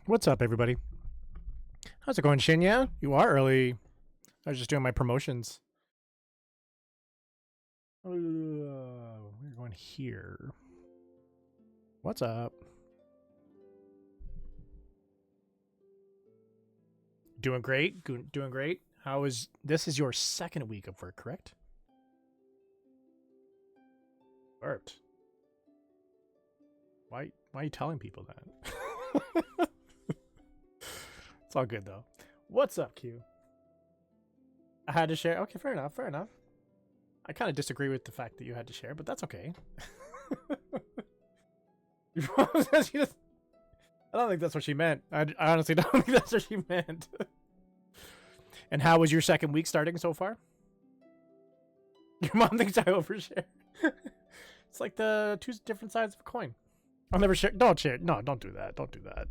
What's up, everybody? How's it going, Shinya? You are early. I was just doing my promotions. We're going here. What's up? Doing great. Doing great. How is this? Is your second week of work, correct? Burped. Why are you telling people that? It's all good though. What's up, Q? I had to share. Okay, fair enough. Fair enough. I kind of disagree with the fact that you had to share, but that's okay. I don't think that's what she meant. I honestly don't think that's what she meant. And how was your second week starting so far? Your mom thinks I overshare. It's like the two different sides of a coin. I'll never share. Don't share. No, don't do that. Don't do that.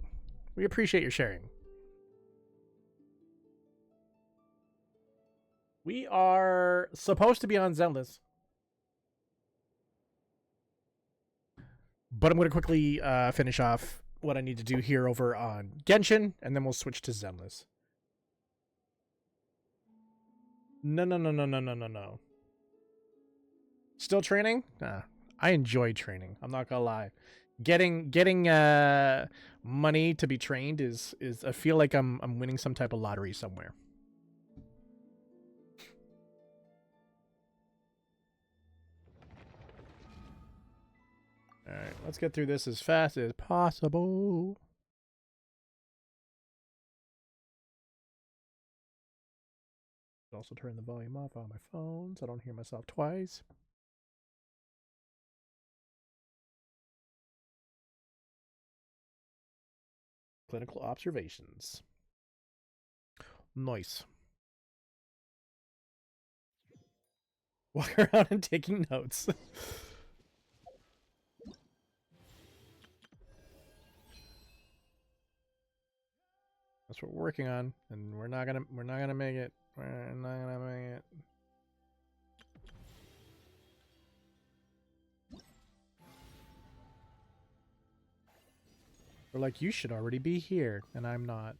We appreciate your sharing. We are supposed to be on Zenless. But I'm going to quickly finish off what I need to do here over on Genshin, and then we'll switch to Zenless. No. Still training? Nah, I enjoy training. I'm not gonna lie. Getting money to be trained is I feel like I'm winning some type of lottery somewhere. All right, let's get through this as fast as possible. Also turn the volume off on my phone so I don't hear myself twice. Clinical observations. Nice. Walk around and taking notes. That's what we're working on, and we're not gonna make it. We're not gonna make it. We're like, you should already be here, and I'm not.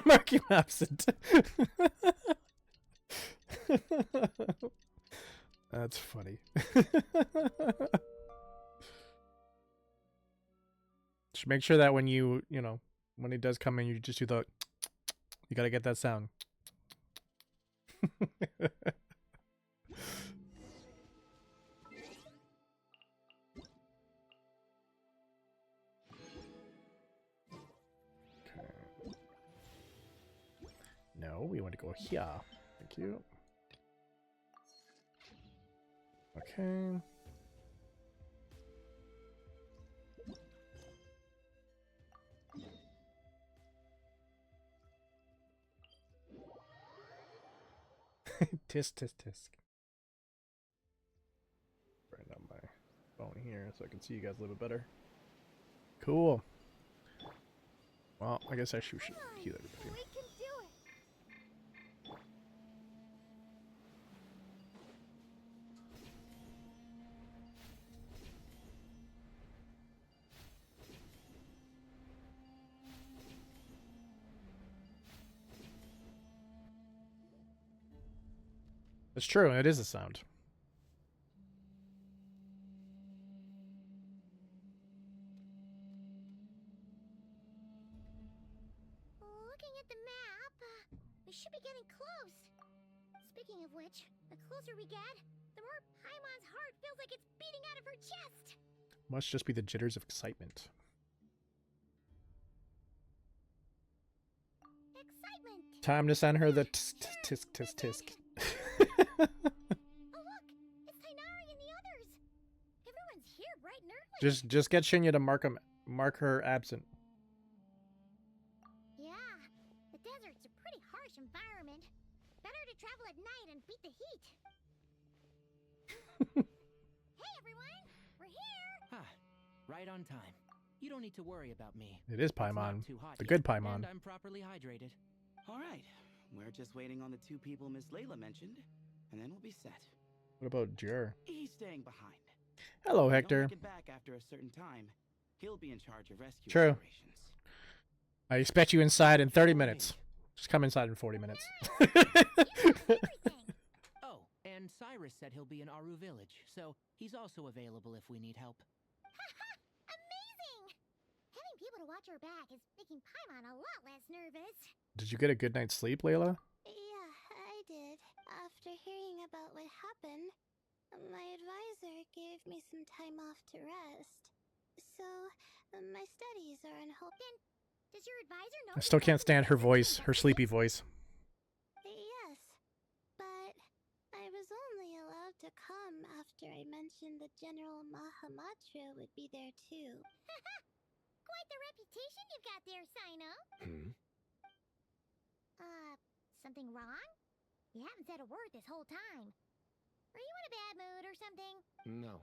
Mark you absent. That's funny. Just make sure that when you know, when it does come in, you just do the, you gotta get that sound. No, we want to go here. Thank you. Okay. Tisk. Right on my phone here so I can see you guys a little bit better. Cool. Well, I guess I should heal everybody. We can do it. It's true, it is a sound. Looking at the map, we should be getting close. Speaking of which, the closer we get, the more Paimon's heart feels like it's beating out of her chest. Must just be the jitters of excitement. Excitement. Time to send her the tisk. Oh look, it's Tainari and the others. Everyone's here bright and early. Just get Shinya to mark her absent. Yeah, the desert's a pretty harsh environment. Better to travel at night and beat the heat. Hey everyone, we're here. Ah, right on time. You don't need to worry about me. It is It's not Paimon. too hot The yet, good Paimon. And I'm properly hydrated. All right, we're just waiting on the two people Miss Layla mentioned, and then we'll be set. What about Jer? He's staying behind. Hello, If we Hector. don't make it back after a certain time, he'll be in charge of rescue True. operations. I expect you inside in 30 minutes. Just come inside in 40 minutes. Everything. Oh, and Cyrus said he'll be in Aru Village, so he's also available if we need help. Amazing! Having people to watch our back is making Paimon a lot less nervous. Did you get a good night's sleep, Layla? Yeah, I did. After hearing about what happened, my advisor gave me some time off to rest. So, my studies are on hold. Does your advisor know? I still can't stand her voice, her sleepy voice. Yes, but I was only allowed to come after I mentioned that General Mahamatra would be there too. Quite the reputation you've got there, Sino. Something wrong? You haven't said a word this whole time. Are you in a bad mood or something? No.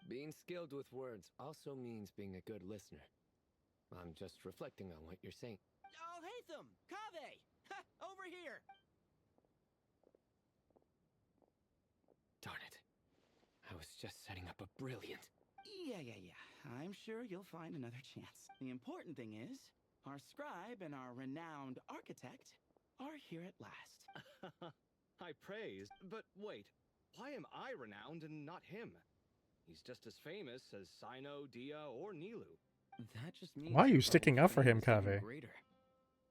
Being skilled with words also means being a good listener. I'm just reflecting on what you're saying. Oh, Hatham! Kaveh! Ha! Over here! Darn it. I was just setting up a brilliant... Yeah. I'm sure you'll find another chance. The important thing is, our scribe and our renowned architect are here at last. High praise, but wait, why am I renowned and not him? He's just as famous as Sino, Dia, or Nilu. That just means Why are you your sticking role up for him, is even Kaveh? greater.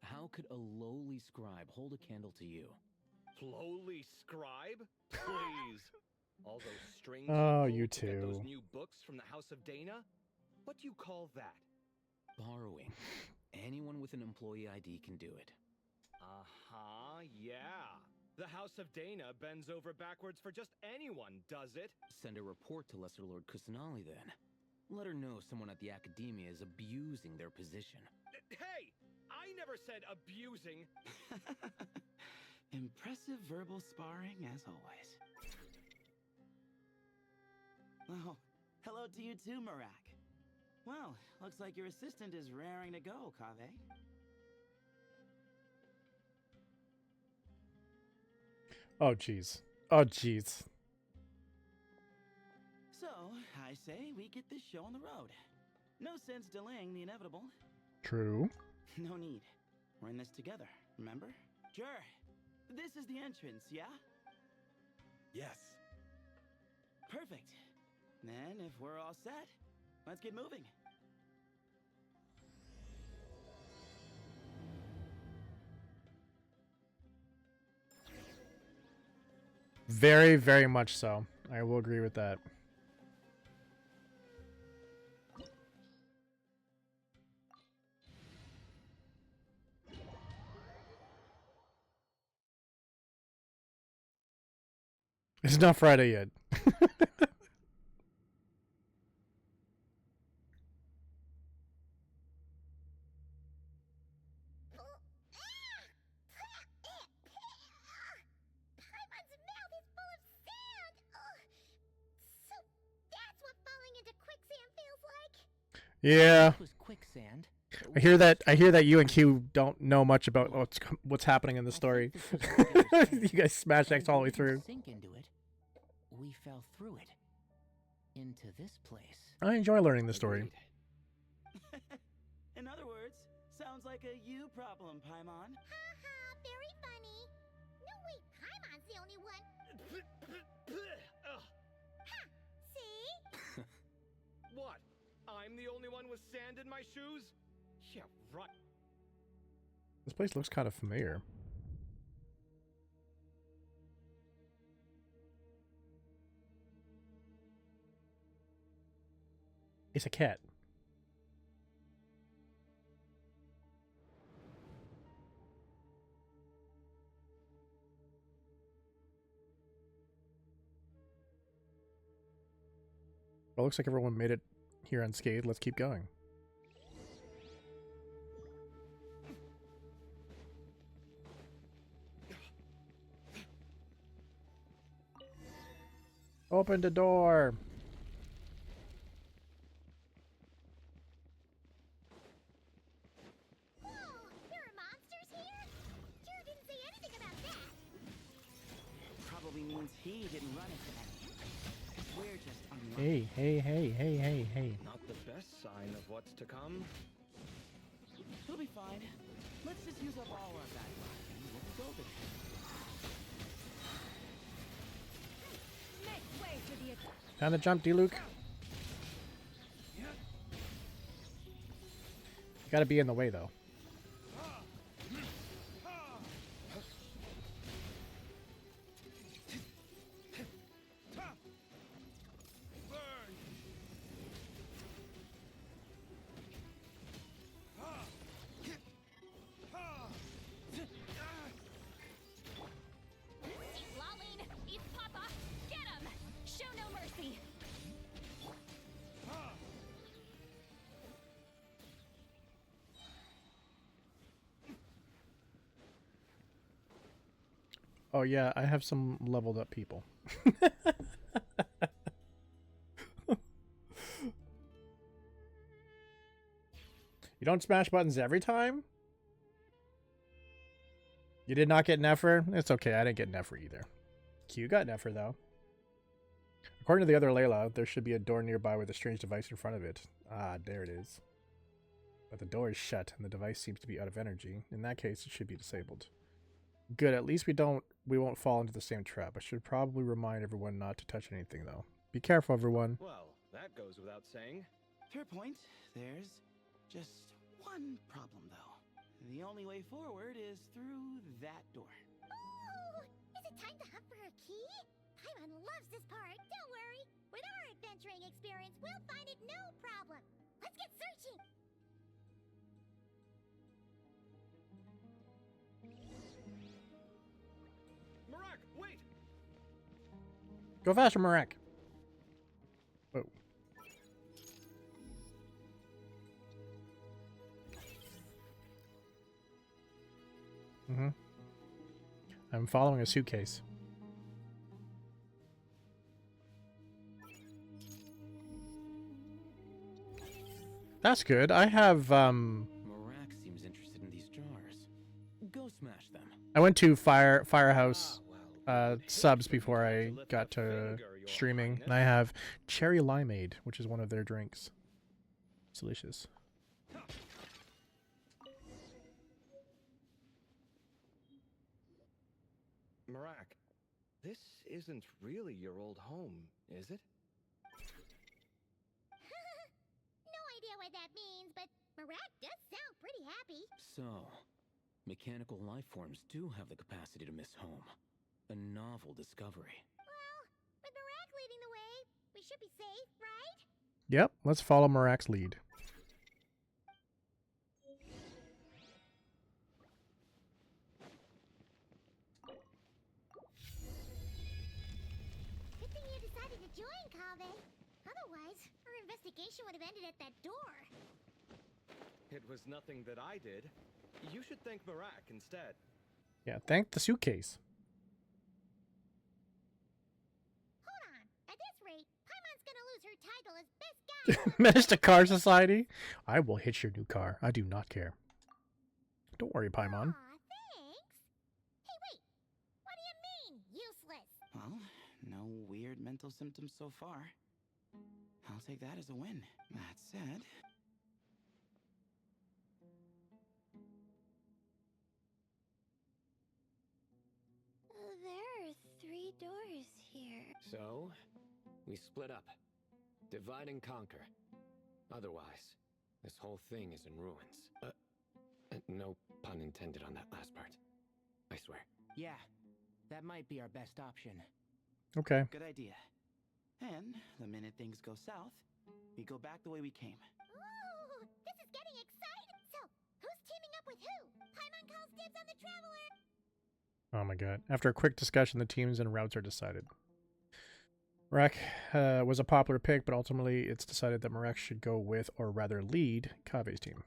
How could a lowly scribe hold a candle to you? Lowly scribe? Please. All those strange Oh, people you to get those two. new books from the House of Dana? What do you call that? Borrowing. Anyone with an employee ID can do it. Uh-huh, yeah. The House of Dana bends over backwards for just anyone, does it? Send a report to Lesser Lord Kusanali then. Let her know someone at the Academia is abusing their position. Hey! I never said abusing! Impressive verbal sparring as always. Oh, hello to you too, Marak. Well, looks like your assistant is raring to go, Kaveh. Oh, jeez. Oh, jeez. So, I say we get this show on the road. No sense delaying the inevitable. True. No need. We're in this together, remember? Sure. This is the entrance, yeah? Yes. Perfect. Then, if we're all set, let's get moving. Very, very much so. I will agree with that. It's not Friday yet. Paimon's mouth is full of sand! Ugh. So that's what falling into quicksand feels like? Yeah. This was quicksand. I hear that you and Q don't know much about what's happening in the story. You guys smash X all the way through. Sink into it. We fell through it. Into this place. I enjoy learning the story. Agreed. In other words, sounds like a you problem, Paimon. Haha, very funny. No, wait, Paimon's the only one. Ugh. See? What? I'm the only one with sand in my shoes? Yeah, right. This place looks kind of familiar. It's a cat. Well, looks like everyone made it here unscathed. Let's keep going. Open the door. Whoa! There are monsters here? Jared didn't say anything about that. Probably means he didn't run into any. We're just unlucky. Hey, hey, hey, hey, hey, hey. Not the best sign of what's to come. We'll be fine. Let's just use up all our bad luck and we'll be golden. Make way for the Time to jump, D-Luke. You gotta be in the way, though. Lolling! Eat Papa! Get him! Show no mercy! Oh yeah, I have some leveled up people. You don't smash buttons every time? You did not get Nefer? It's okay, I didn't get Nefer either. Q got Nefer though. According to the other Layla, there should be a door nearby with a strange device in front of it. Ah, there it is. But the door is shut and the device seems to be out of energy. In that case, it should be disabled. Good, at least we won't fall into the same trap. I should probably remind everyone not to touch anything though. Be careful, everyone. Well, that goes without saying. Fair point. There's just one problem, though. The only way forward is through that door. Ooh! Is it time to hunt for a key? Paimon loves this part, don't worry. With our adventuring experience, we'll find it no problem. Let's get searching! Marak, wait! Go faster, Marak. Whoa. Mm-hmm. I'm following a suitcase. That's good. I have, Marak seems interested in these jars. Go smash them. I went to Firehouse Well, subs if you before had I to lift got a to finger, Your streaming, and I Highness. have Cherry Limeade, which is one of their drinks. It's delicious. Marak, this isn't really your old home, is it? No idea what that means, but Marak does sound pretty happy. So, mechanical life forms do have the capacity to miss home. A novel discovery. Well, with Marak leading the way, we should be safe, right? Yep, let's follow Marak's lead. Good thing you decided to join, Kaveh. Otherwise, our investigation would have ended at that door. It was nothing that I did. You should thank Marak instead. Yeah, thank the suitcase. Hold on. At this rate, Paimon's gonna lose her title as best guy. Menace to Car Society. I will hit your new car. I do not care. Don't worry, Paimon. Aw, thanks. Hey, wait. What do you mean, useless? Well, no weird mental symptoms so far. I'll take that as a win. That said, There are 3 doors here. So, we split up. Divide and conquer. Otherwise, this whole thing is in ruins. No pun intended on that last part. I swear. Yeah, that might be our best option. Okay. good idea. And the minute things go south, we go back the way we came. Ooh, this is getting exciting. So, who's teaming up with who? Paimon calls dibs on the Traveler. Oh my god. After a quick discussion, the teams and routes are decided. Marak was a popular pick, but ultimately it's decided that Marak should go with, or rather lead, Kaveh's team.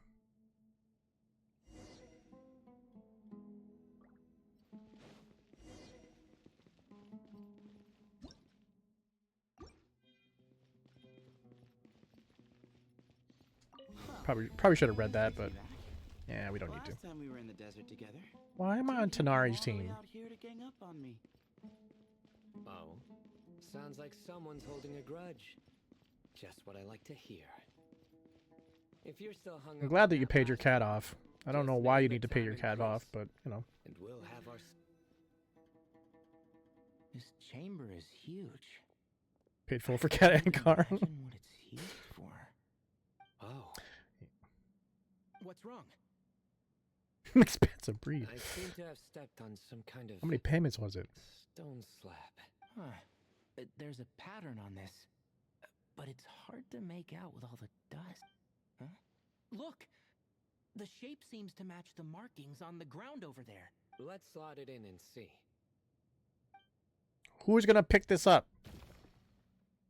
Probably should have read that, but Back. yeah, we don't need to. Last time we were in the desert together, Why am I on you came Tanari's all the way team? out here to gang up on me. Oh, sounds like someone's holding a grudge. Just what I like to hear. If you're still hung I'm up glad on that you paid your last cat one, off. I don't just know know why you the need to pay time your and cat off, place, but you know. and we'll have our This chamber is huge. Paid full for cat and car. Imagine what it's used for. Oh, What's wrong? Expensive breed. I seem to have stepped on some kind of How many payments was it? stone slab. Huh. There's a pattern on this, but it's hard to make out with all the dust. Huh? Look! The shape seems to match the markings on the ground over there. Let's slot it in and see. Who's gonna pick this up?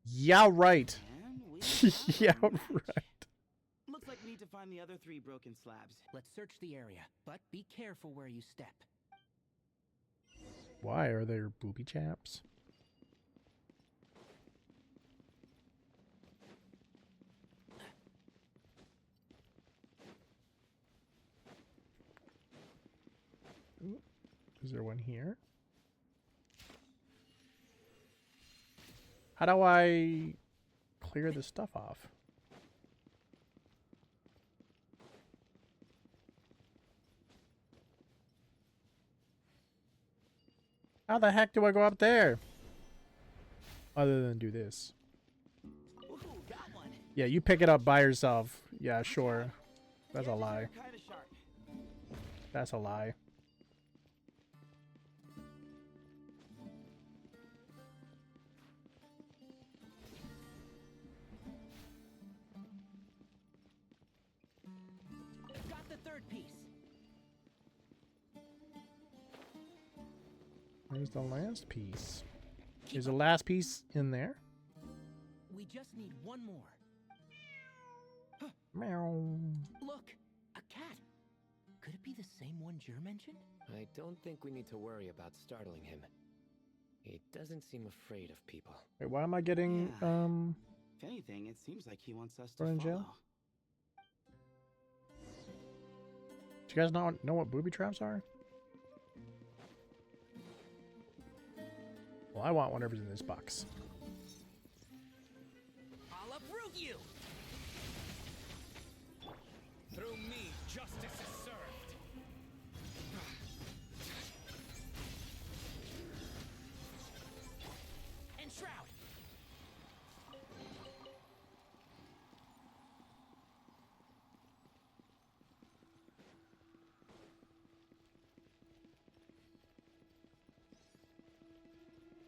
Yeah, right. And we Yeah, have a match. right. Looks like we need to find the other 3 broken slabs. Let's search the area, but be careful where you step. Why are there booby chaps? Ooh, is there one here? How do I clear this stuff off? How the heck do I go up there? Other than do this. Ooh, got one. Yeah, you pick it up by yourself. Yeah, sure. That's a lie. Kind of sharp. That's a lie. Got the third piece. Where's the last piece? Is the last piece in there? We just need one more. Meow. Look, a cat. Could it be the same one Jer mentioned? I don't think we need to worry about startling him. He doesn't seem afraid of people. Wait, why am I getting Yeah. If anything, it seems like he wants us to Thrown in follow. jail? Do you guys not know what booby traps are? Well, I want whatever's in this box. I'll uproot you! Through me, justice is served. Enshroud!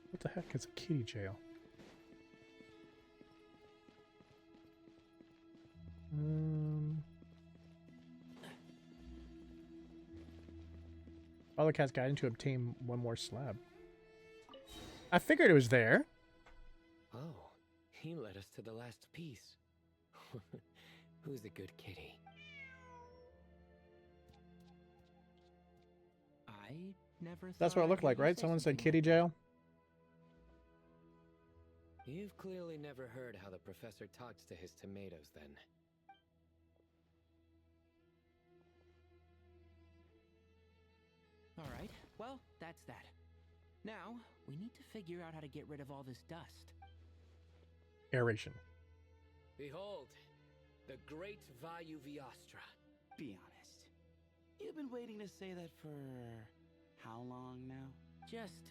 What the heck is a kitty jail? Follow the cat's guidance to obtain one more slab. I figured it was there. Oh, he led us to the last piece. Who's a good kitty? I never That's thought what it I'd looked hear like, you right? say Someone said something kitty like jail. You've clearly never heard how the professor talks to his tomatoes, then. that. All right, well, that's that. Now, we need to figure out how to get rid of all this dust. Aeration. Behold, the great Vayu Viastra. Be honest. You've been waiting to say that for how long now? Just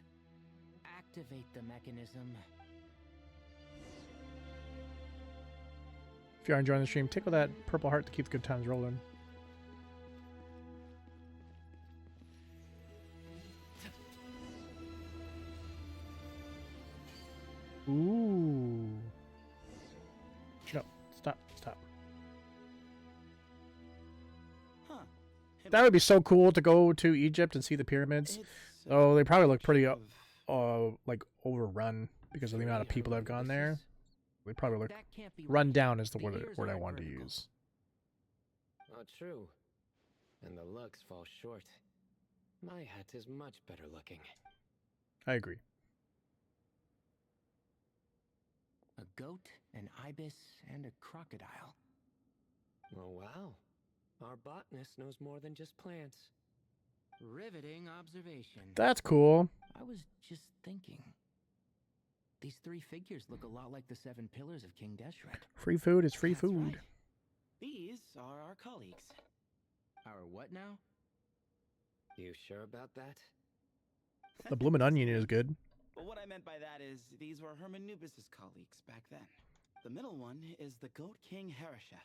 activate the mechanism. If you are enjoying the stream, tickle that purple heart to keep the good times rolling. Ooh. No, stop. Huh. That would be so cool to go to Egypt and see the pyramids. It's, Oh, they probably look pretty, of- like overrun because of the amount of people that have gone there. They probably look That can't be run right. down is the The word ears I aren't wanted to vertical. use. Oh, true. And the looks fall short. My hat is much better looking. I agree. A goat, an ibis, and a crocodile. Oh, wow. Our botanist knows more than just plants. Riveting observation. That's cool. I was just thinking. These three figures look a lot like the 7 pillars of King Deshret. Free food is free That's food. right. These are our colleagues. Our what now? You sure about that? The bloomin' onion is good. Well, what I meant by that is these were Hermanubis' colleagues back then. The middle one is the Goat King Harashef,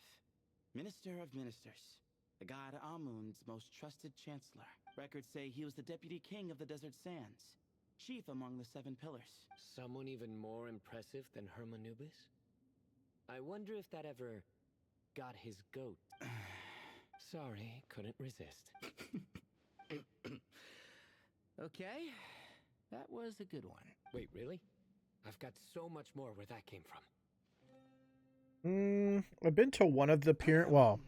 Minister of Ministers, the god Amun's most trusted chancellor. Records say he was the deputy king of the Desert Sands, chief among the 7 pillars. Someone even more impressive than Hermanubis? I wonder if that ever got his goat. Sorry, couldn't resist. Okay, that was a good one. Wait, really? I've got so much more where that came from. I've been to one of the well,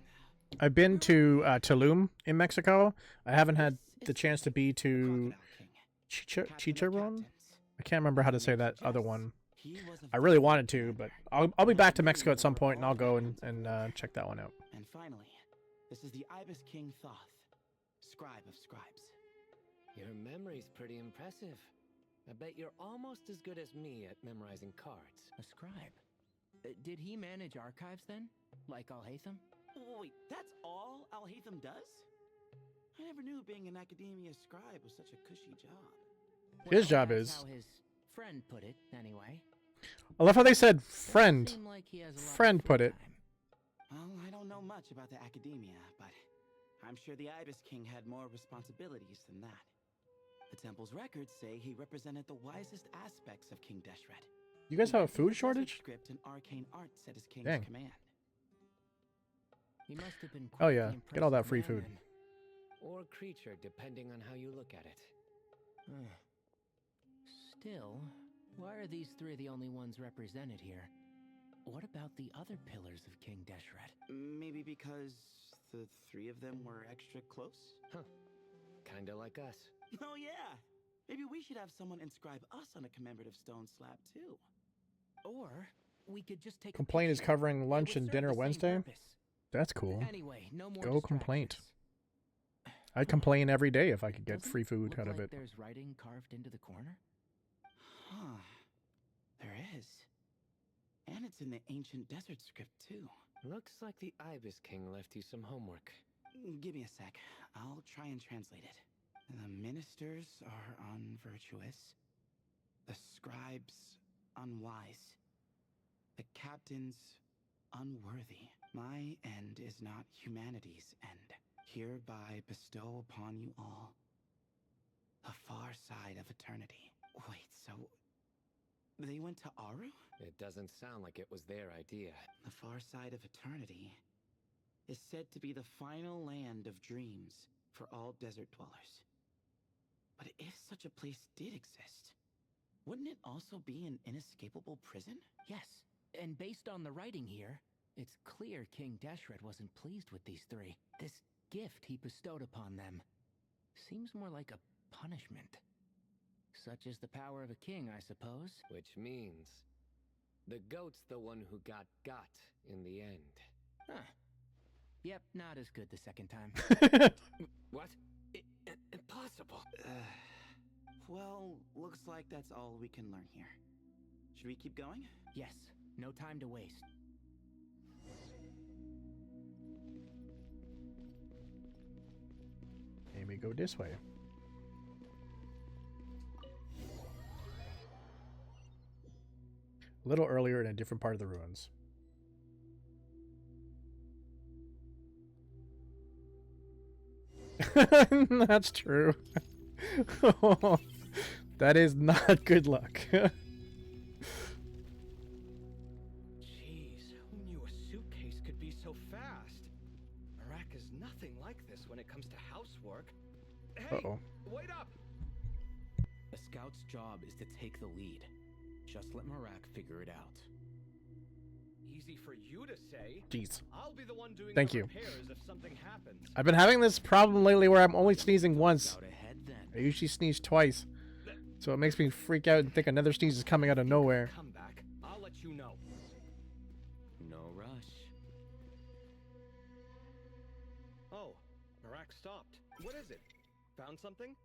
I've been to Tulum in Mexico. I haven't had the chance to be to Chicharron. I can't remember how to say that other one. I really wanted to, but I'll be back to Mexico at some point, and I'll go and check that one out. And finally, this is the Ibis King Thoth, scribe of scribes. Your memory's pretty impressive. I bet you're almost as good as me at memorizing cards. A scribe. Did he manage archives then? Like Alhaitham? Wait, that's all Alhaitham does? I never knew being an academia scribe was such a cushy job. His job that's is. how his friend put it, anyway. I love how they said friend. Seem like he has a lot of Friend free put it. time. Well, I don't know much about the academia, but I'm sure the Ibis King had more responsibilities than that. The temple's records say he represented the wisest aspects of King Deshret. You guys have a food The shortage? desert script and arcane arts at his king's Dang. command. He must have been Oh quite yeah, the get all that impressive free man food. then. Or creature, depending on how you look at it. Still, why are these 3 the only ones represented here? What about the other pillars of King Deshret? Maybe because the 3 of them were extra close? Kinda like us. Oh yeah! Maybe we should have someone inscribe us on a commemorative stone slab too. Or we could just take a Complaint is picture. covering It lunch would and serve dinner the same Wednesday. purpose. That's cool. Anyway, no more Go complaint. distractions. I'd complain every day if I could get Doesn't free food look out of like it. There's writing carved into the corner. Huh. There is. And it's in the ancient desert script too. Looks like the Ibis King left you some homework. Give me a sec. I'll try and translate it. The ministers are unvirtuous. The scribes unwise. The captains unworthy. My end is not humanity's end. Hereby bestow upon you all the far side of eternity. Wait, so they went to Aru? It doesn't sound like it was their idea. The far side of eternity is said to be the final land of dreams for all desert dwellers. But if such a place did exist, wouldn't it also be an inescapable prison? Yes, and based on the writing here, it's clear King Deshret wasn't pleased with these 3. This gift he bestowed upon them seems more like a punishment. Such is the power of a king, I suppose. Which means the goat's the one who got in the end. Huh. Yep, not as good the second time. What? Impossible. Well, looks like that's all we can learn here. Should we keep going? Yes, no time to waste. Maybe go this way. A little earlier in a different part of the ruins. That's true. That is not good luck. Jeez, who knew a suitcase could be so fast? Iraq is nothing like this when it comes to housework. Hey, Uh-oh. wait up! A scout's job is to take the lead. Just let Marak figure it out. Easy for you to say. Jeez. I'll be the one doing Thank the you. repairs if something happens. I've been having this problem lately where I'm only sneezing once. Scout ahead then. I usually sneeze twice. So it makes me freak out and think another sneeze is coming out of nowhere. Come back. I'll let you know. No rush. What is it? Found something?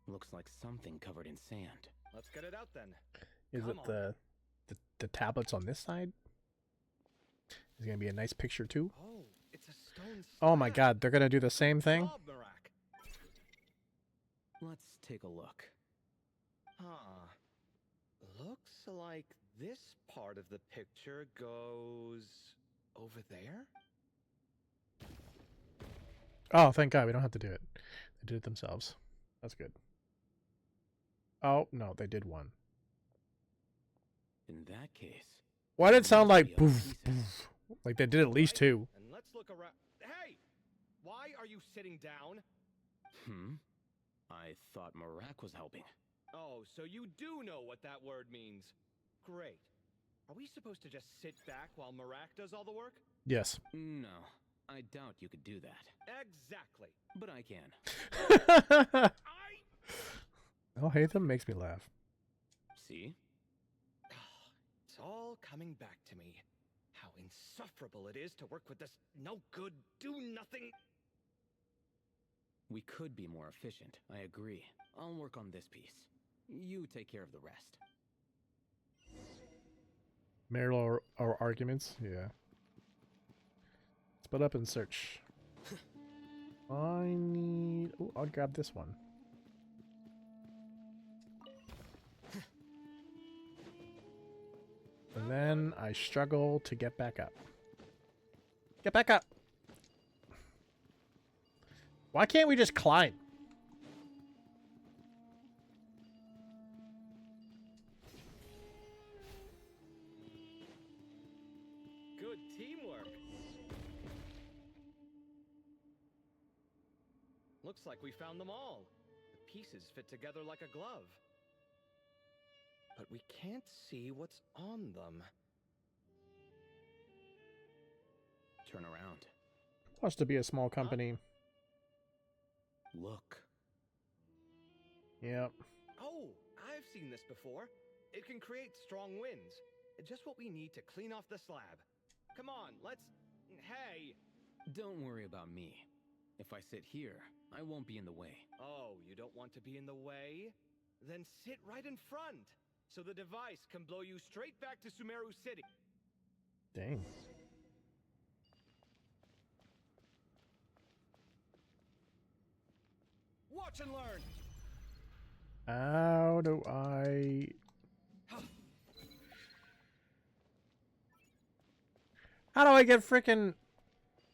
Looks like something covered in sand. Let's get it out then. Is Come it on. the tablets on this side? Is gonna be a nice picture too. Oh, it's a stone Oh my slab. god, they're gonna do the same thing? Job, Marak. Let's take a look. Huh. Looks like this part of the picture goes over there? Oh, thank god, we don't have to do it. They did it themselves. That's good. Oh, no, they did one. In that case, Why did it sound like the other poof, pieces. poof? Like they did at least two. And let's look around. Hey! Why are you sitting down? I thought Marak was helping. Oh, so you do know what that word means. Great. Are we supposed to just sit back while Marak does all the work? Yes. No, I doubt you could do that. Exactly. But I can. Oh, Hatham makes me laugh. See? It's all coming back to me. How insufferable it is to work with this no-good, do-nothing... We could be more efficient, I agree. I'll work on this piece. You take care of the rest. Marital or arguments? Yeah. Split up and search. I need... Oh, I'll grab this one. And then I struggle to get back up. Get back up! Why can't we just climb? Good teamwork. Looks like we found them all. The pieces fit together like a glove. But we can't see what's on them. Turn around. Wants to be a small company. Look. Yep. Oh, I've seen this before. It can create strong winds. Just what we need to clean off the slab. Come on, let's... Hey! Don't worry about me. If I sit here, I won't be in the way. Oh, you don't want to be in the way? Then sit right in front, so the device can blow you straight back to Sumeru City. Dang. Watch and learn! How do I... How do I get frickin'...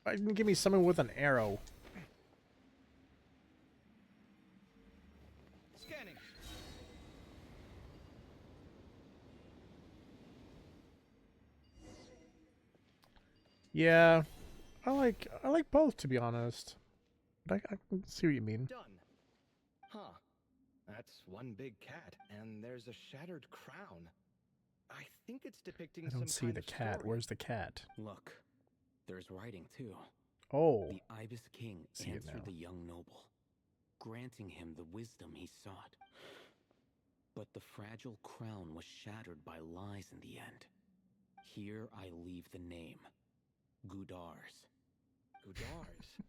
I didn't give me someone with an arrow. Scanning. Yeah. I like both, to be honest. But I can see what you mean. Done. Huh. That's one big cat, and there's a shattered crown. I think it's depicting I don't see some kind the of cat. story. Where's the cat? Look. There's writing, too. Oh. The Ibis King See it answered now. the young noble, granting him the wisdom he sought. But the fragile crown was shattered by lies in the end. Here I leave the name. Gudars. Gudars.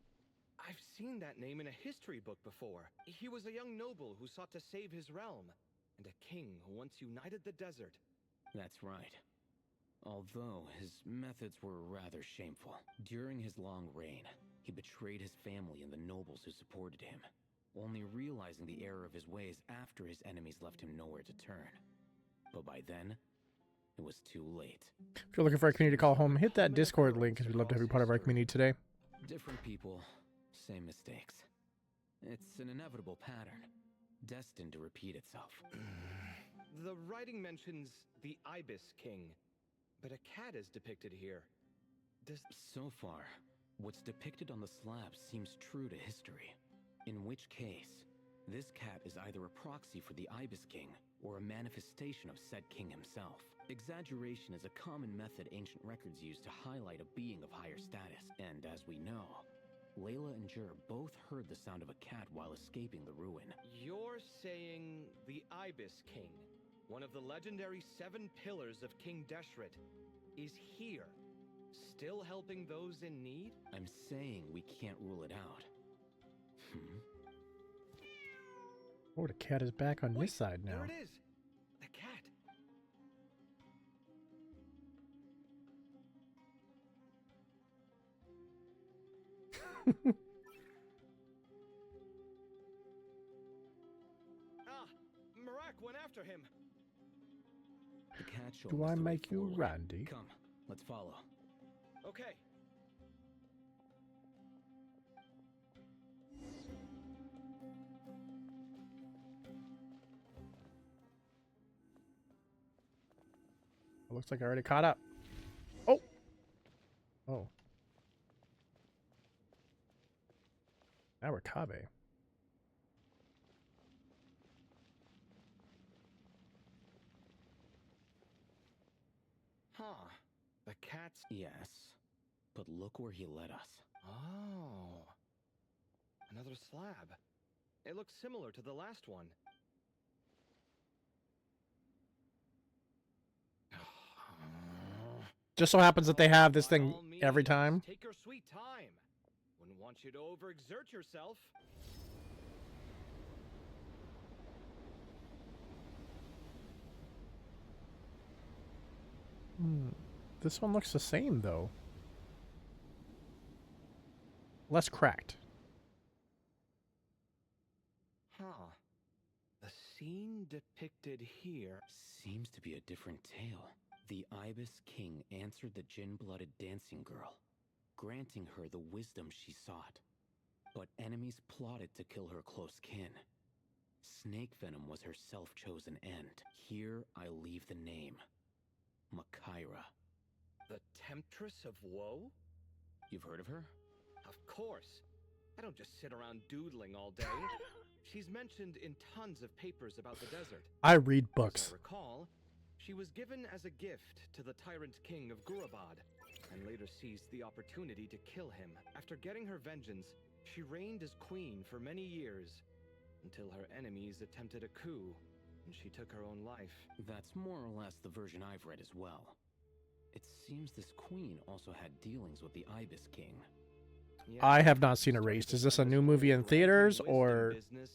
I've seen that name in a history book before. He was a young noble who sought to save his realm, and a king who once united the desert. That's right. Although his methods were rather shameful. During his long reign, he betrayed his family and the nobles who supported him, only realizing the error of his ways after his enemies left him nowhere to turn. But by then, it was too late. If you're looking for a community to call home, hit that Discord link because we'd love to have you part of our community today. Different people, same mistakes. It's an inevitable pattern, destined to repeat itself. The writing mentions the Ibis King, but a cat is depicted here. So far, what's depicted on the slab seems true to history. In which case, this cat is either a proxy for the Ibis King or a manifestation of said king himself. Exaggeration is a common method ancient records use to highlight a being of higher status, and as we know, Layla and Jur both heard the sound of a cat while escaping the ruin. You're saying the Ibis King, one of the legendary 7 pillars of King Deshret, is here, still helping those in need? I'm saying we can't rule it out. Oh, the cat is back on this side now. There it is. The cat. Ah, Marak went after him. The cat show Do us I the way make you forward. Randy? Come, let's follow. Okay. It looks like I already caught up. Oh. Oh. Now we're Kabe. Huh. The cat's... Yes, but look where he led us. Oh. Another slab. It looks similar to the last one. Just so happens that they have this By thing all every means, time. Take your sweet time. Wouldn't want you to overexert yourself. This one looks the same, though. Less cracked. Huh. The scene depicted here... Seems to be a different tale. The Ibis King answered the Jinn-blooded dancing girl, granting her the wisdom she sought. But enemies plotted to kill her close kin. Snake venom was her self-chosen end. Here I leave the name. Makaira. The Temptress of Woe? You've heard of her? Of course. I don't just sit around doodling all day. She's mentioned in tons of papers about the desert. I read As books. I recall, she was given as a gift to the tyrant king of Gurabad, and later seized the opportunity to kill him. After getting her vengeance, she reigned as queen for many years, until her enemies attempted a coup, and she took her own life. That's more or less the version I've read as well. It seems this queen also had dealings with the Ibis King. Yeah, I have not seen starting Erased. to Is this a find new whole movie in granting theaters wisdom or business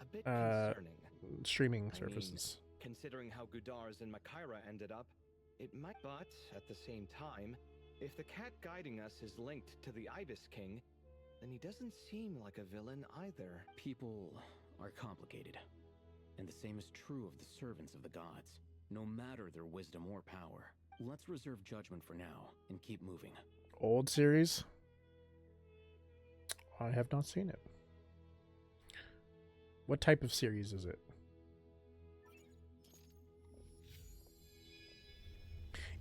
a bit uh, concerning. streaming I mean, services? Considering how Gudar's and Makaira ended up, it might. But at the same time, if the cat guiding us is linked to the Ibis King, then he doesn't seem like a villain either. People are complicated, and the same is true of the servants of the gods, no matter their wisdom or power. Let's reserve judgment for now and keep moving. Old series? I have not seen it. What type of series is it?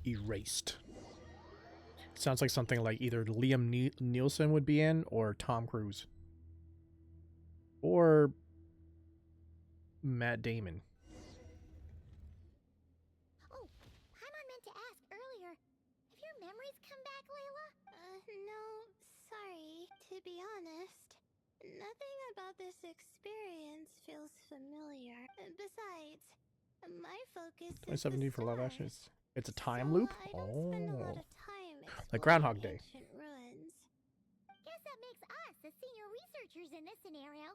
Erased. Sounds like something like either Liam Neeson would be in or Tom Cruise. Or Matt Damon. Oh, Paimon meant to ask earlier. Have your memories come back, Layla? No, sorry. To be honest, nothing about this experience feels familiar. Besides, my focus is 2070 for live action. stars, It's a time so loop? I don't spend a lot Oh. of time Like Groundhog exploring Day. ancient ruins. Guess that makes us the senior researchers in this scenario.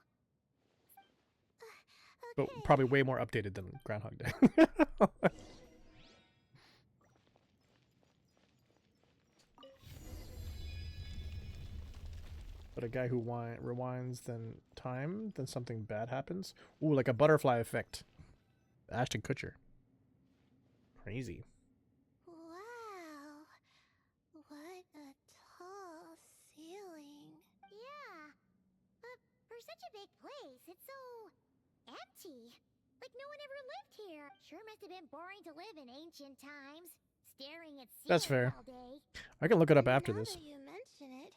But Okay. probably way more updated than Groundhog Day. But a guy who rewinds then time, then something bad happens. Ooh, like a butterfly effect. Ashton Kutcher. Crazy. Wow. What a tall ceiling. Yeah. But for such a big place, it's so empty. Like no one ever lived here. Sure must have been boring to live in ancient times. Staring at That's ceilings fair. all day. I can look it up after Now this. that you mention it,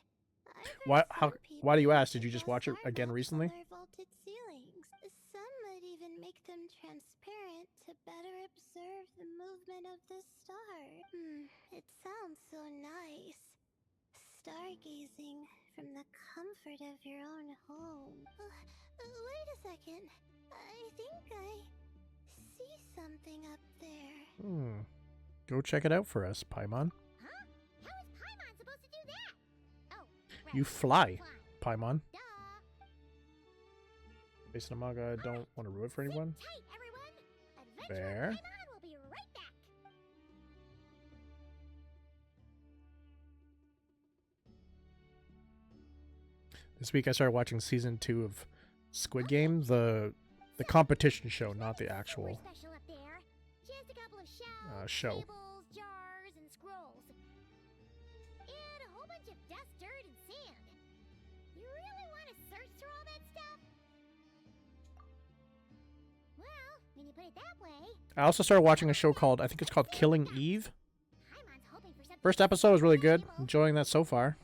I've Why- heard how- some why do you people ask? Did you just suggest watch it star again maps recently? on their vaulted ceilings. Some might even make them transparent to better observe the movement of the stars. It sounds so nice. Stargazing from the comfort of your own home. Wait a second. I think I see something up there. Go check it out for us, Paimon. Huh? How is Paimon supposed to do that? Oh, right. You fly, Paimon. Duh. Based on a manga, I don't want to ruin it for anyone. Sit tight, everyone. Adventure Fair. with Paimon will be right back. This week I started watching season 2 of Squid Game, the competition show, not the actual Super special up there. Just a couple of shelves, show. tables, jars, and scrolls. And a whole bunch of dust, dirt, and sand. You really want to search through all that stuff? Well, when you put it that way, I also started watching a show called, I think it's called Killing Eve. Paimon's hoping for something First episode was really good. valuable. Enjoying that so far.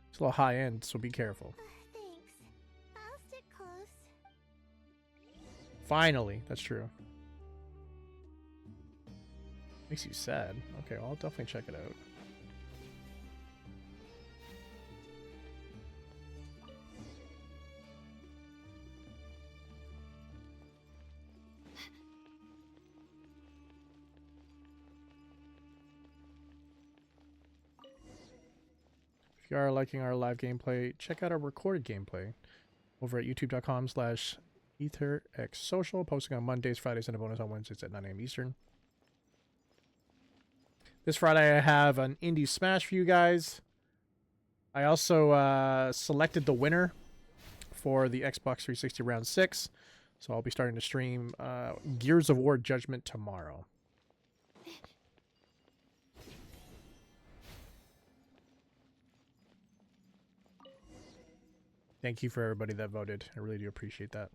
It's a little high end, so be careful. Thanks. I'll stick close. Finally, that's true. Makes you sad. Okay, well, I'll definitely check it out. If you are liking our live gameplay, check out our recorded gameplay over at youtube.com/ETHERxSOCIAL, posting on Mondays, Fridays, and a bonus on Wednesdays at 9 a.m. Eastern. This Friday I have an indie smash for you guys. I also selected the winner for the Xbox 360 Round 6, so I'll be starting to stream Gears of War Judgment tomorrow. Thank you for everybody that voted. I really do appreciate that.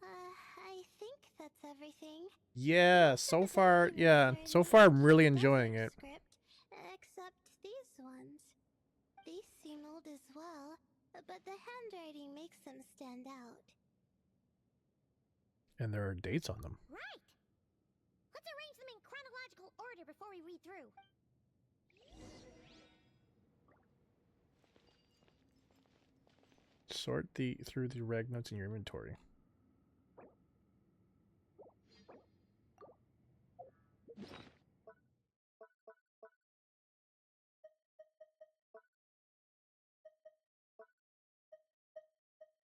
I think that's everything. Yeah, so far, I'm really enjoying it. Script, except these ones. These seem old as well, but the handwriting makes them stand out. And there are dates on them. Right. Let's arrange them in chronological order before we read through. Sort through the reg notes in your inventory.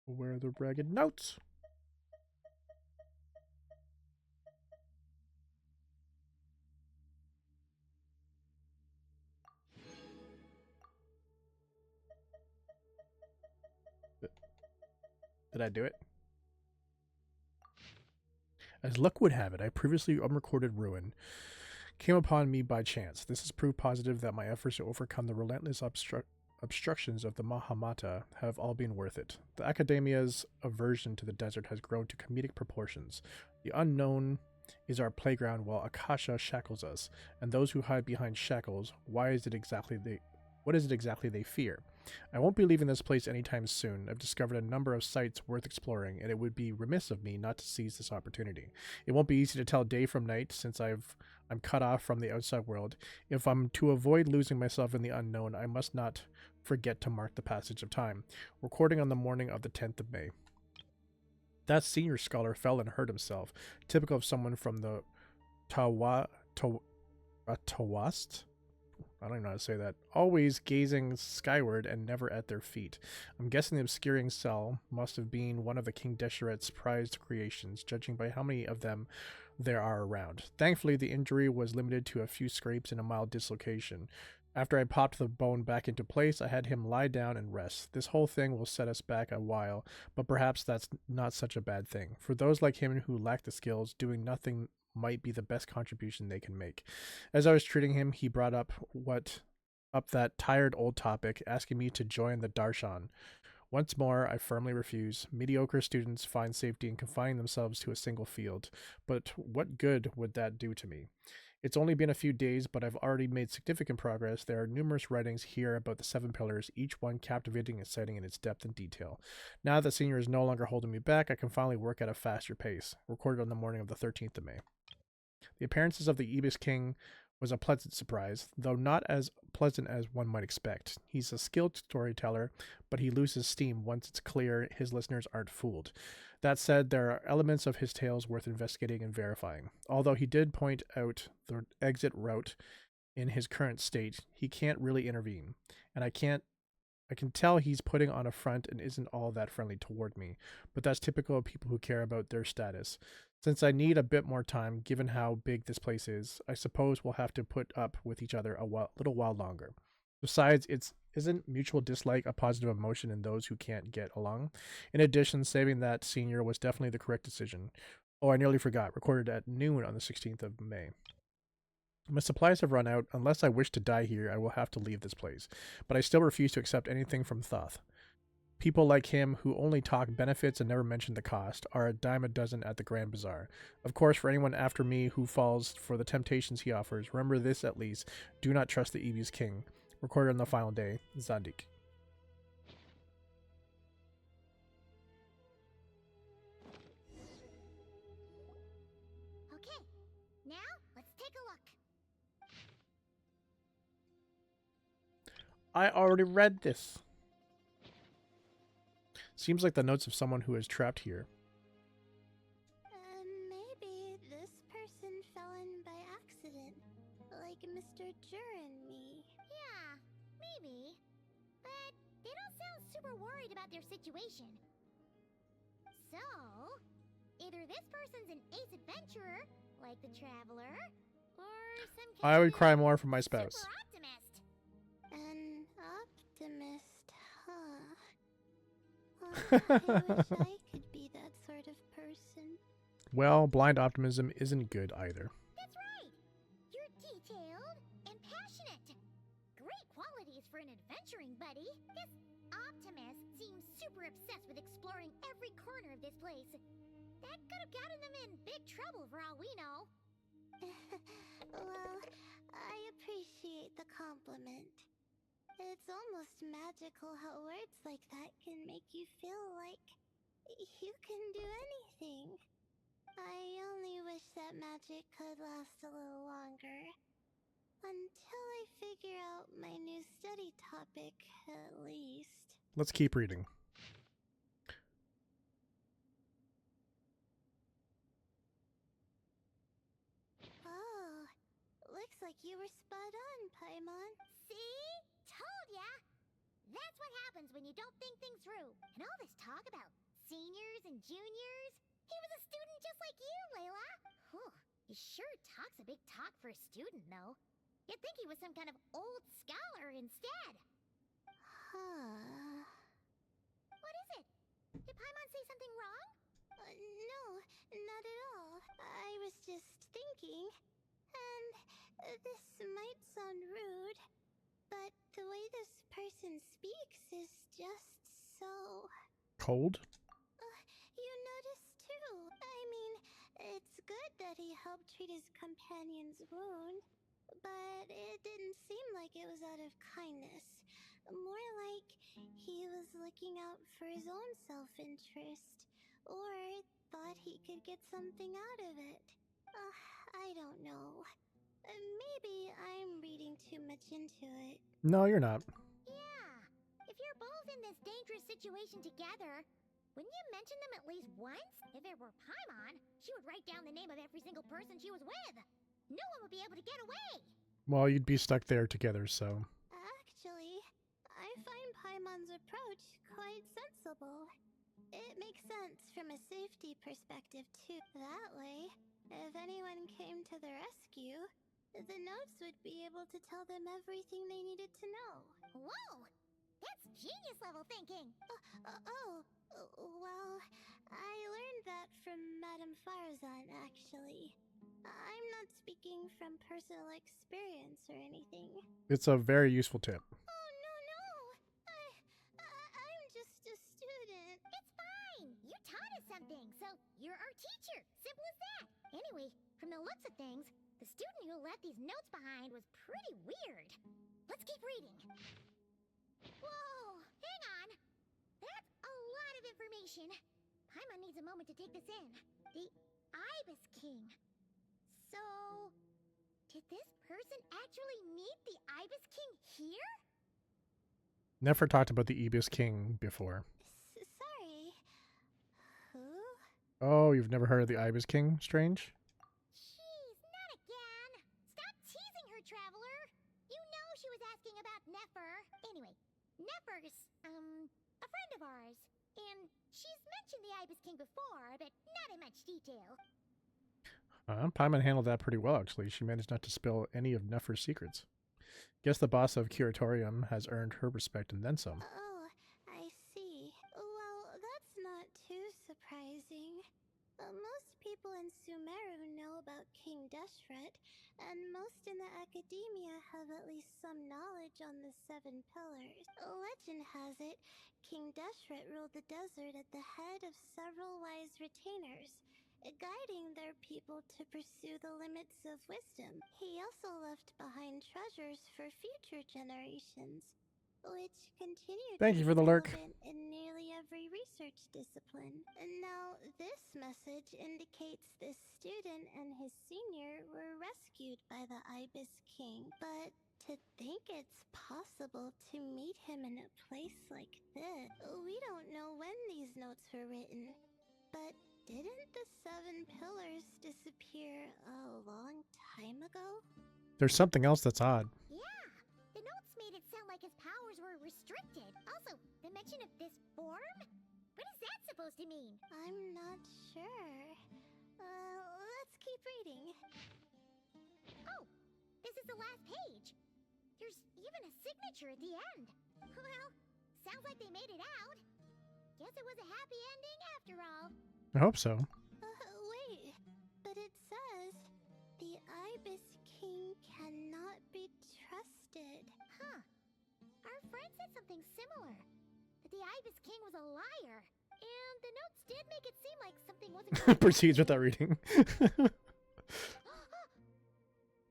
Where are the ragged notes? Did I do it? As luck would have it, I previously unrecorded ruin came upon me by chance. This is proof positive that my efforts to overcome the relentless obstructions of the Mahamata have all been worth it. The Academia's aversion to the desert has grown to comedic proportions. The unknown is our playground while Akasha shackles us, and those who hide behind shackles, what is it exactly they fear? I won't be leaving this place anytime soon. I've discovered a number of sites worth exploring, and it would be remiss of me not to seize this opportunity. It won't be easy to tell day from night since I'm cut off from the outside world. If I'm to avoid losing myself in the unknown, I must not forget to mark the passage of time. Recording on the morning of the 10th of May. That senior scholar fell and hurt himself, typical of someone from the Tawast? I don't even know how to say that. Always gazing skyward and never at their feet. I'm guessing the obscuring cell must have been one of the King Desheret's prized creations, judging by how many of them there are around. Thankfully, the injury was limited to a few scrapes and a mild dislocation. After I popped the bone back into place, I had him lie down and rest. This whole thing will set us back a while, but perhaps that's not such a bad thing. For those like him who lack the skills, doing nothing might be the best contribution they can make. As I was treating him, he brought up that tired old topic, asking me to join the Darshan. Once more, I firmly refuse. Mediocre students find safety in confining themselves to a single field, but what good would that do to me? It's only been a few days, but I've already made significant progress. There are numerous writings here about the 7 pillars, each one captivating and exciting in its depth and detail. Now that Senior is no longer holding me back, I can finally work at a faster pace. Recorded on the morning of the 13th of May. The appearances of the Ibis King was a pleasant surprise, though not as pleasant as one might expect. He's a skilled storyteller, but he loses steam once it's clear his listeners aren't fooled. That said, there are elements of his tales worth investigating and verifying. Although he did point out the exit route in his current state, he can't really intervene, and I can't I can tell he's putting on a front and isn't all that friendly toward me, but that's typical of people who care about their status. Since I need a bit more time, given how big this place is, I suppose we'll have to put up with each other a little while longer. Besides, isn't mutual dislike a positive emotion in those who can't get along? In addition, saving that senior was definitely the correct decision. Oh, I nearly forgot. Recorded at noon on the 16th of May. My supplies have run out. Unless I wish to die here, I will have to leave this place. But I still refuse to accept anything from Thoth. People like him, who only talk benefits and never mention the cost, are a dime a dozen at the Grand Bazaar. Of course, for anyone after me who falls for the temptations he offers, remember this at least: do not trust the Eevee's king. Recorded on the final day, Zadik. Okay, now let's take a look. I already read this. Seems like the notes of someone who is trapped here. Maybe this person fell in by accident, like Mr. Jur and me. Yeah, maybe. But they don't sound super worried about their situation. So, either this person's an ace adventurer, like the Traveler, or some kind I would of cry more for my spouse. super optimist. An optimist, huh? I wish I could be that sort of person. Well, blind optimism isn't good either. That's right. You're detailed and passionate. Great qualities for an adventuring buddy. This optimist seems super obsessed with exploring every corner of this place. That could have gotten them in big trouble for all we know. Well, I appreciate the compliment. It's almost magical how words like that can make you feel like you can do anything. I only wish that magic could last a little longer. Until I figure out my new study topic, at least. Let's keep reading. Oh, looks like you were spot on, Paimon. See? Told ya! That's what happens when you don't think things through. And all this talk about seniors and juniors. He was a student just like you, Layla. Whew, he sure talks a big talk for a student, though. You'd think he was some kind of old scholar instead. Huh. What is it? Did Paimon say something wrong? No, not at all. I was just thinking, and this might sound rude, but the way this person speaks is just so... Cold? You noticed too. I mean, it's good that he helped treat his companion's wound, but it didn't seem like it was out of kindness. More like he was looking out for his own self-interest, or thought he could get something out of it. I don't know. Maybe I'm reading too much into it. No, you're not. Yeah. If you're both in this dangerous situation together, wouldn't you mention them at least once? If it were Paimon, she would write down the name of every single person she was with. No one would be able to get away. Well, you'd be stuck there together, so... Actually, I find Paimon's approach quite sensible. It makes sense from a safety perspective, too. That way, if anyone came to the rescue, the notes would be able to tell them everything they needed to know. Whoa! That's genius-level thinking. Well, I learned that from Madame Farazan, actually. I'm not speaking from personal experience or anything. It's a very useful tip. Oh, no. I'm just a student. It's fine. You taught us something, so you're our teacher. Simple as that. Anyway, from the looks of things, the student who left these notes behind was pretty weird. Let's keep reading. Whoa! Hang on. That's a lot of information. Paimon needs a moment to take this in. The Ibis King. So, did this person actually meet the Ibis King here? Never talked about the Ibis King before. Sorry. Who? Oh, you've never heard of the Ibis King? Strange? Jeez, not again. Stop teasing her, Traveler. You know she was asking about Nefer. Anyway, Nefer's, a friend of ours. And she's mentioned the Ibis King before, but not in much detail. Paimon handled that pretty well, actually. She managed not to spill any of Nefer's secrets. Guess the boss of Curatorium has earned her respect and then some. Oh, I see. Well, that's not too surprising. Most people in Sumeru know about King Deshret, and most in the academia have at least some knowledge on the Seven Pillars. Legend has it, King Deshret ruled the desert at the head of several wise retainers, guiding their people to pursue the limits of wisdom. He also left behind treasures for future generations, which continue Thank to you be for the lurk. relevant in nearly every research discipline. And now, this message indicates this student and his senior were rescued by the Ibis King. But to think it's possible to meet him in a place like this, we don't know when these notes were written. But didn't the Seven Pillars disappear a long time ago? There's something else that's odd. Yeah, the notes made it sound like his powers were restricted. Also, the mention of this form? What is that supposed to mean? I'm not sure. Let's keep reading. Oh, this is the last page. There's even a signature at the end. Well, sounds like they made it out. Guess it was a happy ending after all. I hope so. Wait, but it says the Ibis King cannot be trusted. Huh. Our friend said something similar. That the Ibis King was a liar. And the notes did make it seem like something wasn't going Proceeds without reading.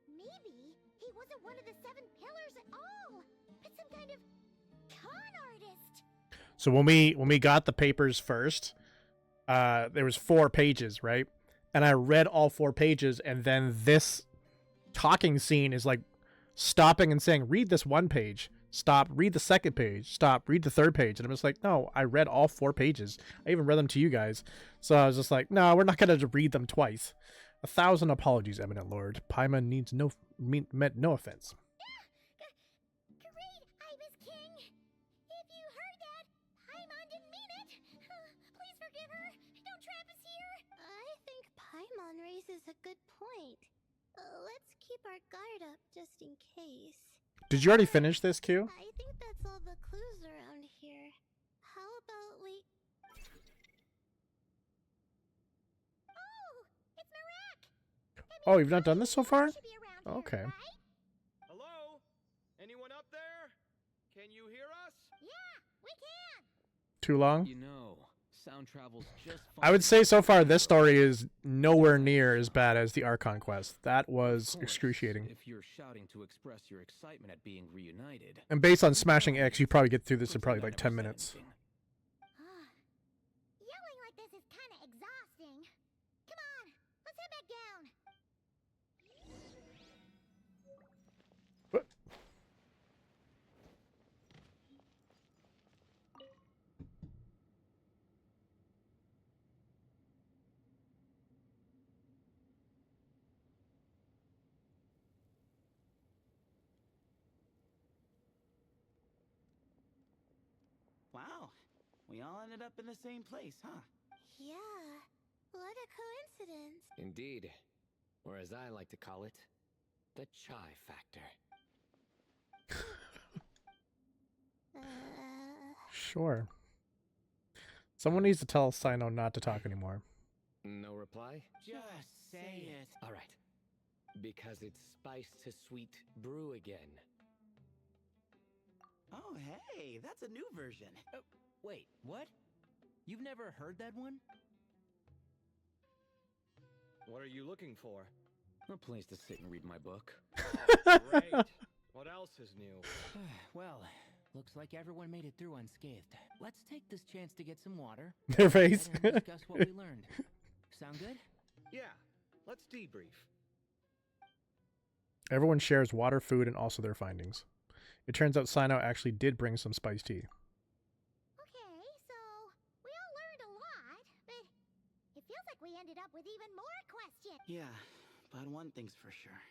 Maybe he wasn't one of the Seven Pillars at all. But some kind of con artist. So when we got the papers first, there was 4 pages, right? And I read all 4 pages, and then this talking scene is like stopping and saying, read this 1 page, stop, read the 2nd page, stop, read the 3rd page. And I'm just like, no, I read all 4 pages. I even read them to you guys. So I was just like, no, we're not going to read them twice. 1,000 apologies, Eminent Lord. Paimon meant no offense. Great, Ibis King. If you heard that, Paimon didn't mean it. Please forgive her. Don't trap us here. I think Paimon raises a good point. Let's keep our guard up just in case. Did you already finish this, Q? I think that's all the clues around here. How about we... Oh, it's Marak. Oh, you've not done this so far? Should be around here, Okay. right? Hello? Anyone up there? Can you hear us? Yeah, we can. Too long? You know, sound travels just fine. I would say so far this story is nowhere near as bad as the Archon quest. That was Of course, excruciating. If you're shouting to express your excitement at being reunited. And based on smashing X, you probably get through this in probably pretend like I 10 never said minutes. anything. Yelling like this is kind of exhausting. Come on, let's head back down. What? Wow, we all ended up in the same place, huh? Yeah, what a coincidence. Indeed. Or as I like to call it, the chai factor. Sure. Someone needs to tell Sino not to talk anymore. No reply? Just say it. All right. Because it's spiced to sweet brew again. Oh, hey, that's a new version. Wait, what? You've never heard that one? What are you looking for? A place to sit and read my book. Great. What else is new? Well, looks like everyone made it through unscathed. Let's take this chance to get some water. Their face. And discuss what we learned. Sound good? Yeah, let's debrief. Everyone shares water, food, and also their findings. It turns out Sino actually did bring some spiced tea. Okay, so we all learned a lot, but it feels like we ended up with even more questions. Yeah, but one thing's for sure.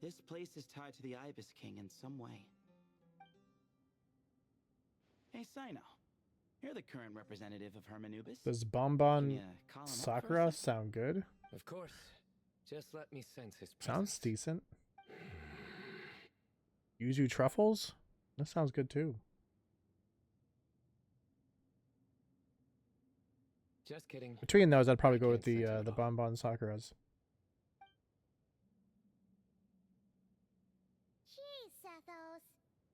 This place is tied to the Ibis King in some way. Hey, Sino. You're the current representative of Hermanubis. Does Can Bonbon ya call him up for a Sakura sec? sound good? Of course. Just let me sense his Sounds presence. decent. Yuzu truffles? That sounds good too. Just kidding. Between those, I'd probably I go with can't sense it the at all. Bonbon Sakuras. Jeez, Sethos.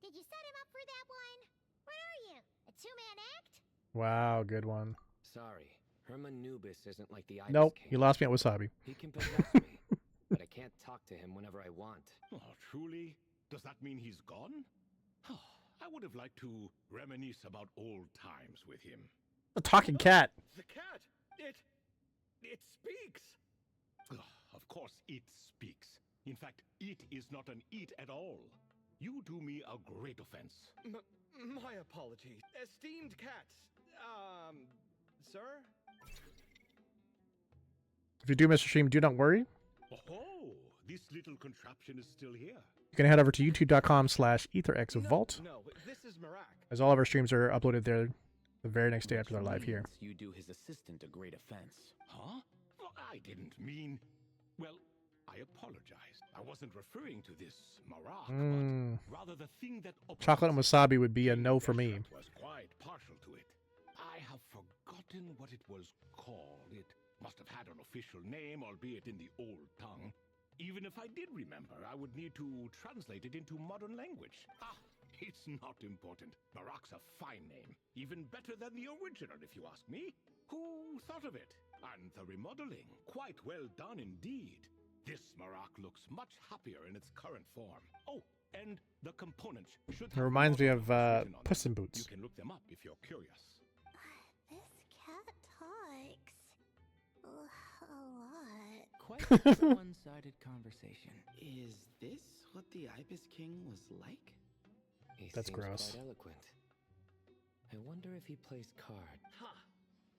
Did you set him up for that one? What are you, a two-man act? Wow, good one. Sorry. Hermanubis isn't like the Ibis Nope, King. you lost me at Wasabi. He can possess me, but I can't talk to him whenever I want. Oh, truly? Does that mean he's gone? I would have liked to reminisce about old times with him. A talking cat. The cat! It speaks! Of course it speaks. In fact, it is not an it at all. You do me a great offense. My apologies. Esteemed cats. Sir? If you do miss a stream, do not worry. Oh, this little contraption is still here. You can head over to youtube.com/ETHERxVault, No, this is Marak. as all of our streams are uploaded there the very next day after they're live here. Means you do his assistant a great offense. Huh? Well, I didn't mean... Well, I apologize. I wasn't referring to this Marak, but rather the thing that... Chocolate and wasabi would be a no for me. Deshret was quite partial to it. I have forgotten what it was called. It must have had an official name, albeit in the old tongue. Even if I did remember, I would need to translate it into modern language. It's not important. Marak's a fine name. Even better than the original, if you ask me. Who thought of it? And the remodeling. Quite well done indeed. This Marak looks much happier in its current form. Oh, and the components should It reminds me of written on Puss in them. Boots. You can look them up if you're curious. This cat talks a lot. Quite a one-sided conversation. Is this what the Ibis King was like? He That's seems gross. quite eloquent. I wonder if he plays cards. Ha!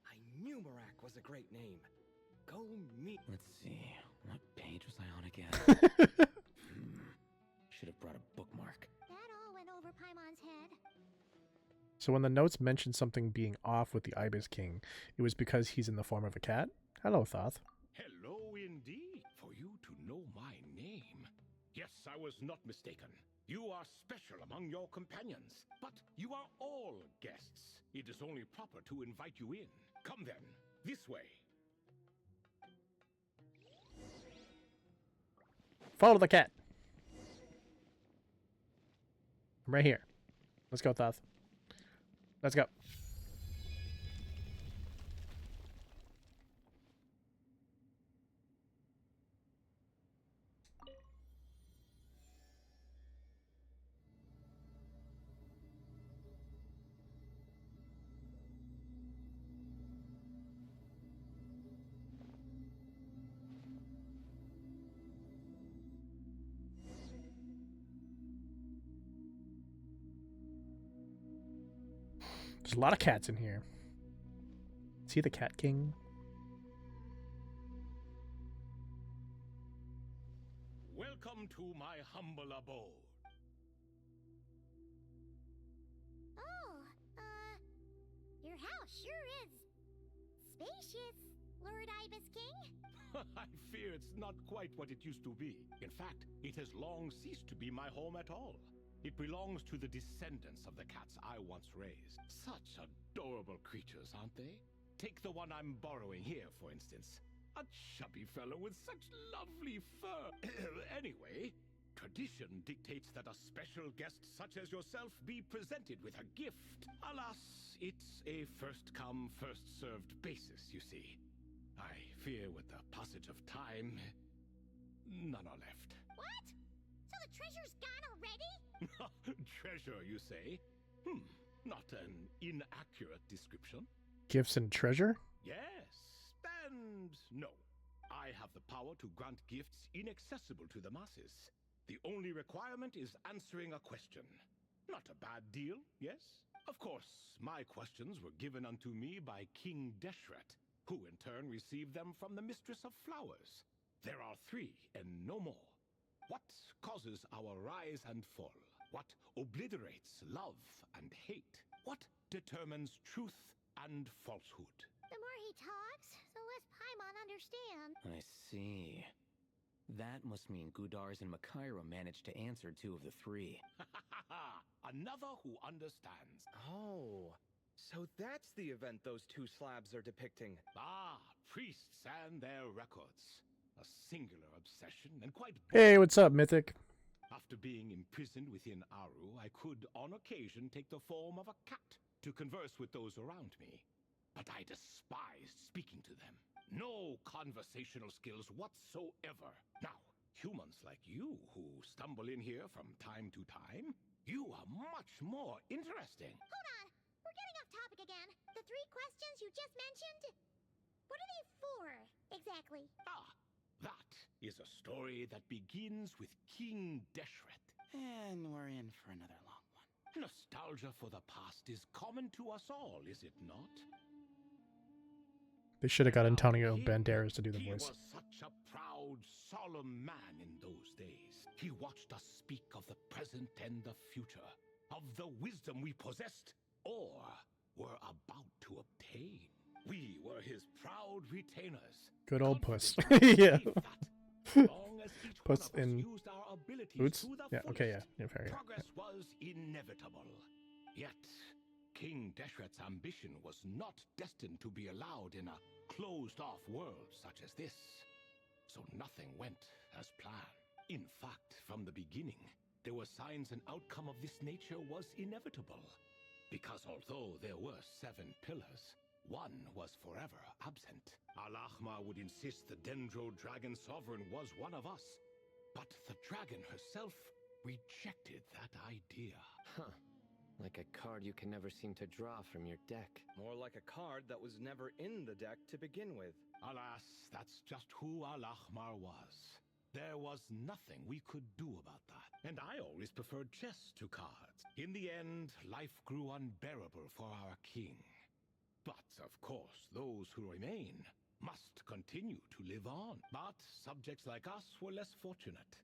I knew Marak was a great name. Go meet. Let's see. What page was I on again? Should have brought a bookmark. That all went over Paimon's head. So when the notes mentioned something being off with the Ibis King, it was because he's in the form of a cat? Hello, Thoth. Hello indeed, for you to know my name. Yes, I was not mistaken. You are special among your companions, but you are all guests. It is only proper to invite you in. Come then, this way. Follow the cat. I'm right here. Let's go, Thoth. Let's go. There's a lot of cats in here. Is he the Cat King? Welcome to my humble abode. Oh, your house sure is spacious, Lord Ibis King. I fear it's not quite what it used to be. In fact, it has long ceased to be my home at all. It belongs to the descendants of the cats I once raised. Such adorable creatures, aren't they? Take the one I'm borrowing here, for instance. A chubby fellow with such lovely fur. Anyway, tradition dictates that a special guest such as yourself be presented with a gift. Alas, it's a first-come, first-served basis, you see. I fear with the passage of time, none are left. What? So the treasure's gone already? Treasure, you say? Not an inaccurate description. Gifts and treasure? Yes, and no. I have the power to grant gifts inaccessible to the masses. The only requirement is answering a question. Not a bad deal, yes? Of course, my questions were given unto me by King Deshret, who in turn received them from the Mistress of Flowers. There are 3 and no more. What causes our rise and fall? What obliterates love and hate? What determines truth and falsehood? The more he talks, the less Paimon understands. I see. That must mean Gudars and Makaira managed to answer 2 of the 3. Another who understands. Oh, so that's the event those 2 slabs are depicting. Ah, priests and their records. A singular obsession and quite... Hey, what's up, Mythic? After being imprisoned within Aru, I could, on occasion, take the form of a cat to converse with those around me. But I despised speaking to them. No conversational skills whatsoever. Now, humans like you who stumble in here from time to time, you are much more interesting. Hold on, we're getting off topic again. The 3 questions you just mentioned, what are they for, exactly? Ah, that is a story that begins with King Deshret. And we're in for another long one. Nostalgia for the past is common to us all, is it not? They should have got Antonio He- Banderas to do the He voice. was such a proud, solemn man in those days. He watched us speak of the present and the future, of the wisdom we possessed or were about to obtain. We were his proud retainers. Good old Puss. confident Yeah. belief that, long as each one Puss of us in used our abilities Boots? to the Yeah, okay, yeah. fullest, Yeah, fair, yeah. progress was inevitable. Yet, King Deshret's ambition was not destined to be allowed in a closed-off world such as this. So nothing went as planned. In fact, from the beginning, there were signs an outcome of this nature was inevitable. Because although there were 7 pillars, one was forever absent. Al-Ahmar would insist the Dendro Dragon Sovereign was one of us. But the dragon herself rejected that idea. Huh. Like a card you can never seem to draw from your deck. More like a card that was never in the deck to begin with. Alas, that's just who Al-Ahmar was. There was nothing we could do about that. And I always preferred chess to cards. In the end, life grew unbearable for our king. But, of course, those who remain must continue to live on. But subjects like us were less fortunate.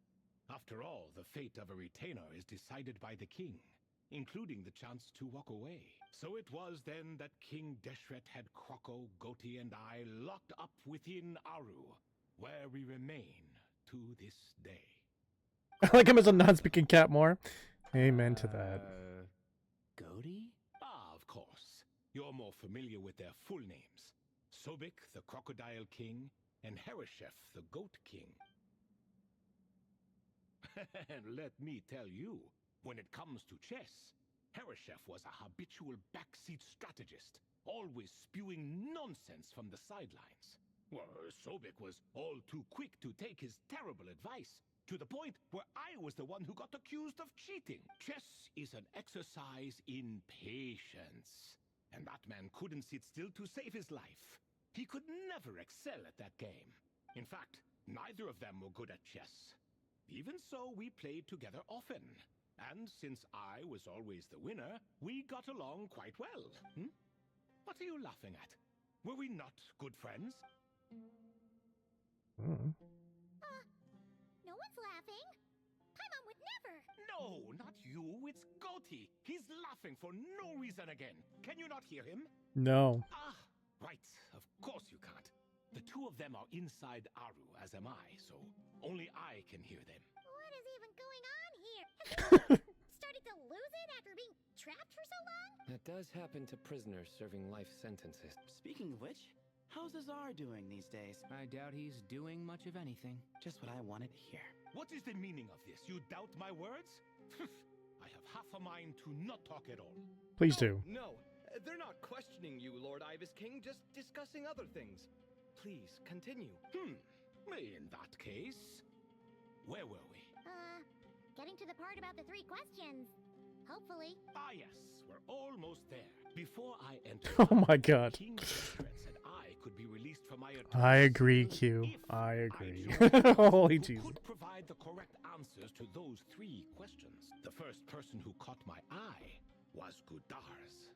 After all, the fate of a retainer is decided by the king, including the chance to walk away. So it was then that King Deshret had Kroko, Goti, and I locked up within Aru, where we remain to this day. I like him as a non-speaking cat more. Amen to that. Goti? Ah, of course. You're more familiar with their full names. Sobek, the Crocodile King, and Hereshef, the Goat King. And let me tell you, when it comes to chess, Hereshef was a habitual backseat strategist, always spewing nonsense from the sidelines. Well, Sobek was all too quick to take his terrible advice, to the point where I was the one who got accused of cheating. Chess is an exercise in patience, and that man couldn't sit still to save his life. He could never excel at that game. In fact, neither of them were good at chess. Even so, we played together often. And since I was always the winner, we got along quite well. What are you laughing at? Were we not good friends? Mm. No one's laughing. Paimon would never. No, not you. It's Goti. He's laughing for no reason again. Can you not hear him? No. Ah, right. Of course you can't. The 2 of them are inside Aru, as am I, so only I can hear them. What is even going on here? Has he started to lose it after being trapped for so long? That does happen to prisoners serving life sentences. Speaking of which, how's Azar doing these days? I doubt he's doing much of anything. Just what I wanted to hear. What is the meaning of this? You doubt my words? I have half a mind to not talk at all. Please do. No, they're not questioning you, Lord Ibis King, just discussing other things. Please, continue. In that case, where were we? Getting to the part about the 3 questions. Hopefully. Ah, yes, we're almost there. Before I entered, Oh my god. King Deshret said I could be released from my I autonomous agree, cell Q. if I agree. chose Holy who Jesus. could provide the correct answers to those 3 questions. The first person who caught my eye was Gudars.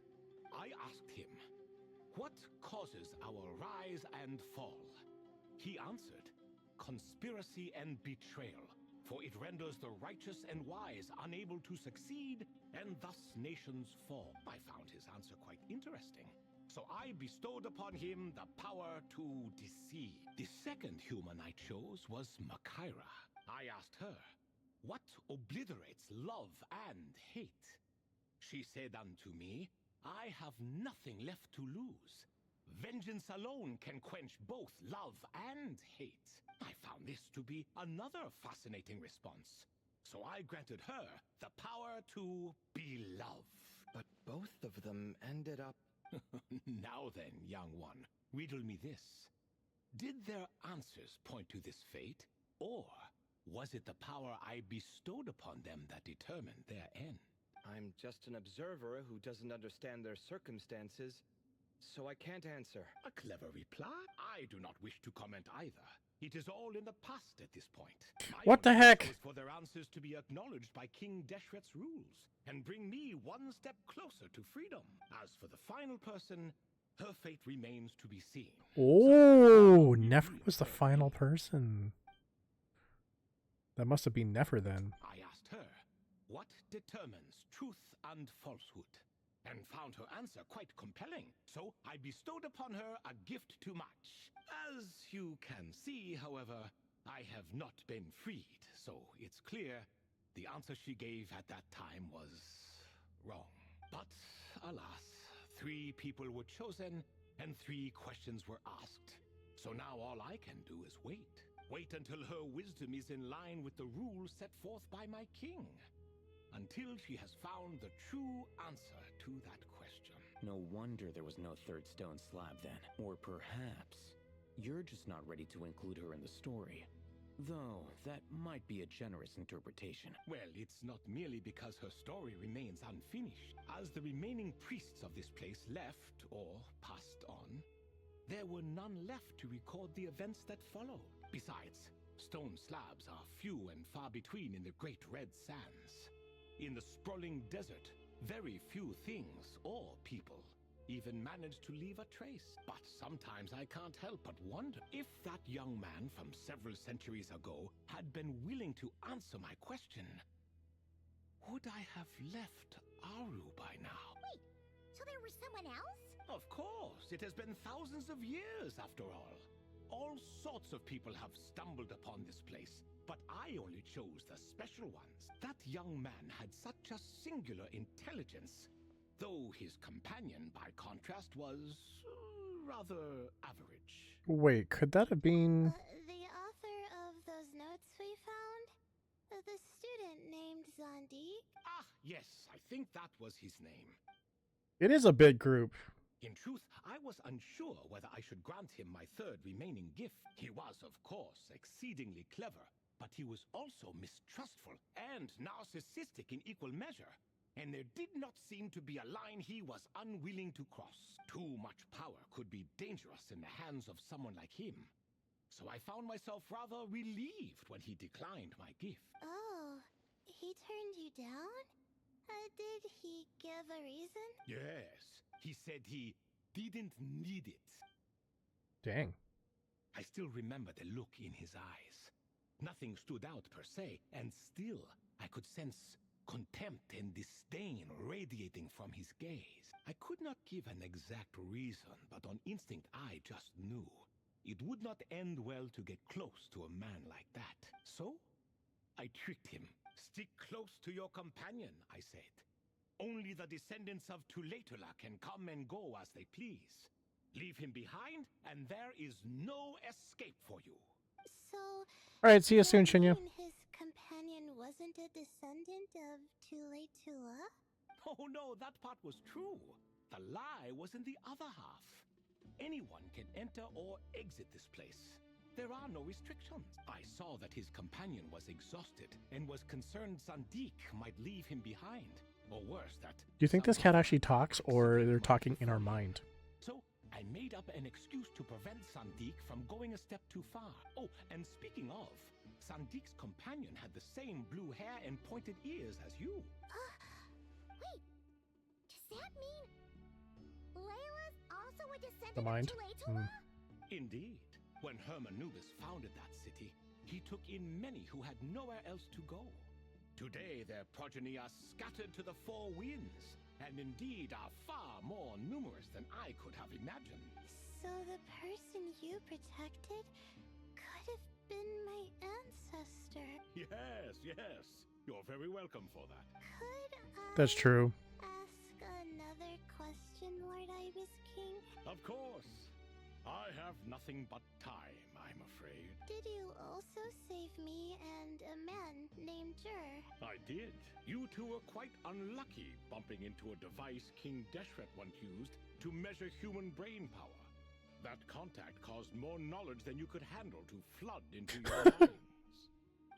I asked him, what causes our rise and fall? He answered, conspiracy and betrayal. for it renders the righteous and wise unable to succeed, and thus nations fall. I found his answer quite interesting. So I bestowed upon him the power to deceive. The second human I chose was Makaira. I asked her, what obliterates love and hate? She said unto me, I have nothing left to lose. Vengeance alone can quench both love and hate. I found this to be another fascinating response. So I granted her the power to be love. But both of them ended up... Now then, young one, riddle me this. Did their answers point to this fate, or was it the power I bestowed upon them that determined their end? I'm just an observer who doesn't understand their circumstances, so I can't answer. A clever reply. I do not wish to comment either. It is all in the past at this point. What the heck? Was for their answers to be acknowledged by King Deshret's rules and bring me one step closer to freedom. As for the final person, her fate remains to be seen. Oh, Nefer was the final person. That must have been Nefer then. I asked her, what determines truth and falsehood? And found her answer quite compelling, so I bestowed upon her a gift to match. As you can see, however, I have not been freed, so it's clear the answer she gave at that time was wrong. But, alas, 3 people were chosen, and 3 questions were asked. So now all I can do is wait. Wait until her wisdom is in line with the rules set forth by my king. Until she has found the true answer to that question. No wonder there was no third stone slab then. Or perhaps you're just not ready to include her in the story. Though, that might be a generous interpretation. Well, it's not merely because her story remains unfinished. As the remaining priests of this place left, or passed on, there were none left to record the events that followed. Besides, stone slabs are few and far between in the Great Red Sands. In the sprawling desert, very few things or people even manage to leave a trace. But sometimes I can't help but wonder if that young man from several centuries ago had been willing to answer my question. Would I have left Aru by now? Wait, so there was someone else? Of course, it has been thousands of years after all. All sorts of people have stumbled upon this place, but I only chose the special ones. That young man had such a singular intelligence, though his companion, by contrast, was rather average. Wait, could that have been... The author of those notes we found? The student named Zandik? Ah, yes, I think that was his name. It is a big group. In truth, I was unsure whether I should grant him my third remaining gift. He was, of course, exceedingly clever, but he was also mistrustful and narcissistic in equal measure. And there did not seem to be a line he was unwilling to cross. Too much power could be dangerous in the hands of someone like him. So I found myself rather relieved when he declined my gift. Oh, he turned you down? Did he give a reason? Yes, he said he didn't need it. Dang. I still remember the look in his eyes. Nothing stood out per se, and still I could sense contempt and disdain radiating from his gaze. I could not give an exact reason, but on instinct I just knew. It would not end well to get close to a man like that. So, I tricked him. Stick close to your companion, I said. Only the descendants of Tulatula can come and go as they please. Leave him behind, and there is no escape for you. So... Alright, see you soon, Shinya. His companion wasn't a descendant of Tulatula? Oh no, that part was true. The lie was in the other half. Anyone can enter or exit this place. There are no restrictions. I saw that his companion was exhausted and was concerned Zandik might leave him behind. Or worse, that... Do you think this cat actually talks, or they're talking in our mind? So, I made up an excuse to prevent Zandik from going a step too far. Oh, and speaking of, Zandik's companion had the same blue hair and pointed ears as you. Wait, does that mean Layla's also a descendant The mind? of Tulatula? Indeed. When Hermanubis founded that city, he took in many who had nowhere else to go. Today, their progeny are scattered to the four winds, and indeed are far more numerous than I could have imagined. So the person you protected could have been my ancestor. Yes, yes. You're very welcome for that. Could I That's true. ask another question, Lord Ibis King? Of course. I have nothing but time, I'm afraid. Did you also save me and a man named Jur? I did. You two were quite unlucky bumping into a device King Deshret once used to measure human brain power. That contact caused more knowledge than you could handle to flood into your minds.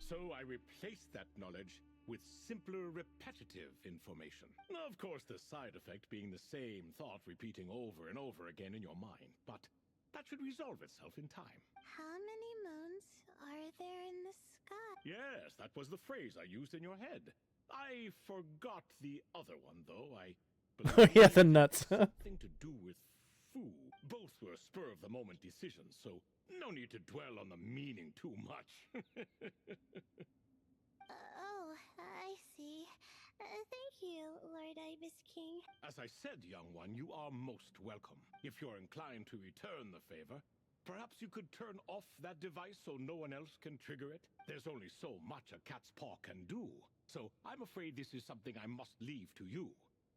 So I replaced that knowledge with simpler, repetitive information. Of course, the side effect being the same thought repeating over and over again in your mind. But that should resolve itself in time. How many moons are there in the sky? Yes, that was the phrase I used in your head. I forgot the other one, though. I believe Yeah, the nuts. it had something to do with food. Both were spur-of-the-moment decisions, so no need to dwell on the meaning too much. Oh, I see. Thank you, Lord Ibis King. As I said, young one, you are most welcome. If you're inclined to return the favor, perhaps you could turn off that device so no one else can trigger it. There's only so much a cat's paw can do, so I'm afraid this is something I must leave to you.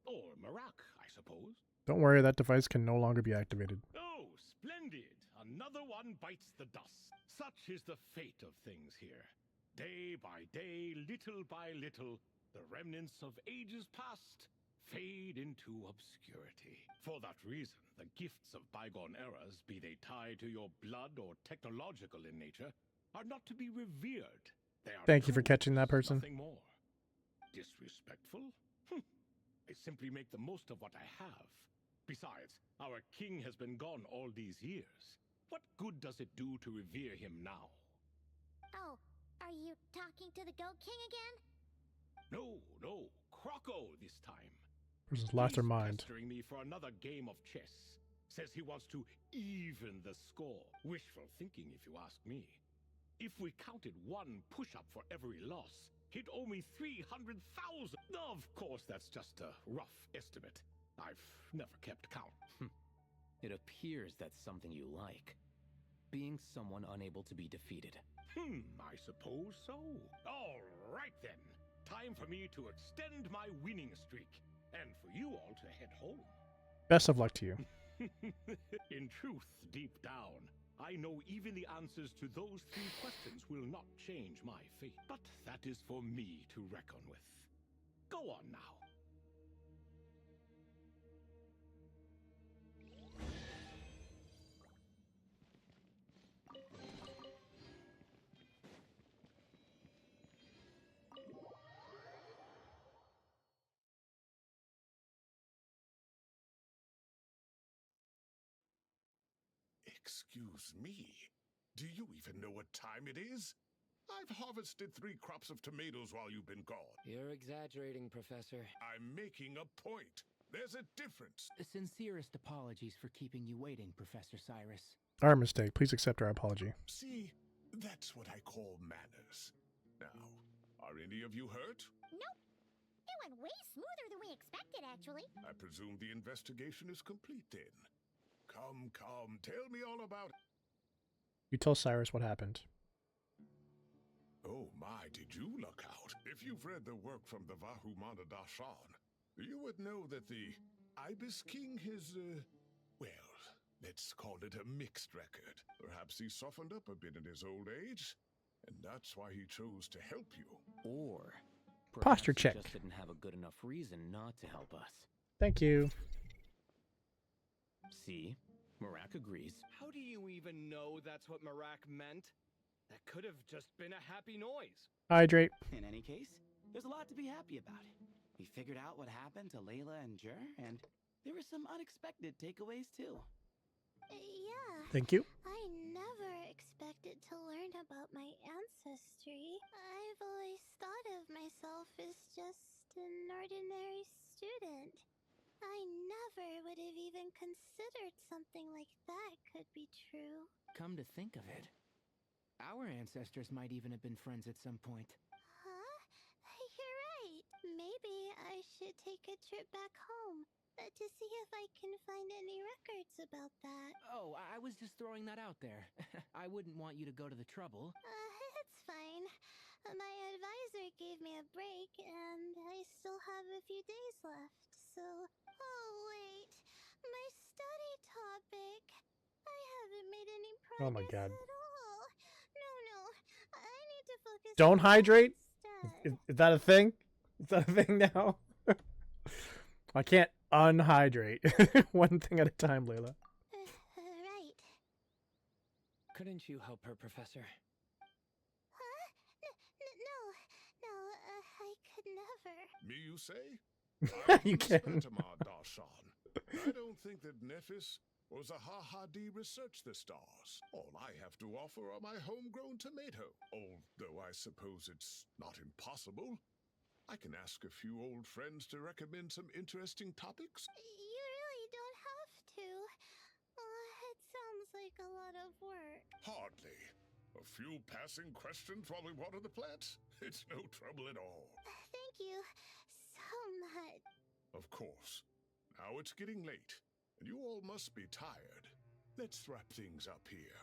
Or Marak, I suppose. Don't worry, that device can no longer be activated. Oh, splendid! Another one bites the dust. Such is the fate of things here. Day by day, little by little, the remnants of ages past fade into obscurity. For that reason, the gifts of bygone eras, be they tied to your blood or technological in nature, are not to be revered. They are Thank you for tools, catching that person. Nothing more. Disrespectful? I simply make the most of what I have. Besides, our king has been gone all these years. What good does it do to revere him now? Oh, are you talking to the Goat King again? No, Croco this time. Versus lost her He's mind. pestering me for another game of chess. Says he wants to even the score. Wishful thinking, if you ask me. If we counted one push-up for every loss, he'd owe me 300,000. Of course, that's just a rough estimate. I've never kept count. It appears that's something you like. Being someone unable to be defeated. I suppose so. All right then. Time for me to extend my winning streak, and for you all to head home. Best of luck to you. In truth, deep down, I know even the answers to those 3 questions will not change my fate. But that is for me to reckon with. Go on now. Excuse me, do you even know what time it is? I've harvested 3 crops of tomatoes while you've been gone. You're exaggerating, Professor. I'm making a point. There's a difference. Sincerest apologies for keeping you waiting, Professor Cyrus. Our mistake. Please accept our apology. See, that's what I call manners. Now, are any of you hurt? Nope. It went way smoother than we expected, actually. I presume the investigation is complete then. Come, tell me all about it. You tell Cyrus what happened. Oh my, did you look out? If you've read the work from the Vahumana Dashan, you would know that the Ibis King has, well, let's call it a mixed record. Perhaps he softened up a bit in his old age, and that's why he chose to help you. Or Posture perhaps he check. just didn't have a good enough reason not to help us. Thank you. See? Marak agrees. How do you even know that's what Marak meant? That could have just been a happy noise. Hydrate. In any case, there's a lot to be happy about. We figured out what happened to Layla and Jur, and there were some unexpected takeaways too. Yeah. Thank you. I never expected to learn about my ancestry. I've always thought of myself as just an ordinary student. I never would have even considered something like that could be true. Come to think of it, Our ancestors might even have been friends at some point. Huh? You're right. Maybe I should take a trip back home to see if I can find any records about that. Oh, I was just throwing that out there. I wouldn't want you to go to the trouble. It's fine. My advisor gave me a break, and I still have a few days left, so... Oh, wait. My study topic. I haven't made any progress Oh my god. at all. No. I need to focus Don't on that hydrate? instead. Is that a thing? Is that a thing now? I can't unhydrate. One thing at a time, Layla. Right. Couldn't you help her, Professor? Huh? No, I could never. Me, you say? You can. I don't think that Nephis or Zahahadi researched the stars. All I have to offer are my homegrown tomato. Although I suppose it's not impossible. I can ask a few old friends to recommend some interesting topics. You really don't have to. It sounds like a lot of work. Hardly. A few passing questions while we water the plants? It's no trouble at all. Thank you so much. Of course. Now it's getting late, and you all must be tired. Let's wrap things up here.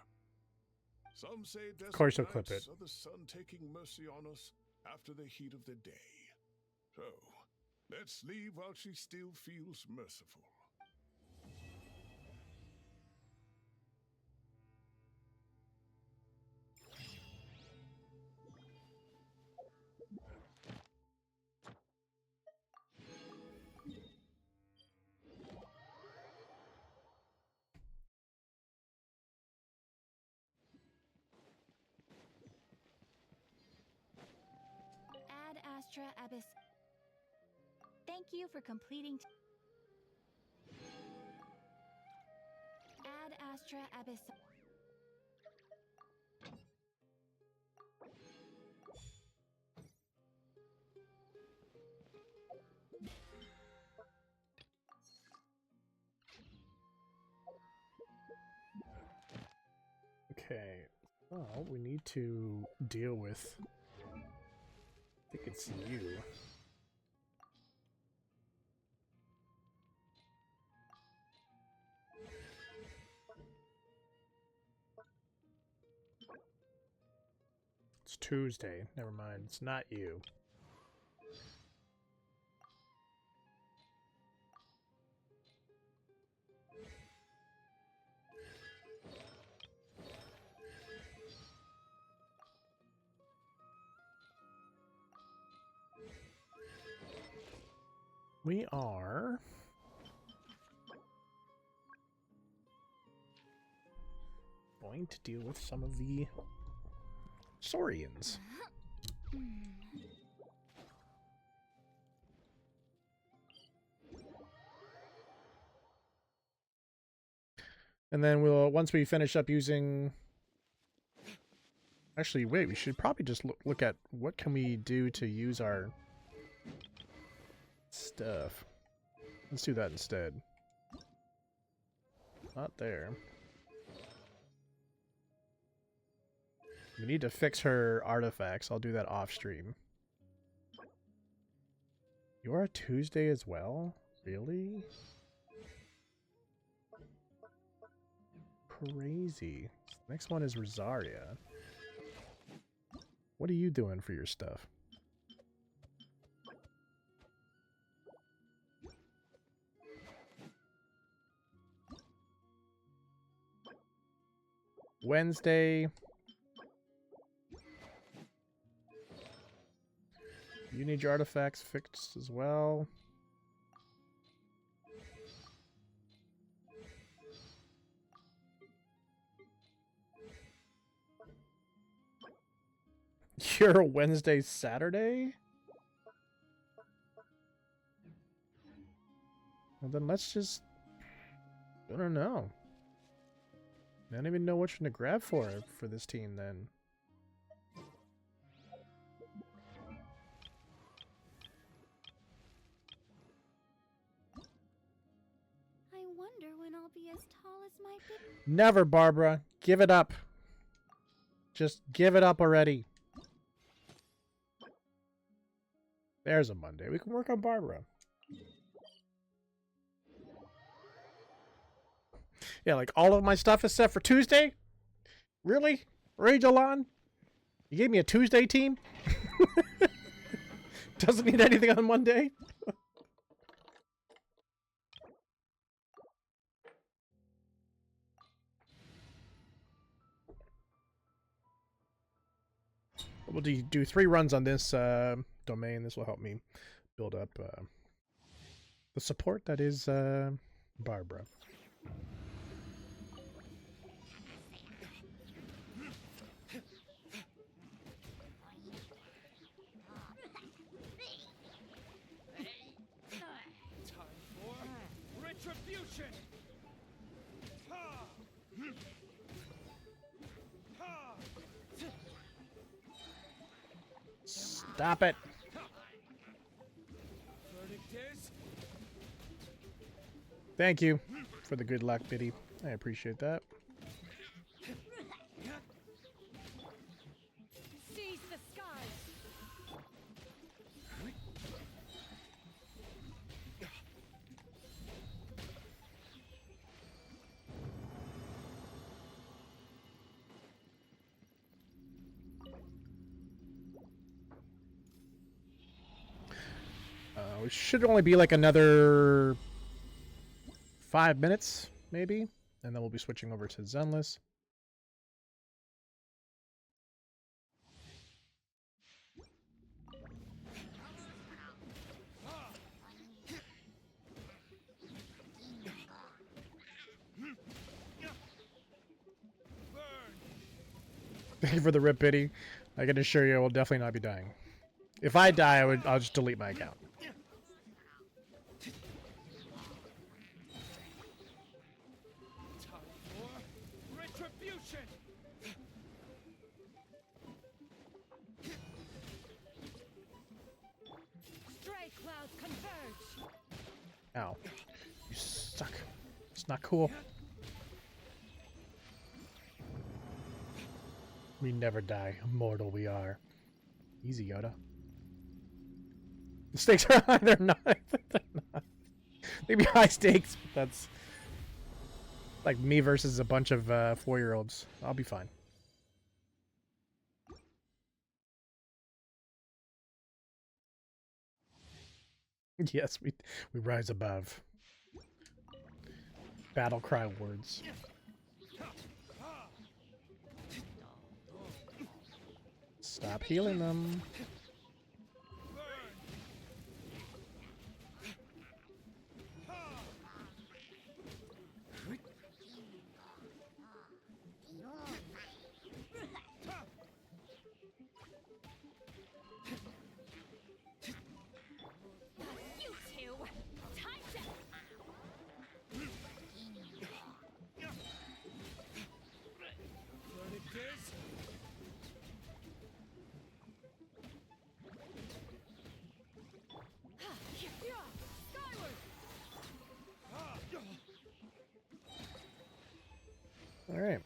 Some say desert course you'll clip nights it. are the sun taking mercy on us after the heat of the day. So, let's leave while she still feels merciful. Ad Astra Abyss. Thank you for completing. Ad Astra Abyss. Okay. Well, we need to deal with... I think it's you. It's Tuesday. Never mind. It's not you. We are... going to deal with some of the Saurians. And then we'll, once we finish up using... Actually, wait, we should probably just look at what can we do to use our stuff. Let's do that instead. Not there. We need to fix her artifacts. I'll do that off stream. You're a Tuesday as well? Really? Crazy. Next one is Rosaria. What are you doing for your stuff? Wednesday. You need your artifacts fixed as well. You're a Wednesday, Saturday? Well, then let's just... I don't know. I don't even know which one to grab for this team, then. I wonder when I'll be as tall as my big... Never, Barbara. Give it up. Just give it up already. There's a Monday. We can work on Barbara. Yeah, like all of my stuff is set for Tuesday? Really? Rage Alon? You gave me a Tuesday team? Doesn't need anything on Monday? We'll do 3 runs on this domain. This will help me build up the support that is Barbara. Stop it. Thank you for the good luck, Biddy. I appreciate that. Seize the skies. It should only be like another 5 minutes, maybe, and then we'll be switching over to Zenless. Thank you for the rip, Biddy. I can assure you I will definitely not be dying. If I die, I'll just delete my account. Stray clouds converge. Ow. You suck. It's not cool. We never die. Immortal we are. Easy, Yoda. The stakes are high. They're not. They're not. Maybe high stakes, but that's like me versus a bunch of 4-year-olds. I'll be fine. Yes, we rise above. Battle cry words. Stop healing them. You two, time to. All right.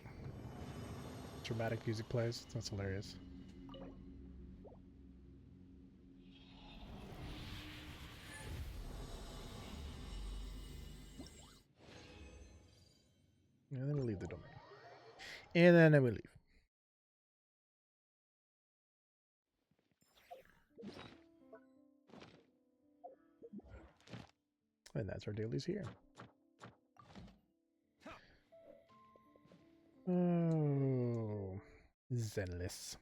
Dramatic music plays. That's hilarious. And then we leave the domain. And then we leave. And that's our dailies here. Oh, Zenless.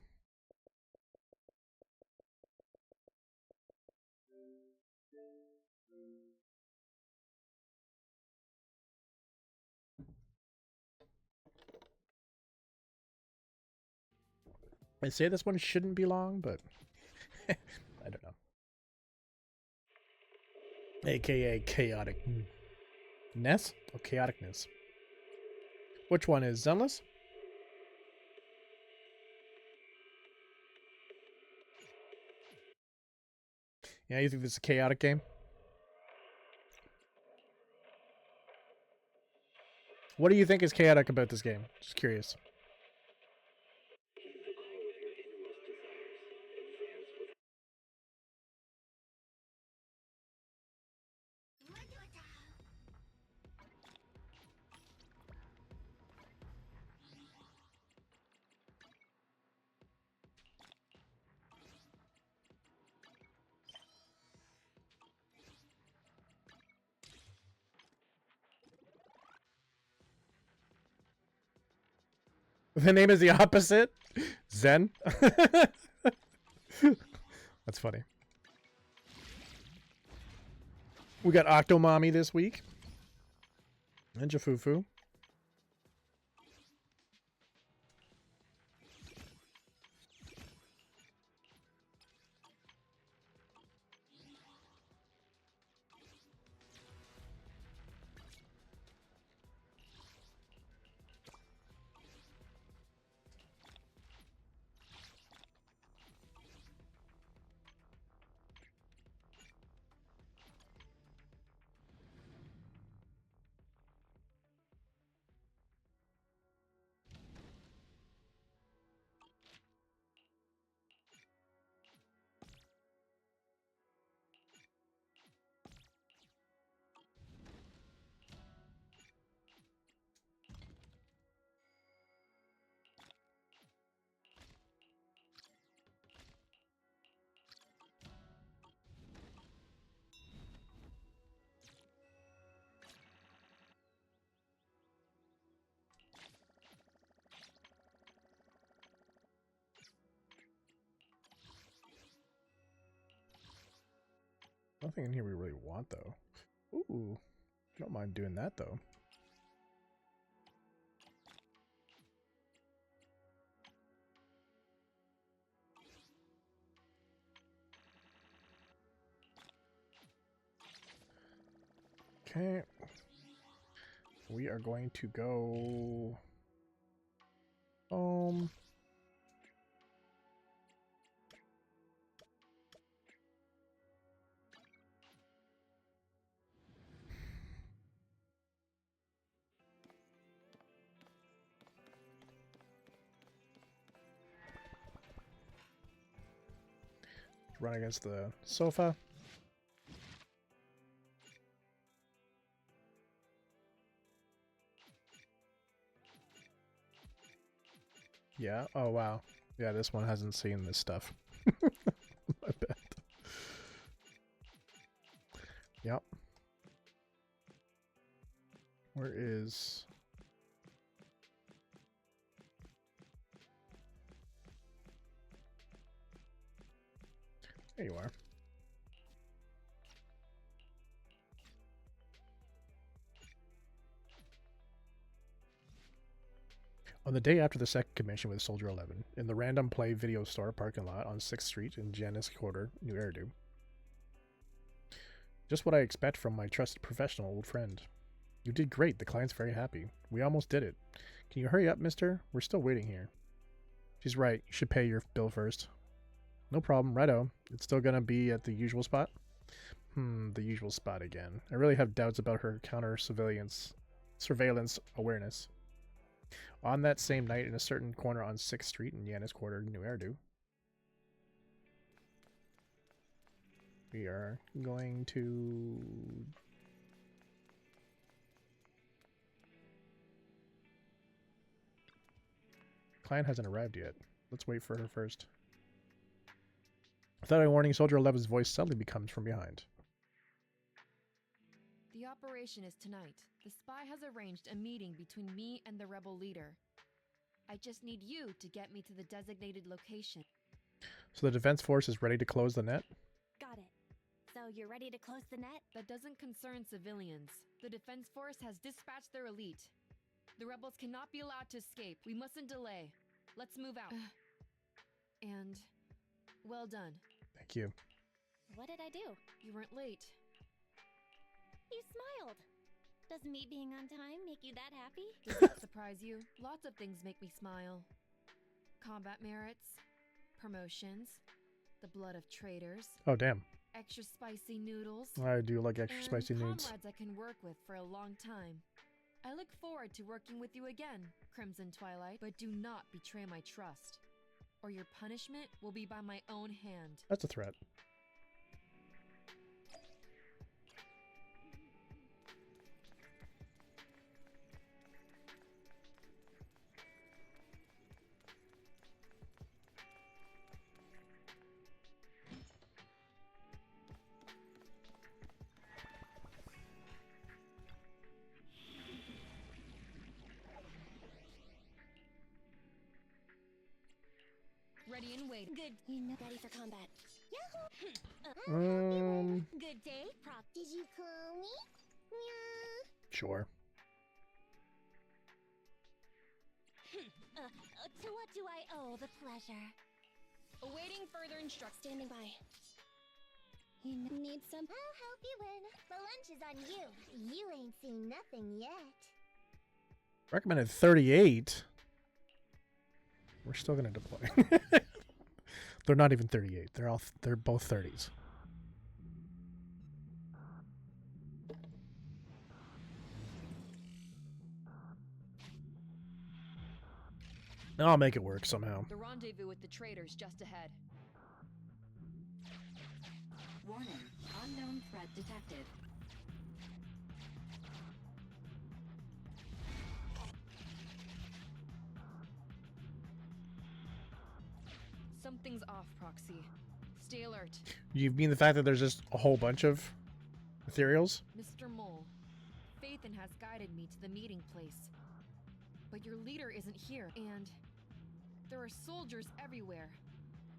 I say this one shouldn't be long, but I don't know. AKA chaoticness? Oh, chaoticness. Which one is Zenless? Yeah, you think this is a chaotic game? What do you think is chaotic about this game? Just curious. The name is the opposite. Zen. That's funny. We got Octomommy this week. And Jafufu. Nothing in here we really want, though. Ooh, don't mind doing that, though. Okay. We are going to go home. Run against the sofa. Yeah. Oh, wow. Yeah, this one hasn't seen this stuff. My bad. Yep. Where is... There you are. On the day after the second commission with Soldier 11, in the Random Play video store parking lot on 6th Street in Janus Quarter, New Eridu. Just what I expect from my trusted professional old friend. You did great, the client's very happy. We almost did it. Can you hurry up, mister? We're still waiting here. She's right, you should pay your bill first. No problem, righto. It's still gonna be at the usual spot? The usual spot again. I really have doubts about her surveillance awareness. On that same night, in a certain corner on 6th Street in Janus Quarter, New Eridu, we are going to... Client hasn't arrived yet. Let's wait for her first. Without a warning, Soldier 11's voice suddenly becomes from behind. The operation is tonight. The spy has arranged a meeting between me and the rebel leader. I just need you to get me to the designated location. So the defense force is ready to close the net? Got it. So you're ready to close the net? That doesn't concern civilians. The defense force has dispatched their elite. The rebels cannot be allowed to escape. We mustn't delay. Let's move out. And well done. Thank you. What did I do? You weren't late. You smiled. Does me being on time make you that happy? Does that surprise you? Lots of things make me smile. Combat merits, promotions, the blood of traitors. Oh, damn. Extra spicy noodles. I do like extra spicy noodles. Comrades I can work with for a long time. I look forward to working with you again, Crimson Twilight, but do not betray my trust, or your punishment will be by my own hand. That's a threat. Ready and waiting. Good. You know, ready for combat. Yahoo! Good day, Prop. Did you call me? Yeah. Sure. To what do I owe the pleasure? Awaiting further instructions. Standing by. You need some? I'll help you win. The lunch is on you. You ain't seen nothing yet. Recommended 38. We're still gonna deploy. They're not even 38. They're both 30s. I'll make it work somehow. The rendezvous with the traders just ahead. Warning, unknown threat detected. Something's off, Proxy. Stay alert. You mean the fact that there's just a whole bunch of ethereals? Mr. Mole, Phaethon has guided me to the meeting place. But your leader isn't here, and there are soldiers everywhere.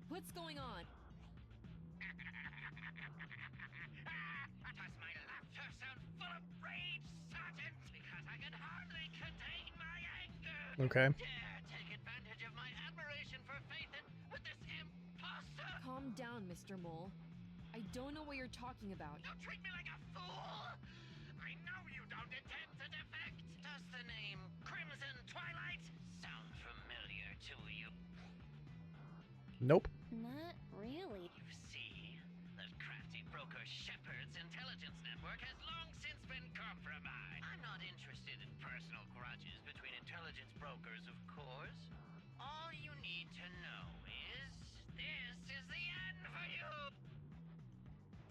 What's going on? Does my laughter sound full of rage, Sergeant? Because I can hardly contain my anger. Okay. Dare take advantage of my admiration for Phaethon with this imposter? Calm down, Mr. Mole. I don't know what you're talking about. Don't treat me like a fool! I know you don't intend to defect! Does the name Crimson Twilight sound familiar to you? Nope. Not really. You see, that crafty broker Shepard's intelligence network has long since been compromised. I'm not interested in personal grudges between intelligence brokers, of course. All you need to know is this is the end for you!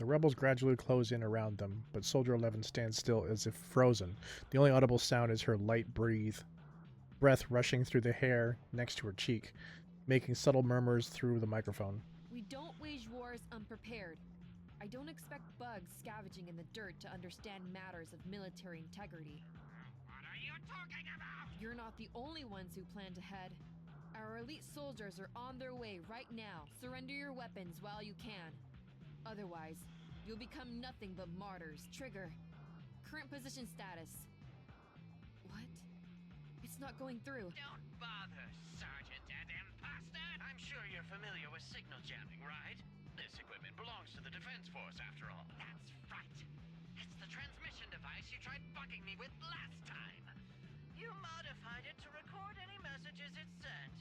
The rebels gradually close in around them, but Soldier 11 stands still as if frozen. The only audible sound is her light breath rushing through the hair next to her cheek, making subtle murmurs through the microphone. We don't wage wars unprepared. I don't expect bugs scavenging in the dirt to understand matters of military integrity. What are you talking about? You're not the only ones who plan to head. Our elite soldiers are on their way right now. Surrender your weapons while you can. Otherwise, you'll become nothing but martyrs. Trigger. Current position status. What? It's not going through. Don't bother, Sergeant and Imposter. I'm sure you're familiar with signal jamming, right? This equipment belongs to the Defense Force, after all. That's right. It's the transmission device you tried bugging me with last time. You modified it to record any messages it sent,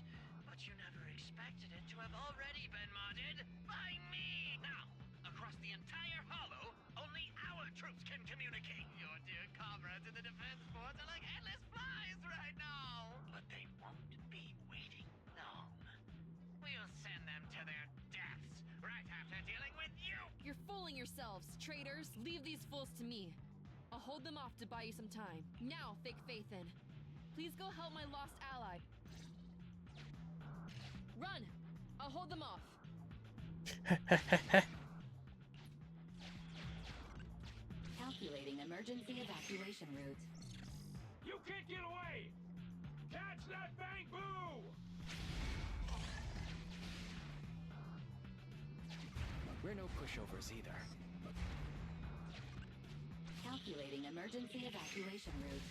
but you never expected it to have already been modded by me. Now, across the entire hollow, only our troops can communicate. Your dear comrades in the Defense Force are like endless flies right now. But they won't be waiting long. We'll send them to their deaths right after dealing with you. You're fooling yourselves, traitors. Leave these fools to me. I'll hold them off to buy you some time. Now, fake Phaethon. Please go help my lost ally. Run! I'll hold them off. Calculating emergency evacuation route. You can't get away! Catch that bang boo! We're no pushovers either. Calculating emergency evacuation route.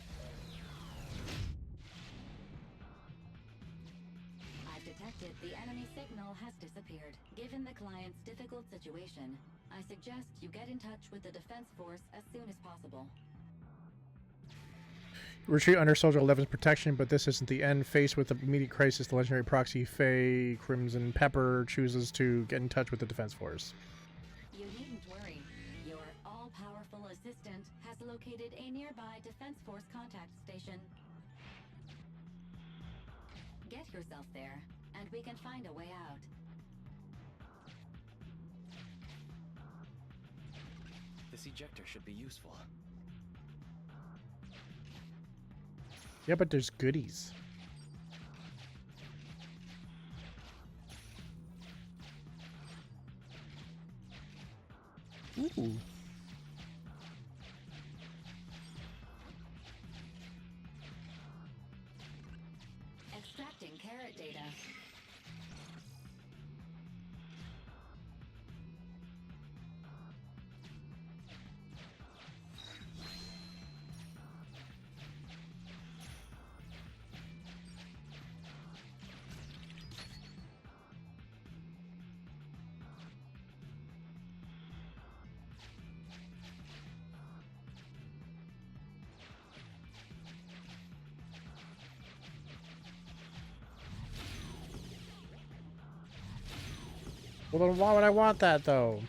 I've detected the enemy signal has disappeared. Given the client's difficult situation, I suggest you get in touch with the Defense Force as soon as possible. Retreat under Soldier 11's protection, but this isn't the end. Faced with the immediate crisis, the legendary proxy Faye Crimson Pepper chooses to get in touch with the Defense Force. You needn't worry. Your all-powerful assistant has located a nearby Defense Force contact station. Get yourself there, and we can find a way out. This ejector should be useful. Yeah, but there's goodies. Ooh. Extracting carrot data. Well, then why would I want that, though?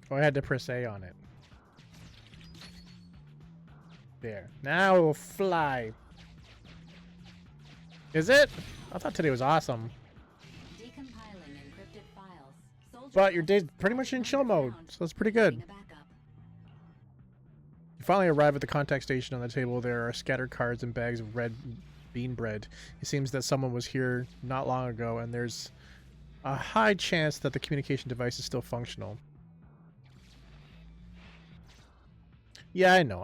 Oh, I had to press A on it. There. Now it will fly. Is it? I thought today was awesome. Decompiling encrypted files. But your day's pretty much in chill mode, so that's pretty good. You finally arrive at the contact station. On the table there are scattered cards and bags of red bean bread. It seems that someone was here not long ago, and there's a high chance that the communication device is still functional. Yeah, I know.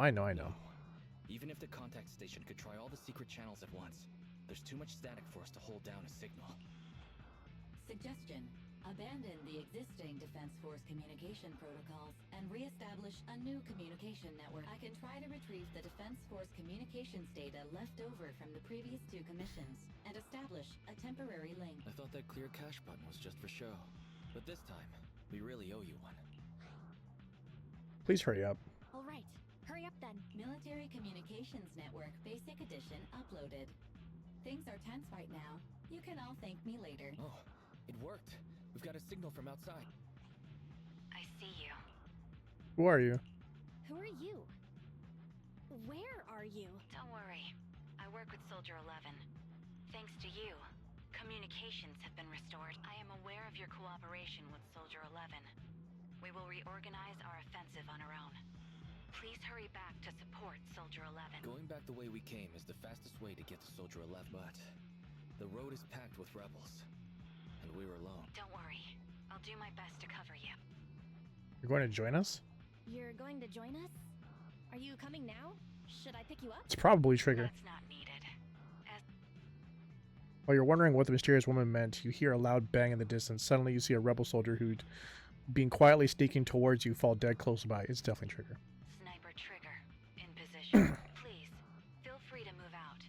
Even if the contact station could try all the secret channels at once, there's too much static for us to hold down a signal. Suggestion: abandon the existing Defense Force communication protocols and re-establish a new communication network. I can try to retrieve the Defense Force communications data left over from the previous 2 commissions and establish a temporary link. I thought that clear cache button was just for show, but this time, we really owe you one. Please hurry up. All right, hurry up then. Military Communications Network Basic Edition uploaded. Things are tense right now. You can all thank me later. Oh, it worked. We've got a signal from outside. I see you. Who are you? Who are you? Where are you? Don't worry. I work with Soldier 11. Thanks to you, communications have been restored. I am aware of your cooperation with Soldier 11. We will reorganize our offensive on our own. Please hurry back to support Soldier 11. Going back the way we came is the fastest way to get to Soldier 11, but the road is packed with rebels, and we're alone. Don't worry. I'll do my best to cover you. You're going to join us? You're going to join us? Are you coming now? Should I pick you up? It's probably Trigger. That's not needed. While you're wondering what the mysterious woman meant, you hear a loud bang in the distance. Suddenly you see a rebel soldier who'd been quietly sneaking towards you fall dead close by. It's definitely Trigger. Sniper Trigger, in position. Please, feel free to move out.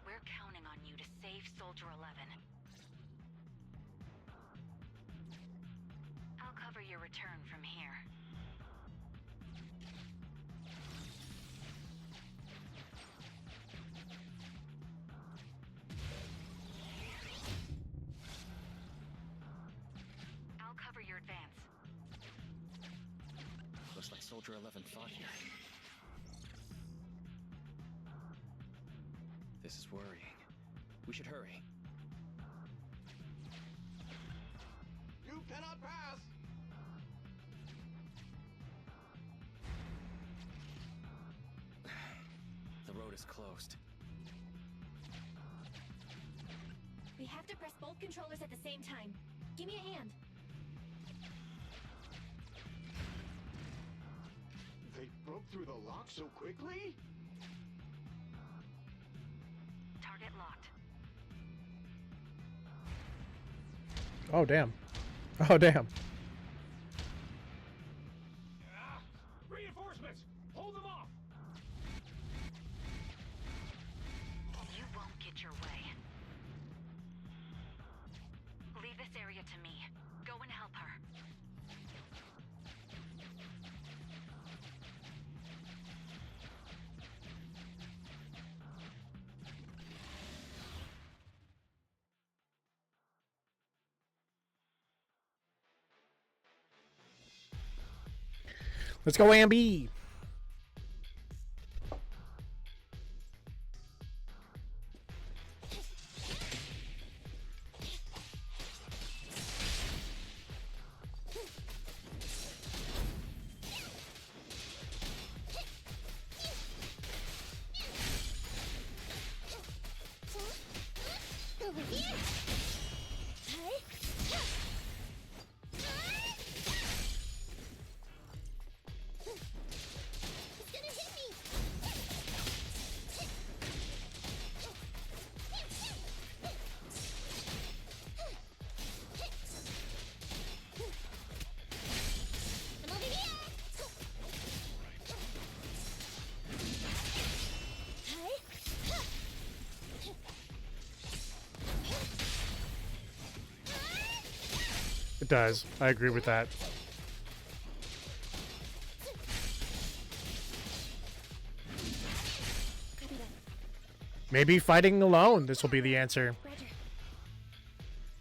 We're counting on you to save Soldier 11. I'll cover your return from here. I'll cover your advance. Looks like Soldier 11 fought here. This is worrying. We should hurry. You cannot pass! The road is closed. We have to press both controllers at the same time. Give me a hand. They broke through the lock so quickly? Target locked. Oh, damn. Oh, damn. Reinforcements! Hold them off! You won't get your way. Leave this area to me. Go and help her. Let's go, Ambi. Over here! It's gonna hit me! I'm over here! It does. I agree with that. Copy that. Maybe fighting alone. This will be the answer.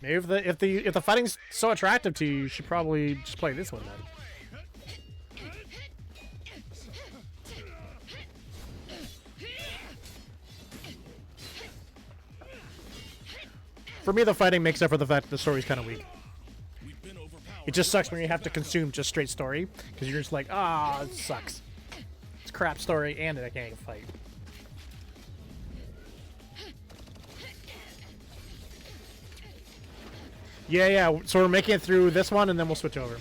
Maybe if the fighting's so attractive to you, you should probably just play this one then. For me, the fighting makes up for the fact that the story's kind of weak. It just sucks when you have to consume just straight story, because you're just like, ah, it sucks. It's a crap story, and I can't fight. Yeah, so we're making it through this one, and then we'll switch over.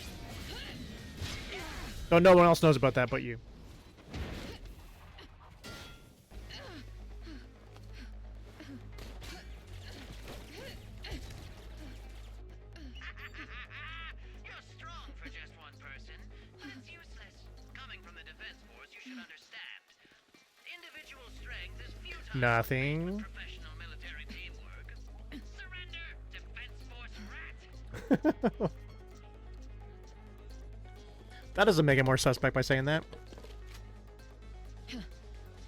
No one else knows about that but you. Nothing. That doesn't make it more suspect by saying that.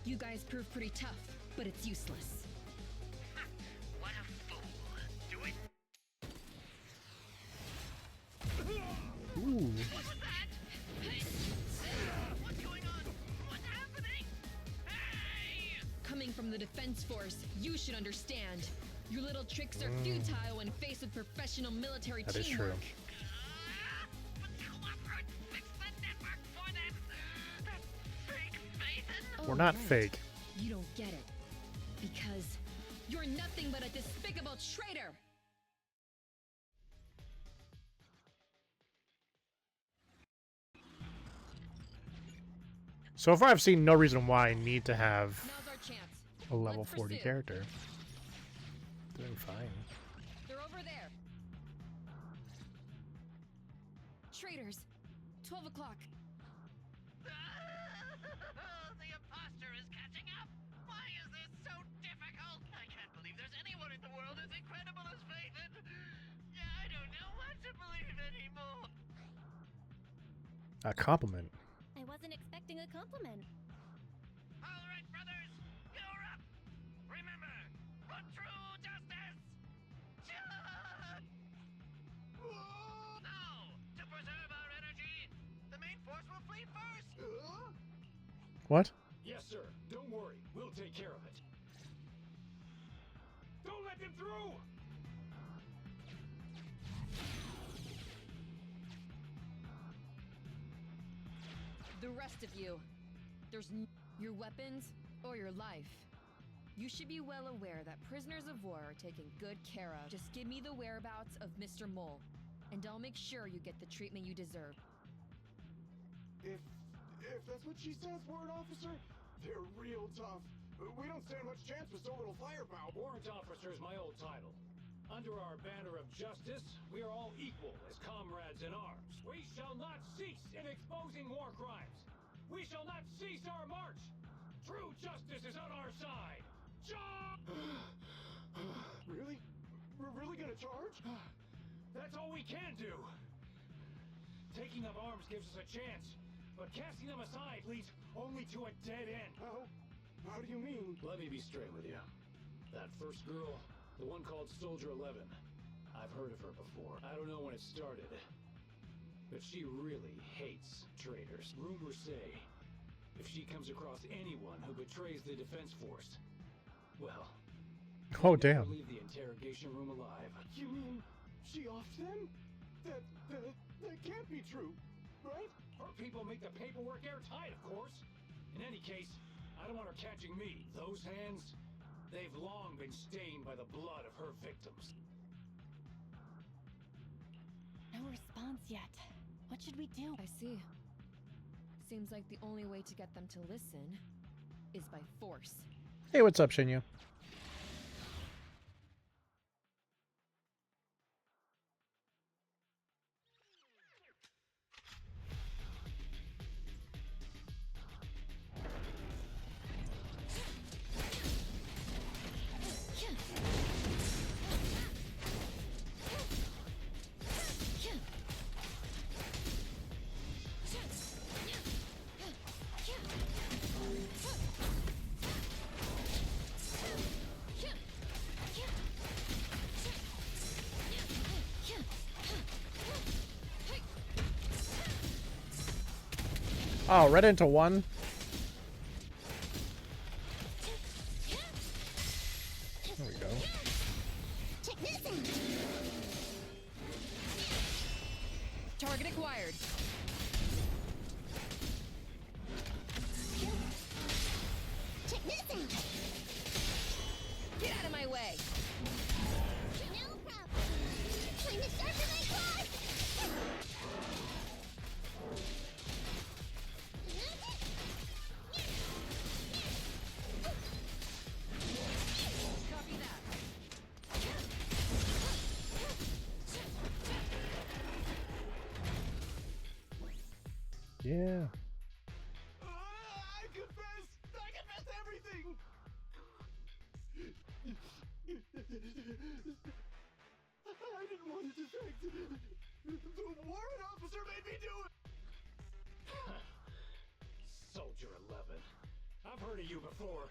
You guys prove pretty tough, but it's useless. What a fool. Do it. Ooh. What was that? What's going on? What's happening? Hey! Coming from the Defense Force, you should understand. Your little tricks are futile when faced with professional military That teamwork. is true. We're not fake. You don't get it. Because you're nothing but a despicable traitor! So far, I've seen no reason why I need to have Now's our chance. a level Let's 40 pursue. character. Doing fine. They're over there. Traitors. 12 o'clock. The imposter is catching up. Why is this so difficult? I can't believe there's anyone in the world as incredible as Phaethon. I don't know what to believe anymore. A compliment. I wasn't expecting a compliment. All right, brothers, you're up. Remember, for true justice. Now, to preserve our energy, the main force will flee first. What? Yes, sir. Don't worry. We'll take care of it. Don't let them through! The rest of you. There's your weapons or your life. You should be well aware that prisoners of war are taken good care of. Just give me the whereabouts of Mr. Mole, and I'll make sure you get the treatment you deserve. If that's what she says, Warrant Officer, they're real tough. We don't stand much chance with so little firepower. Warrant Officer is my old title. Under our banner of justice, we are all equal as comrades in arms. We shall not cease in exposing war crimes. We shall not cease our march. True justice is on our side. Really? We're really gonna charge? That's all we can do. Taking up arms gives us a chance, but casting them aside leads only to a dead end. How do you mean? Let me be straight with you. That first girl, the one called Soldier 11, I've heard of her before. I don't know when it started, but she really hates traitors. Rumors say, if she comes across anyone who betrays the Defense Force, well, Oh, damn. leave the interrogation room alive. You mean she offed them? That can't be true, right? Her people make the paperwork airtight, of course. In any case, I don't want her catching me. Those hands, they've long been stained by the blood of her victims. No response yet. What should we do? I see. Seems like the only way to get them to listen is by force. Hey, what's up, Shinya? Oh, right into one. There we go. Target acquired. Get out of my way. No problem. Time to sharpen my claws. Copy that. Yeah. I confess everything. I didn't want to defect. The warrant officer made me do it. Soldier 11. I've heard of you before.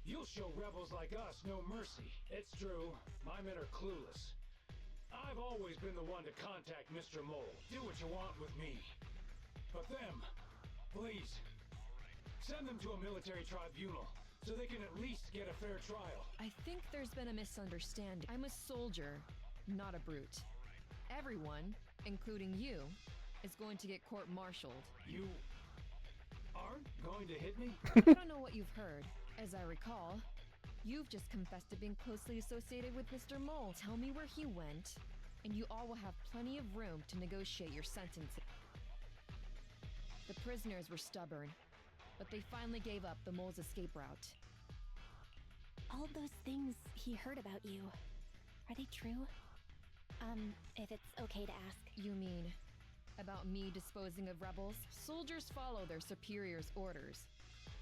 You'll show rebels like us no mercy. It's true, my men are clueless. I've always been the one to contact Mr. Mole. Do what you want with me. But them, please, send them to a military tribunal so they can at least get a fair trial. I think there's been a misunderstanding. I'm a soldier, not a brute. Everyone, including you, is going to get court-martialed. You aren't going to hit me? I don't know what you've heard. As I recall, you've just confessed to being closely associated with Mr. Mole. Tell me where he went, and you all will have plenty of room to negotiate your sentencing. The prisoners were stubborn, but they finally gave up the Mole's escape route. All those things he heard about you, are they true? If it's okay to ask. You mean about me disposing of rebels? Soldiers follow their superiors' orders.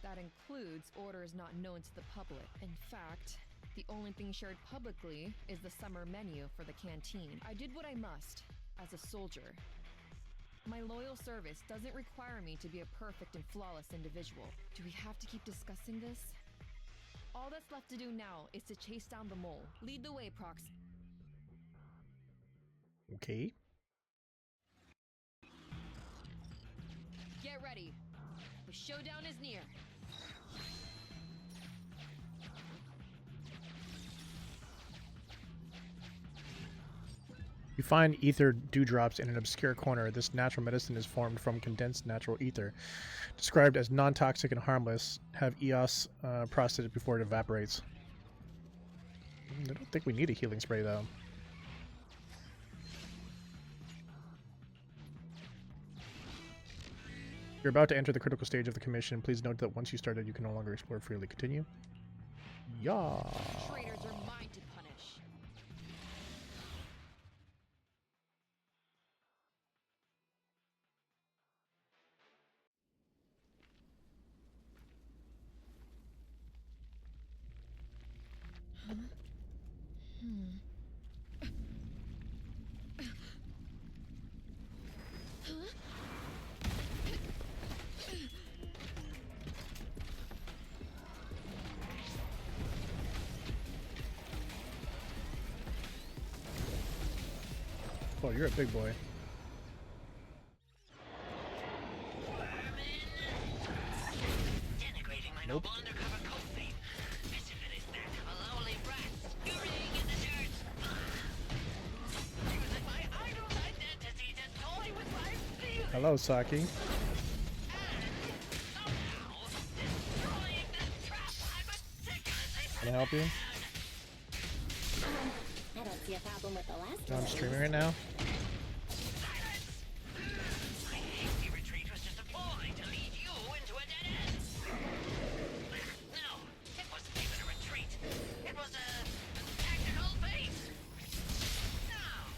That includes orders not known to the public. In fact, the only thing shared publicly is the summer menu for the canteen. I did what I must, as a soldier. My loyal service doesn't require me to be a perfect and flawless individual. Do we have to keep discussing this? All that's left to do now is to chase down the mole. Lead the way, Prox. Okay. Get ready. The showdown is near. You find ether dewdrops in an obscure corner. This natural medicine is formed from condensed natural ether. Described as non-toxic and harmless, have EOS process it before it evaporates. I don't think we need a healing spray, though. You're about to enter the critical stage of the commission. Please note that once you started, you can no longer explore freely. Continue. Yeah. Traitors are mine to punish. Huh? Oh, you're a big boy. Denigrating my noble undercover code name. As if it is that of a lowly rat scurrying in the dirt. Using my idol's identity to toy with my feelings. Hello, Saki. Can I help you? I don't see a problem with the last No, one. I'm streaming right now. My hasty retreat was just a ploy to lead you into a dead end. No, it wasn't even a retreat. It was a tactical base. Now,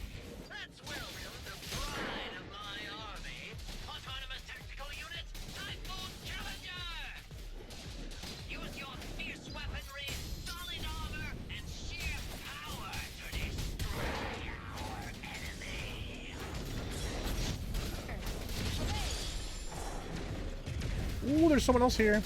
that's Wilhelm, the pride of my army. Autonomous tactical unit, Typhoon Challenger. Use your fierce weaponry, solid armor, and sheer power to destroy our enemy. Ooh, there's someone else here.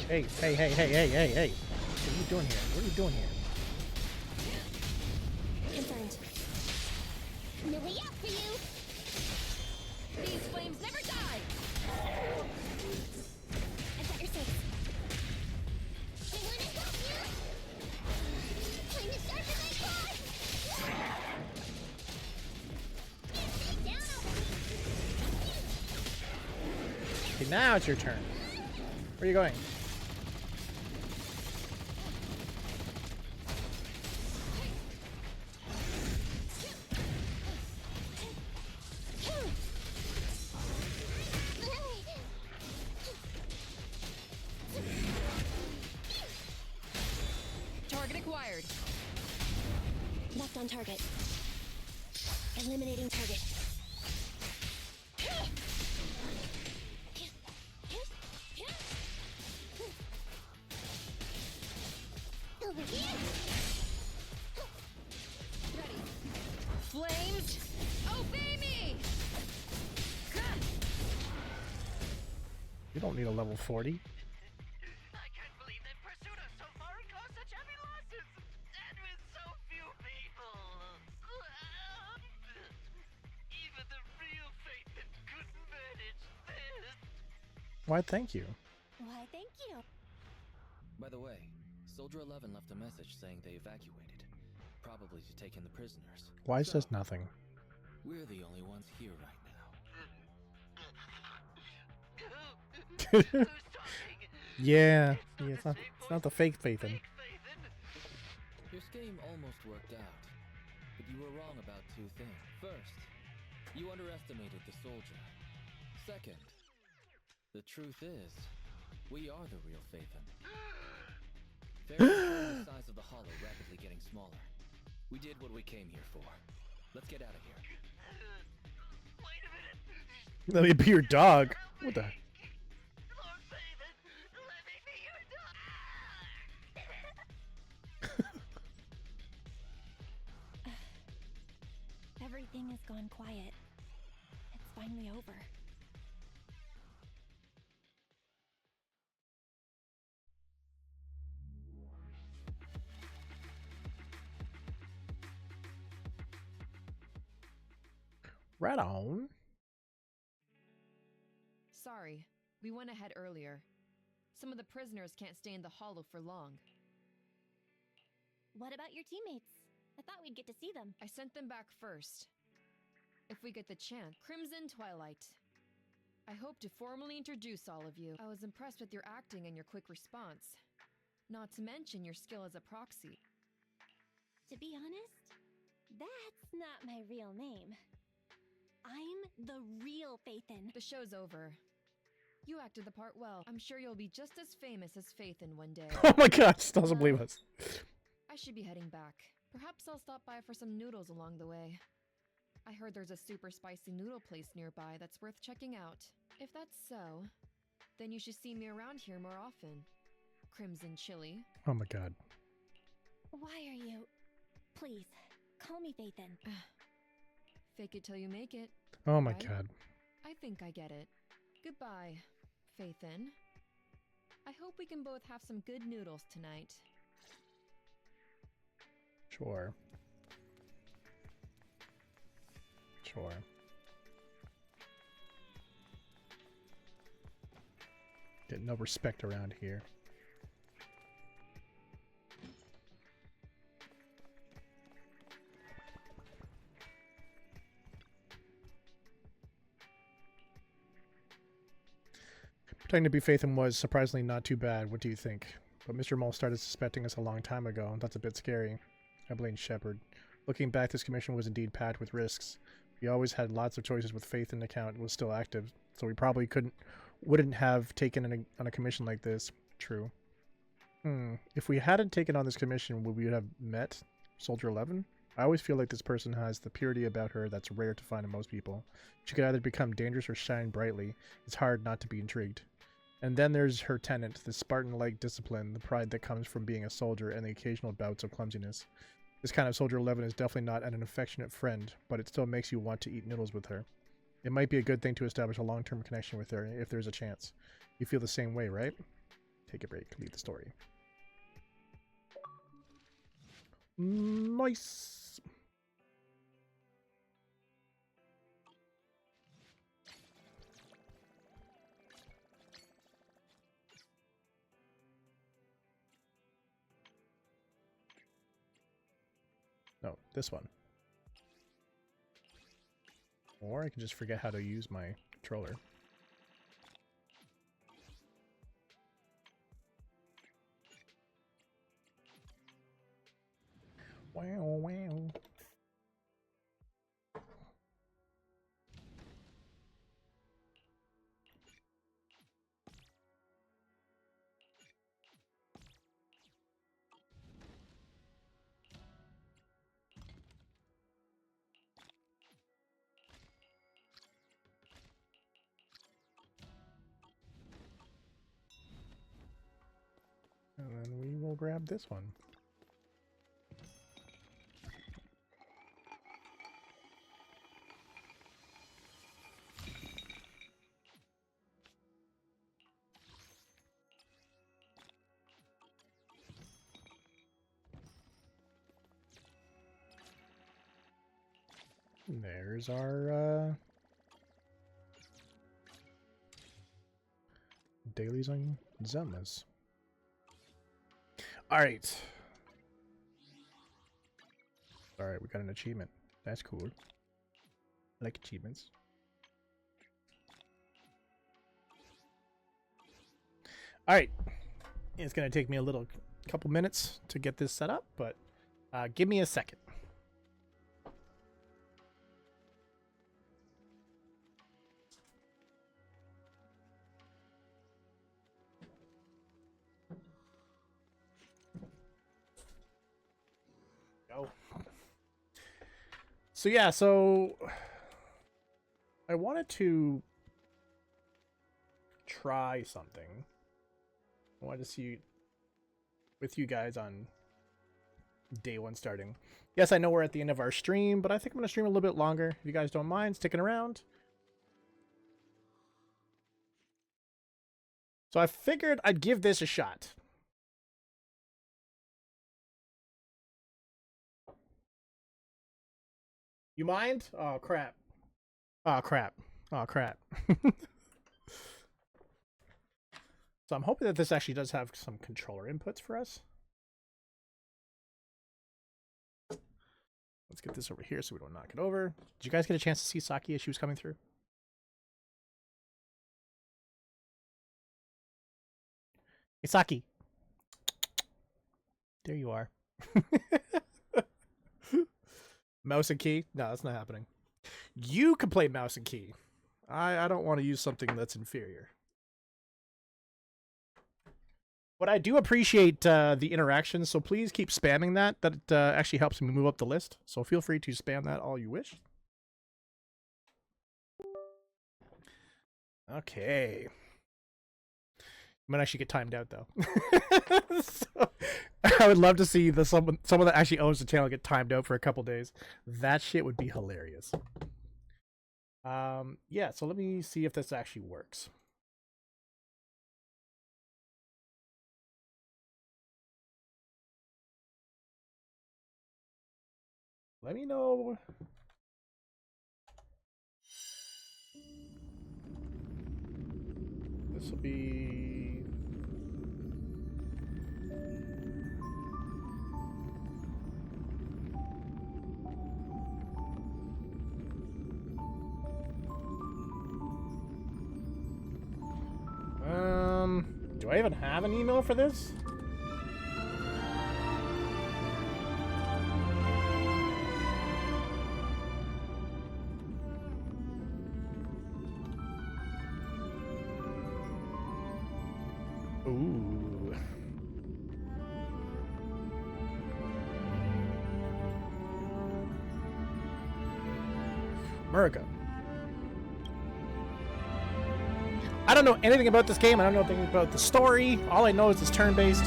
Hey, hey, hey, hey, hey, hey, hey. What are you doing here? What are you doing here? Confirmed. No way out for you! These flames never die! I've got your six. I wanna help you! I'm as sharp as I can! Stay down over me! Okay, now it's your turn. Where are you going? Target acquired. Left on target. Eliminating target. Over here! Ready. Flames, obey me! You don't need a level 40. I can't believe they've pursued us so far and caused such heavy losses! And with so few people! Even the real Phaeton couldn't manage this! Why, thank you. Why, thank you. By the way, Soldier 11 left a message saying they evacuated, probably to take in the prisoners. Why says nothing? We're the only ones here right Yeah, it's not the fake Phaeton. Your scheme almost worked out, but you were wrong about two things. First, you underestimated the soldier. Second, the truth is, we are the real Phaeton. Fair the size of the hollow rapidly getting smaller. We did what we came here for. Let's get out of here. Wait a minute! Let me be your dog. What the? Lord Phaeton, let me be your dog! Everything has gone quiet. It's finally over. Right on. Sorry, we went ahead earlier. Some of the prisoners can't stay in the hollow for long. What about your teammates? I thought we'd get to see them. I sent them back first. If we get the chance. Crimson Twilight. I hope to formally introduce all of you. I was impressed with your acting and your quick response. Not to mention your skill as a proxy. To be honest, that's not my real name. I'm the real Phaeton. The show's over. You acted the part well. I'm sure you'll be just as famous as Phaeton one day. Oh my god, she doesn't believe us. I should be heading back. Perhaps I'll stop by for some noodles along the way. I heard there's a super spicy noodle place nearby that's worth checking out. If that's so, then you should see me around here more often. Crimson Chili. Oh my god. Why are you... Please, call me Phaeton. Fake it till you make it. Oh my right? god. I think I get it. Goodbye, Phaeton. I hope we can both have some good noodles tonight. Sure. Sure. Get no respect around here. Pretending to be Phaeton was surprisingly not too bad. What do you think? But Mr. Mole started suspecting us a long time ago, and that's a bit scary. I blame Shepard. Looking back, this commission was indeed packed with risks. We always had lots of choices with Phaeton account was still active, so we probably wouldn't have taken on a commission like this. True. If we hadn't taken on this commission, would we have met Soldier 11? I always feel like this person has the purity about her that's rare to find in most people. She could either become dangerous or shine brightly. It's hard not to be intrigued. And then there's her tenant, the Spartan-like discipline, the pride that comes from being a soldier, and the occasional bouts of clumsiness. This kind of Soldier 11 is definitely not an affectionate friend, but it still makes you want to eat noodles with her. It might be a good thing to establish a long-term connection with her, if there's a chance. You feel the same way, right? Take a break. Leave the story. Nice. No, this one. Or I can just forget how to use my controller. Wow, wow. And then we will grab this one. There's our dailies on Zenmas. Alright. Alright, we got an achievement. That's cool. I like achievements. Alright. It's going to take me a couple minutes to get this set up, but give me a second. So yeah, I wanted to try something. I wanted to see with you guys on day one starting. Yes, I know we're at the end of our stream, but I think I'm going to stream a little bit longer. If you guys don't mind sticking around. So I figured I'd give this a shot. You mind? Oh, crap. Oh, crap. Oh, crap. So I'm hoping that this actually does have some controller inputs for us. Let's get this over here so we don't knock it over. Did you guys get a chance to see Saki as she was coming through? Hey, Saki. There you are. Mouse and key? No, that's not happening. You can play mouse and key. I don't want to use something that's inferior. But I do appreciate the interaction, so please keep spamming that. That actually helps me move up the list. So feel free to spam that all you wish. Okay. I might actually get timed out, though. So, I would love to see someone that actually owns the channel get timed out for a couple days. That shit would be hilarious. Yeah, so let me see if this actually works. Let me know. This will be... do I even have an email for this? Ooh. America. I don't know anything about this game. I don't know anything about the story. All I know is it's turn-based.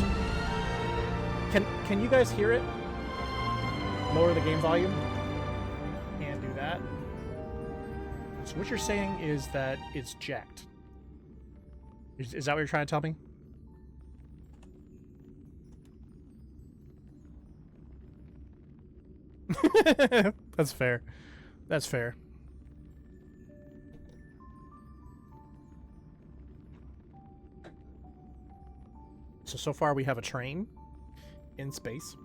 Can you guys hear it? Lower the game volume. And do that. So what you're saying is that it's jacked. Is that what you're trying to tell me? That's fair. That's fair. So far we have a train in space.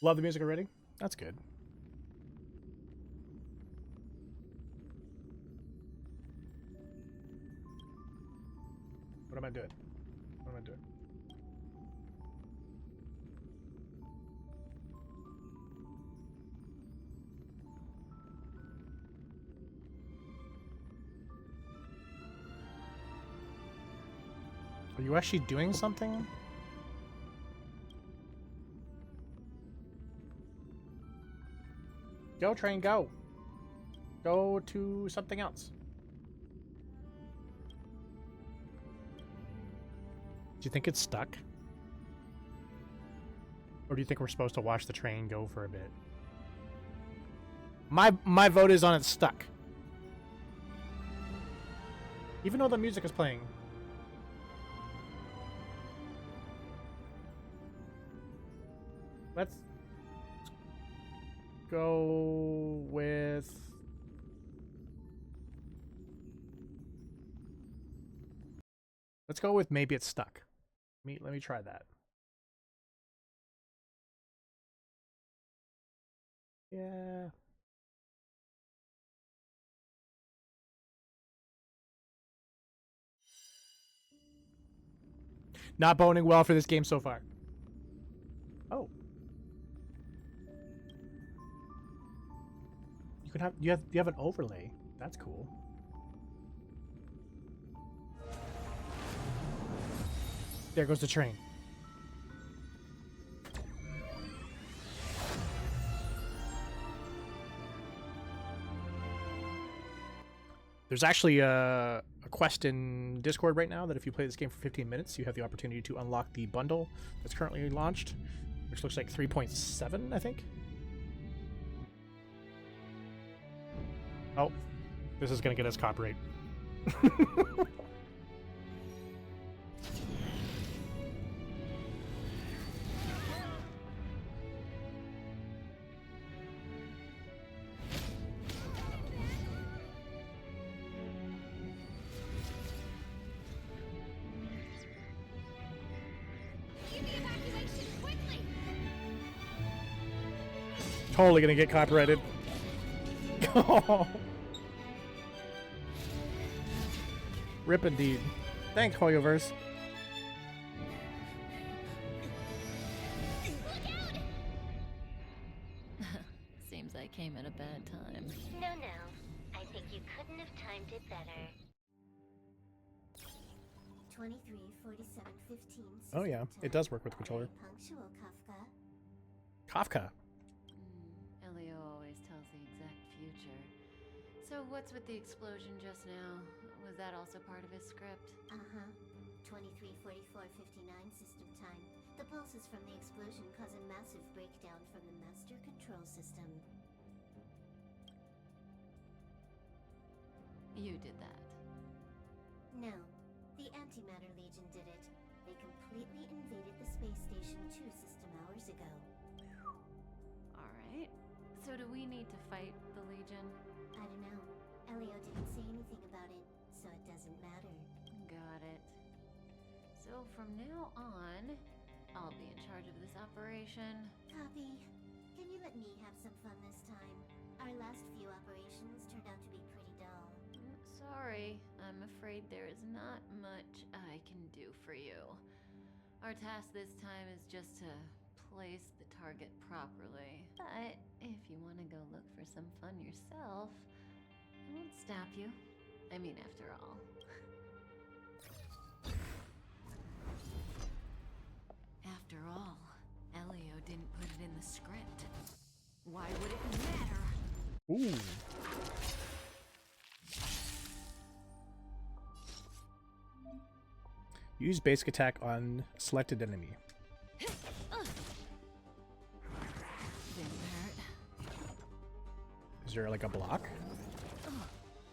Love the music already? That's good. What am I doing? What am I doing? Are you actually doing something? Go, train, go. Go to something else. Do you think it's stuck? Or do you think we're supposed to watch the train go for a bit? My vote is on it's stuck. Even though the music is playing. Let's go with... Let's go with maybe it's stuck. Let me try that. Yeah. Not boning well for this game so far. Oh. You have an overlay. That's cool. There goes the train. There's actually a quest in Discord right now that if you play this game for 15 minutes, you have the opportunity to unlock the bundle that's currently launched, which looks like 3.7, I think. Oh, this is going to get us copyright. Totally gonna get copyrighted. Rip indeed. Thanks, Hoyoverse. Seems I came at a bad time. No. I think you couldn't have timed it better. 23, 47, 15. Oh yeah, it does work with the controller. Punctual, Kafka. Kafka. Elio always tells the exact future. So what's with the explosion just now? Was that also part of his script? 23, 44, 59 system time. The pulses from the explosion cause a massive breakdown from the master control system. You did that. No, the Antimatter Legion did it. They completely invaded the space station 2 system hours ago. Alright. So do we need to fight the Legion? I don't know. Elio didn't say anything about it, so it doesn't matter. Got it. So from now on, I'll be in charge of this operation. Copy. Can you let me have some fun this time? Our last few operations turned out to be pretty dull. Sorry, I'm afraid there is not much I can do for you. Our task this time is just to place the target properly. But if you want to go look for some fun yourself, I won't stop you. I mean, after all. After all, Elio didn't put it in the script. Why would it matter? Ooh. Use basic attack on selected enemy. Is there like a block?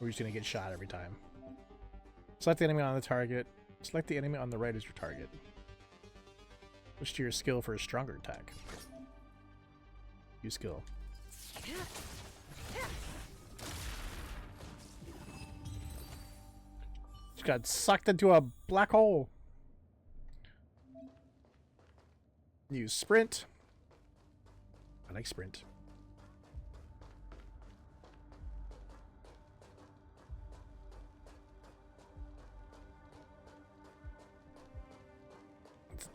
We're just gonna get shot every time. Select the enemy on the target. Select the enemy on the right as your target. Switch to your skill for a stronger attack. Use skill. She got sucked into a black hole. Use sprint. I like sprint.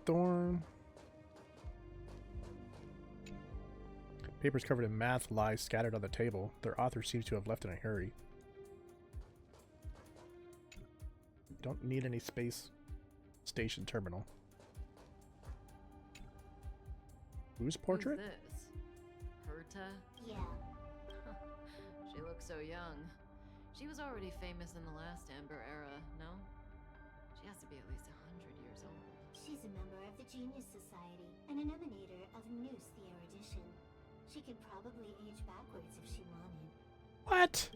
Thorn. Papers covered in math lie scattered on the table. Their author seems to have left in a hurry. Don't need any space station terminal. Whose portrait? Who's this? Herta? Yeah. She looks so young. She was already famous in the last Amber era, no? She has to be at least 100 years old. She's a member of the Genius Society and an emanator of Noose the Erudition. She could probably age backwards if she wanted. What?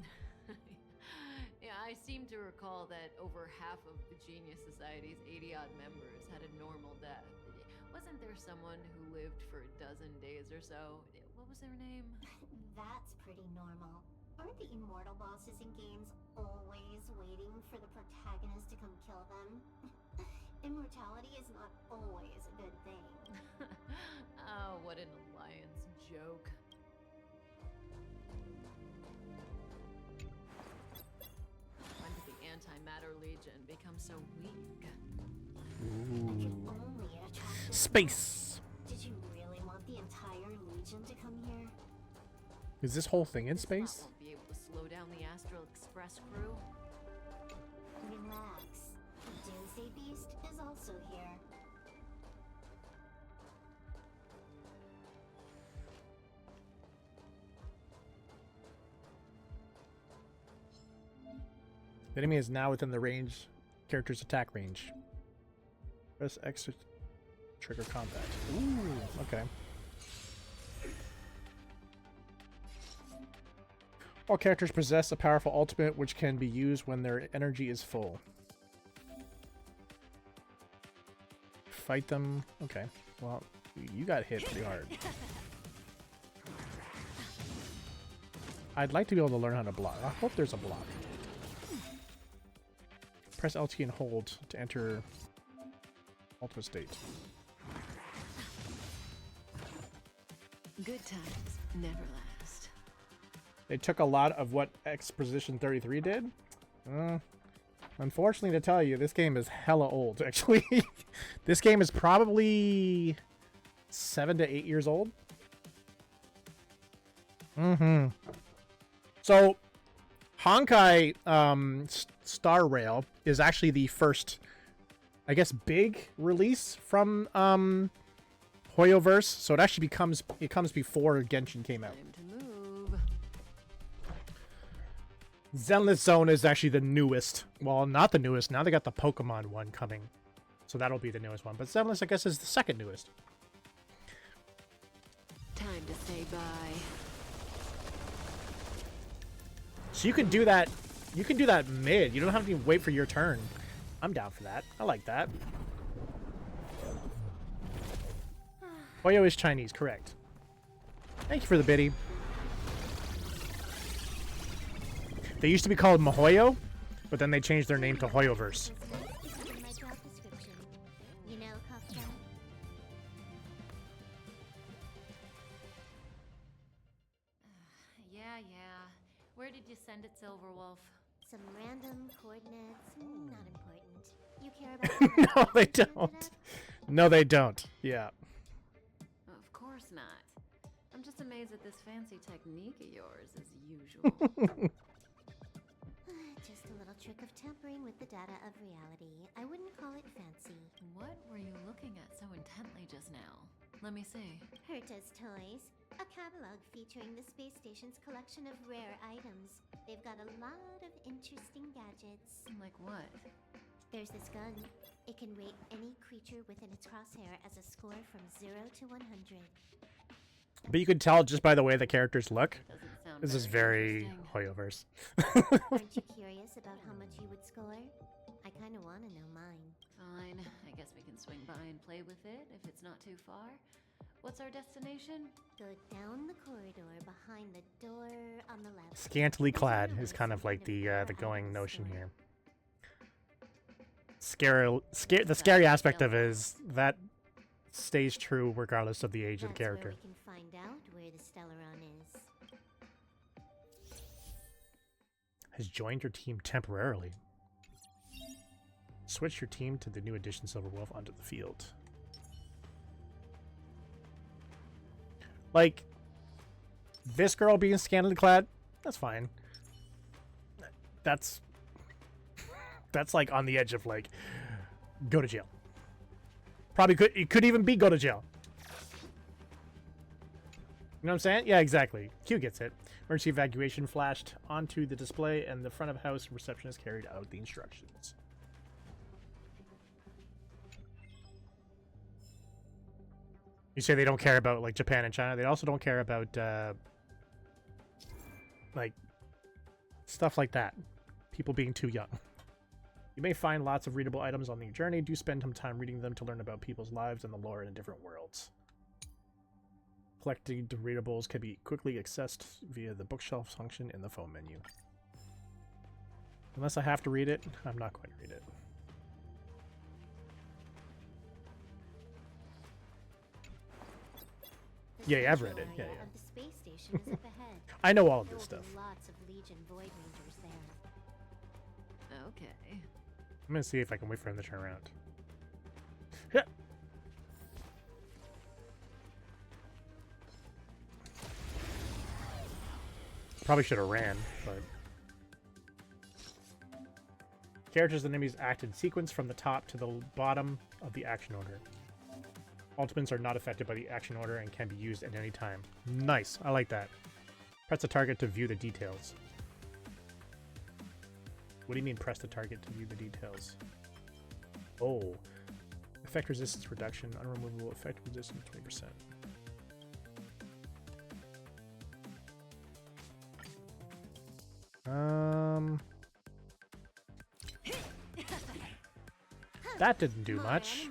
Yeah, I seem to recall that over half of the Genius Society's 80-odd members had a normal death. Wasn't there someone who lived for a dozen days or so? What was their name? That's pretty normal. Aren't the immortal bosses in games always waiting for the protagonist to come kill them? Immortality is not always a good thing. Oh, what an alliance joke. When did the Antimatter Legion become so weak? Space. Did you really want the entire Legion to come here? Is this whole thing in space? Won't be able to slow down the Astral Express crew. Relax. The Doomsday Beast is also here. The enemy is now within the range, character's attack range. Press X to trigger combat. Ooh, okay. All characters possess a powerful ultimate which can be used when their energy is full. Fight them. Okay. Well, you got hit pretty hard. I'd like to be able to learn how to block. I hope there's a block. Press LT and hold to enter ultimate state. Good times never last. They took a lot of what Exposition 33 did. Unfortunately to tell you, this game is hella old, actually. This game is probably 7 to 8 years old. So, Honkai Star Rail is actually the first, I guess, big release from Hoyoverse. So it actually comes before Genshin came out. Zenless Zone is actually the newest. Well, not the newest. Now they got the Pokemon one coming. So that'll be the newest one. But Zenless, I guess, is the second newest. Time to say bye. So you can do that. You can do that mid. You don't have to even wait for your turn. I'm down for that. I like that. Hoyo is Chinese, correct. Thank you for the biddy. They used to be called Mihoyo, but then they changed their name to Hoyoverse. You know, Kafka? Yeah. Where did you send it, Silverwolf? Some random coordinates, not important. You care about No, they don't. No, they don't. Yeah. Of course not. I'm just amazed at this fancy technique of yours, as usual. Just a little trick of tampering with the data of reality. I wouldn't call it fancy. What were you looking at so intently just now? Let me see. Herta's Toys. A catalog featuring the space station's collection of rare items. They've got a lot of interesting gadgets. Like what? There's this gun. It can rate any creature within its crosshair as a score from 0 to 100. But you can tell just by the way the characters look. Doesn't sound sound This is very Hoyoverse. Aren't you curious about how much you would score? I kind of want to know mine. Fine. I guess we can swing by and play with it if it's not too far. What's our destination? Go down the corridor behind the door on the left. Scantily clad is kind of like the going notion here. The scary aspect of it is that stays true regardless of the age of the character. That's where we can find out where the Stellaron is. Has joined your team temporarily. Switch your team to the new edition Silver Wolf onto the field. Like, this girl being scantily clad, that's fine. That's like on the edge of like, go to jail. Probably could, it could even be go to jail. You know what I'm saying? Yeah, exactly. Q gets it. Emergency evacuation flashed onto the display, and the front of house receptionist carried out the instructions. You say they don't care about like Japan and China. They also don't care about like stuff like that. People being too young. You may find lots of readable items on your journey. Do spend some time reading them to learn about people's lives and the lore in different worlds. Collecting the readables can be quickly accessed via the bookshelf function in the phone menu. Unless I have to read it, I'm not going to read it. Yeah, I've read it. Yeah, yeah. The space station is up ahead. I know all of this stuff. Lots of Legion Void Rangers there. Okay. I'm gonna see if I can wait for him to turn around. Yeah. Probably should have ran, but characters and enemies act in sequence from the top to the bottom of the action order. Ultimates are not affected by the action order and can be used at any time. Nice, I like that. Press the target to view the details. What do you mean press the target to view the details? Oh. Effect resistance reduction, unremovable effect resistance 20%. That didn't do much.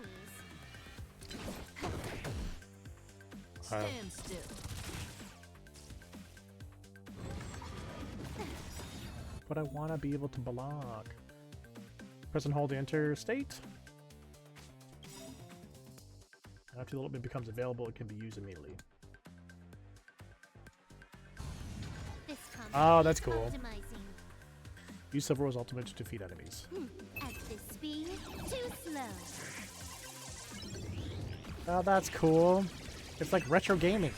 Stand still. But I want to be able to block. Press and hold to enter state. After the ultimate becomes available, it can be used immediately. Oh, that's cool. Use Silver Rose ultimate to defeat enemies. At this speed, too slow. Oh, that's cool. It's like retro gaming.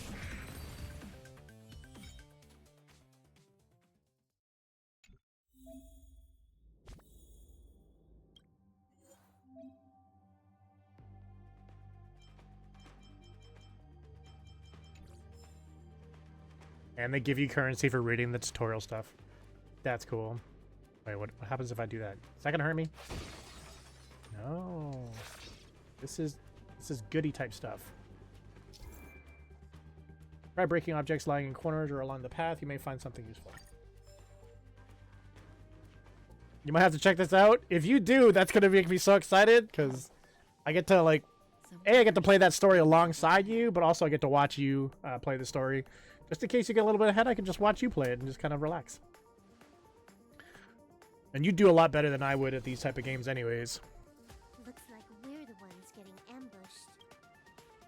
And they give you currency for reading the tutorial stuff. That's cool. Wait, what happens if I do that? Is that gonna hurt me? No. This is goody type stuff. Try breaking objects lying in corners or along the path. You may find something useful. You might have to check this out. If you do, that's gonna make me so excited because I get to like, I get to play that story alongside you, but also I get to watch you play the story. Just in case you get a little bit ahead, I can just watch you play it and just kind of relax. And you do a lot better than I would at these type of games anyways. Looks like we're the ones getting ambushed.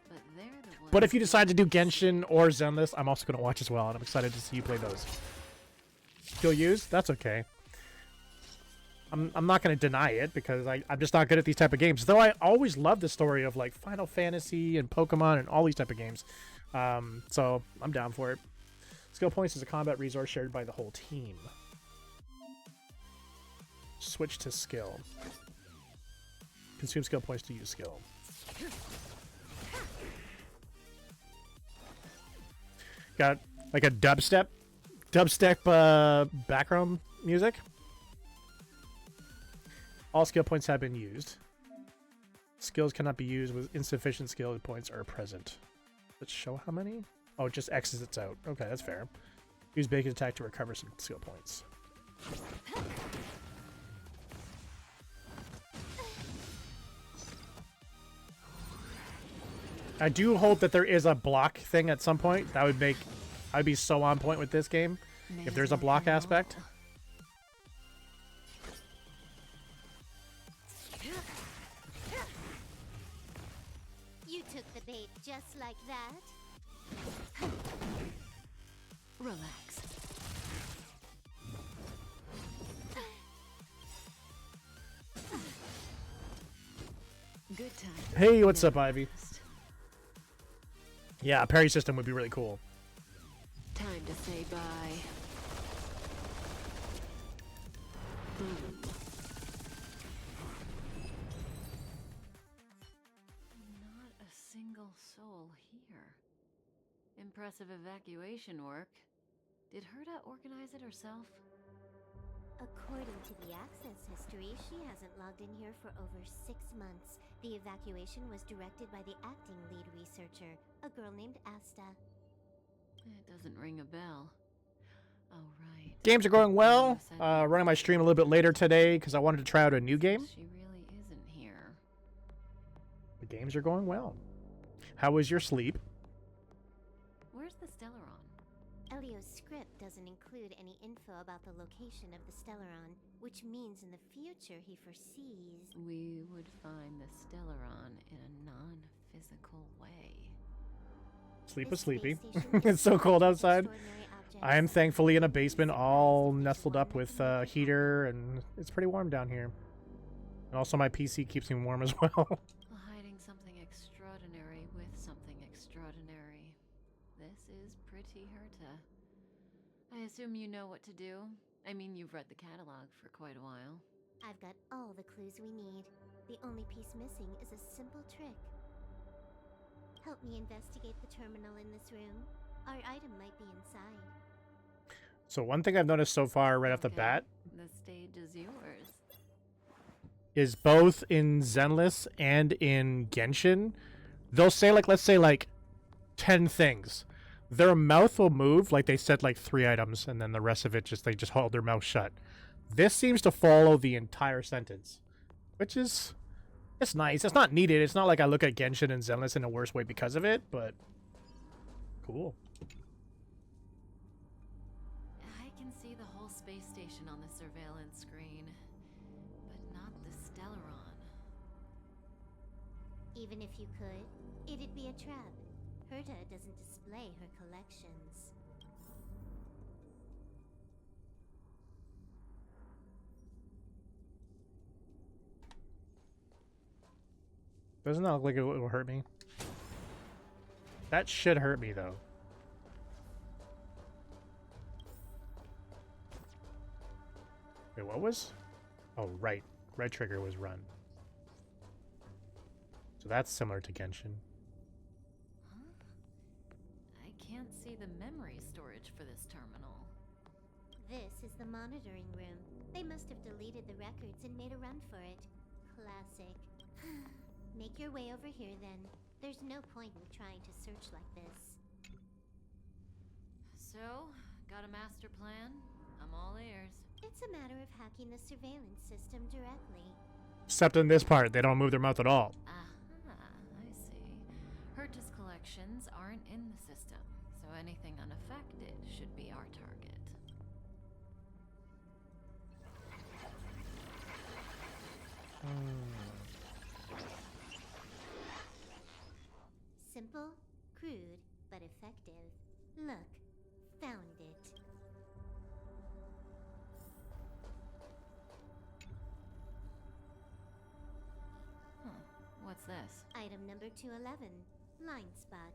But they're the ones. But if you decide to do Genshin or Zenless, I'm also going to watch as well, and I'm excited to see you play those. Skill used? That's okay. I'm not going to deny it because I'm just not good at these type of games. Though I always love the story of like Final Fantasy and Pokemon and all these type of games. So I'm down for it. Skill points is a combat resource shared by the whole team. Switch to skill. Consume skill points to use skill. Got like a dubstep background music. All skill points have been used. Skills cannot be used with insufficient skill points are present. Let's show how many. Oh, it just exits out. Okay, that's fair. Use bacon attack to recover some skill points. I do hope that there is a block thing at some point. That would make... I'd be so on point with this game if there's a block aspect. You took the bait just like that. Relax. Good time. Hey, what's up, Ivy? Yeah, a parry system would be really cool. Time to say bye. Boom. Not a single soul here. Impressive evacuation work. Did Herta organize it herself? According to the access history, she hasn't logged in here for over 6 months. The evacuation was directed by the acting lead researcher, a girl named Asta. It doesn't ring a bell. Oh, right. Games are going well. Running my stream a little bit later today because I wanted to try out a new game. She really isn't here. The games are going well. How was your sleep? Where's the Stellaron? Elio's script doesn't include any info about the location of the Stellaron, which means in the future he foresees... We would find the Stellaron in a non-physical way. Sleep is sleepy. It's so cold outside. I am thankfully in a basement all nestled up with a heater, and it's pretty warm down here. And also my PC keeps me warm as well. Hiding something extraordinary with something extraordinary. This is pretty Herta. I assume you know what to do. I mean, you've read the catalog for quite a while. I've got all the clues we need. The only piece missing is a simple trick. Help me investigate the terminal in this room. Our item might be inside. So one thing I've noticed so far right off the bat The stage is yours. is both in Zenless and in Genshin, they'll say like, let's say like 10 things. Their mouth will move like they said like 3 items, and then the rest of it just they just hold their mouth shut. This seems to follow the entire sentence, which is it's nice. It's not needed. It's not like I look at Genshin and Zenless in a worse way because of it, but cool. I can see the whole space station on the surveillance screen, but not the Stellaron. Even if you could, it'd be a trap. Herta doesn't display her collections. Doesn't that look like it will hurt me? That should hurt me though. Wait, what was? Oh, right. Red trigger was run. So that's similar to Genshin. I can't see the memory storage for this terminal. This is the monitoring room. They must have deleted the records and made a run for it. Classic. Make your way over here then. There's no point in trying to search like this. So, got a master plan? I'm all ears. It's a matter of hacking the surveillance system directly. Except in this part, they don't move their mouth at all. Aha, I see. Herta's collections aren't in the system, so anything unaffected should be our target. Simple, crude, but effective. Look, found it. What's this? Item number 211, line spot.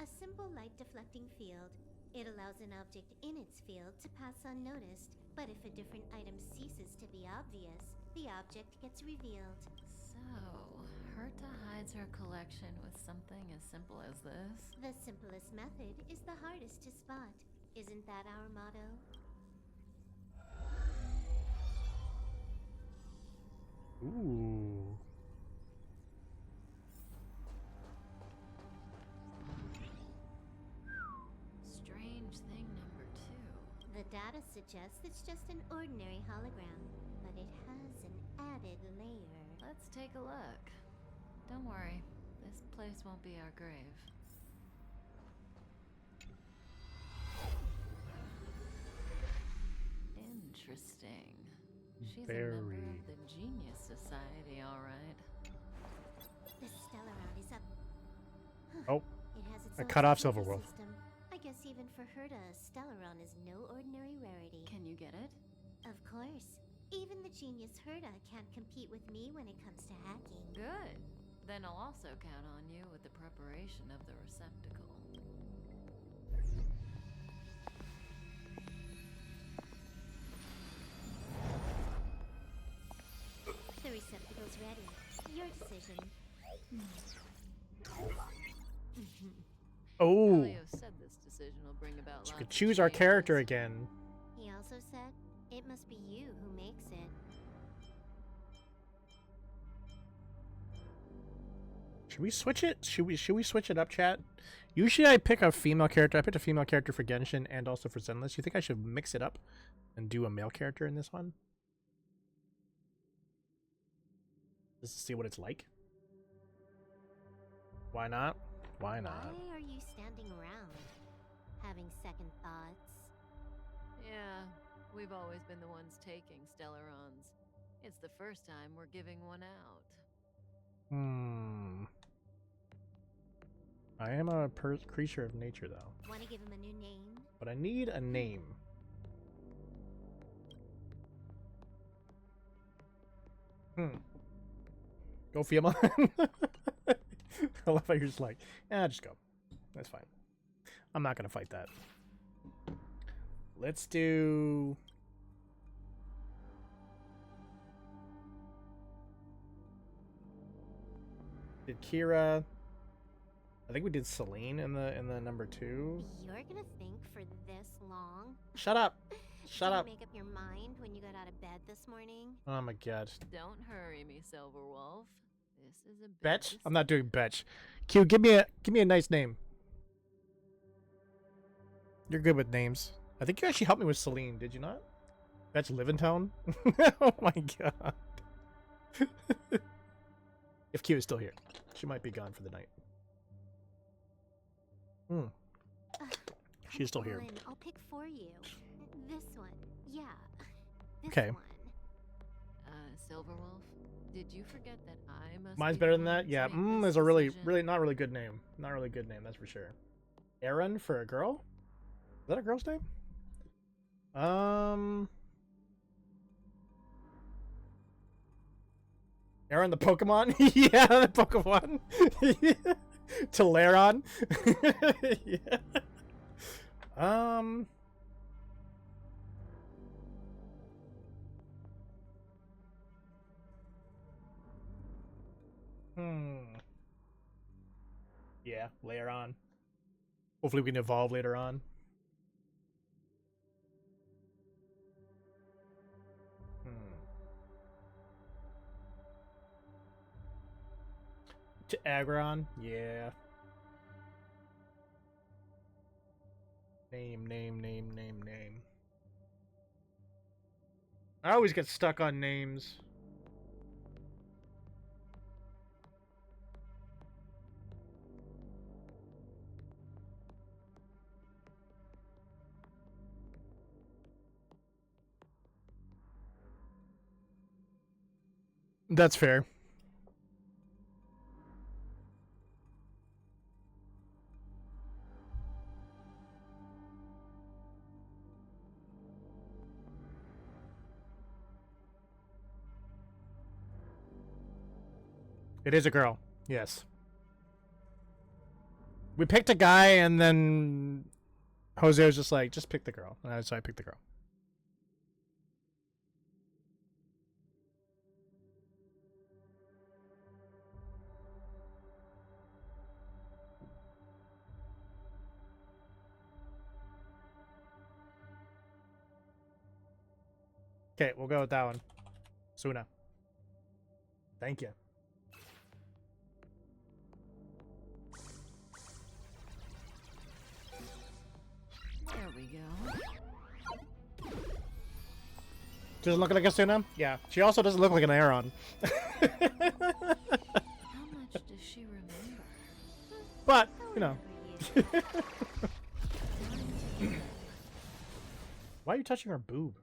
A simple light deflecting field. It allows an object in its field to pass unnoticed, but if a different item ceases to be obvious, the object gets revealed. So, Herta hides her collection with something as simple as this? The simplest method is the hardest to spot. Isn't that our motto? Ooh. Strange thing number 2. The data suggests it's just an ordinary hologram, but it has an added layer. Let's take a look. Don't worry, this place won't be our grave. Interesting. She's a member of the Genius Society, all right. The Stellaround is up. Oh, It has its I own cut off security Silverwolf. system. I guess even for her to Stellaron is no ordinary rarity. Can you get it? Of course. Even the genius Herda can't compete with me when it comes to hacking. Good. Then I'll also count on you with the preparation of the receptacle. The receptacle's ready. Your decision. Oh. Elio said this decision will bring about So we lots could of choose our changes. character again. He also said, it must be you who makes it. Should we switch it? Should we switch it up, chat? Usually I pick a female character. I picked a female character for Genshin and also for Zenless. You think I should mix it up and do a male character in this one? Just to see what it's like. Why not? Why not? Why are you standing around? Having second thoughts? Yeah, we've always been the ones taking Stellarons. It's the first time we're giving one out. I am a creature of nature, though. Want to give him a new name? But I need a name. Go Fiamma. I love how you're just like, just go. That's fine. I'm not gonna fight that. Let's do... Did Kira... I think we did Celine in the number 2. You're gonna think for this long? Shut up! Shut up! Did you make up your mind when you got out of bed this morning? Oh my god. Don't hurry me, Silverwolf. This is a big Betch? I'm not doing Betch. Q, give me a nice name. You're good with names. I think you actually helped me with Celine, did you not? Betch Livingtown? Oh my god. If Q is still here. She might be gone for the night. She's still here. I'll pick for you. This one. Yeah. This Okay. one. Silverwolf, did you forget that I must Mine's be better the than one that? to Yeah, make this is a really decision? not really good name. Not a really good name, that's for sure. Aaron for a girl? Is that a girl's name? Aaron the Pokemon? Yeah, the Pokemon. Teleron. Yeah. Yeah, later on. Hopefully we can evolve later on. To Agron? Yeah. Name. I always get stuck on names. That's fair. It is a girl. Yes. We picked a guy and then Jose was just like, just pick the girl. And so I picked the girl. Okay, we'll go with that one. Suna. Thank you. There we go. Doesn't look like a Suna? Yeah. She also doesn't look like an Aeron. How much does she remember? But, you know. Why are you touching her boob?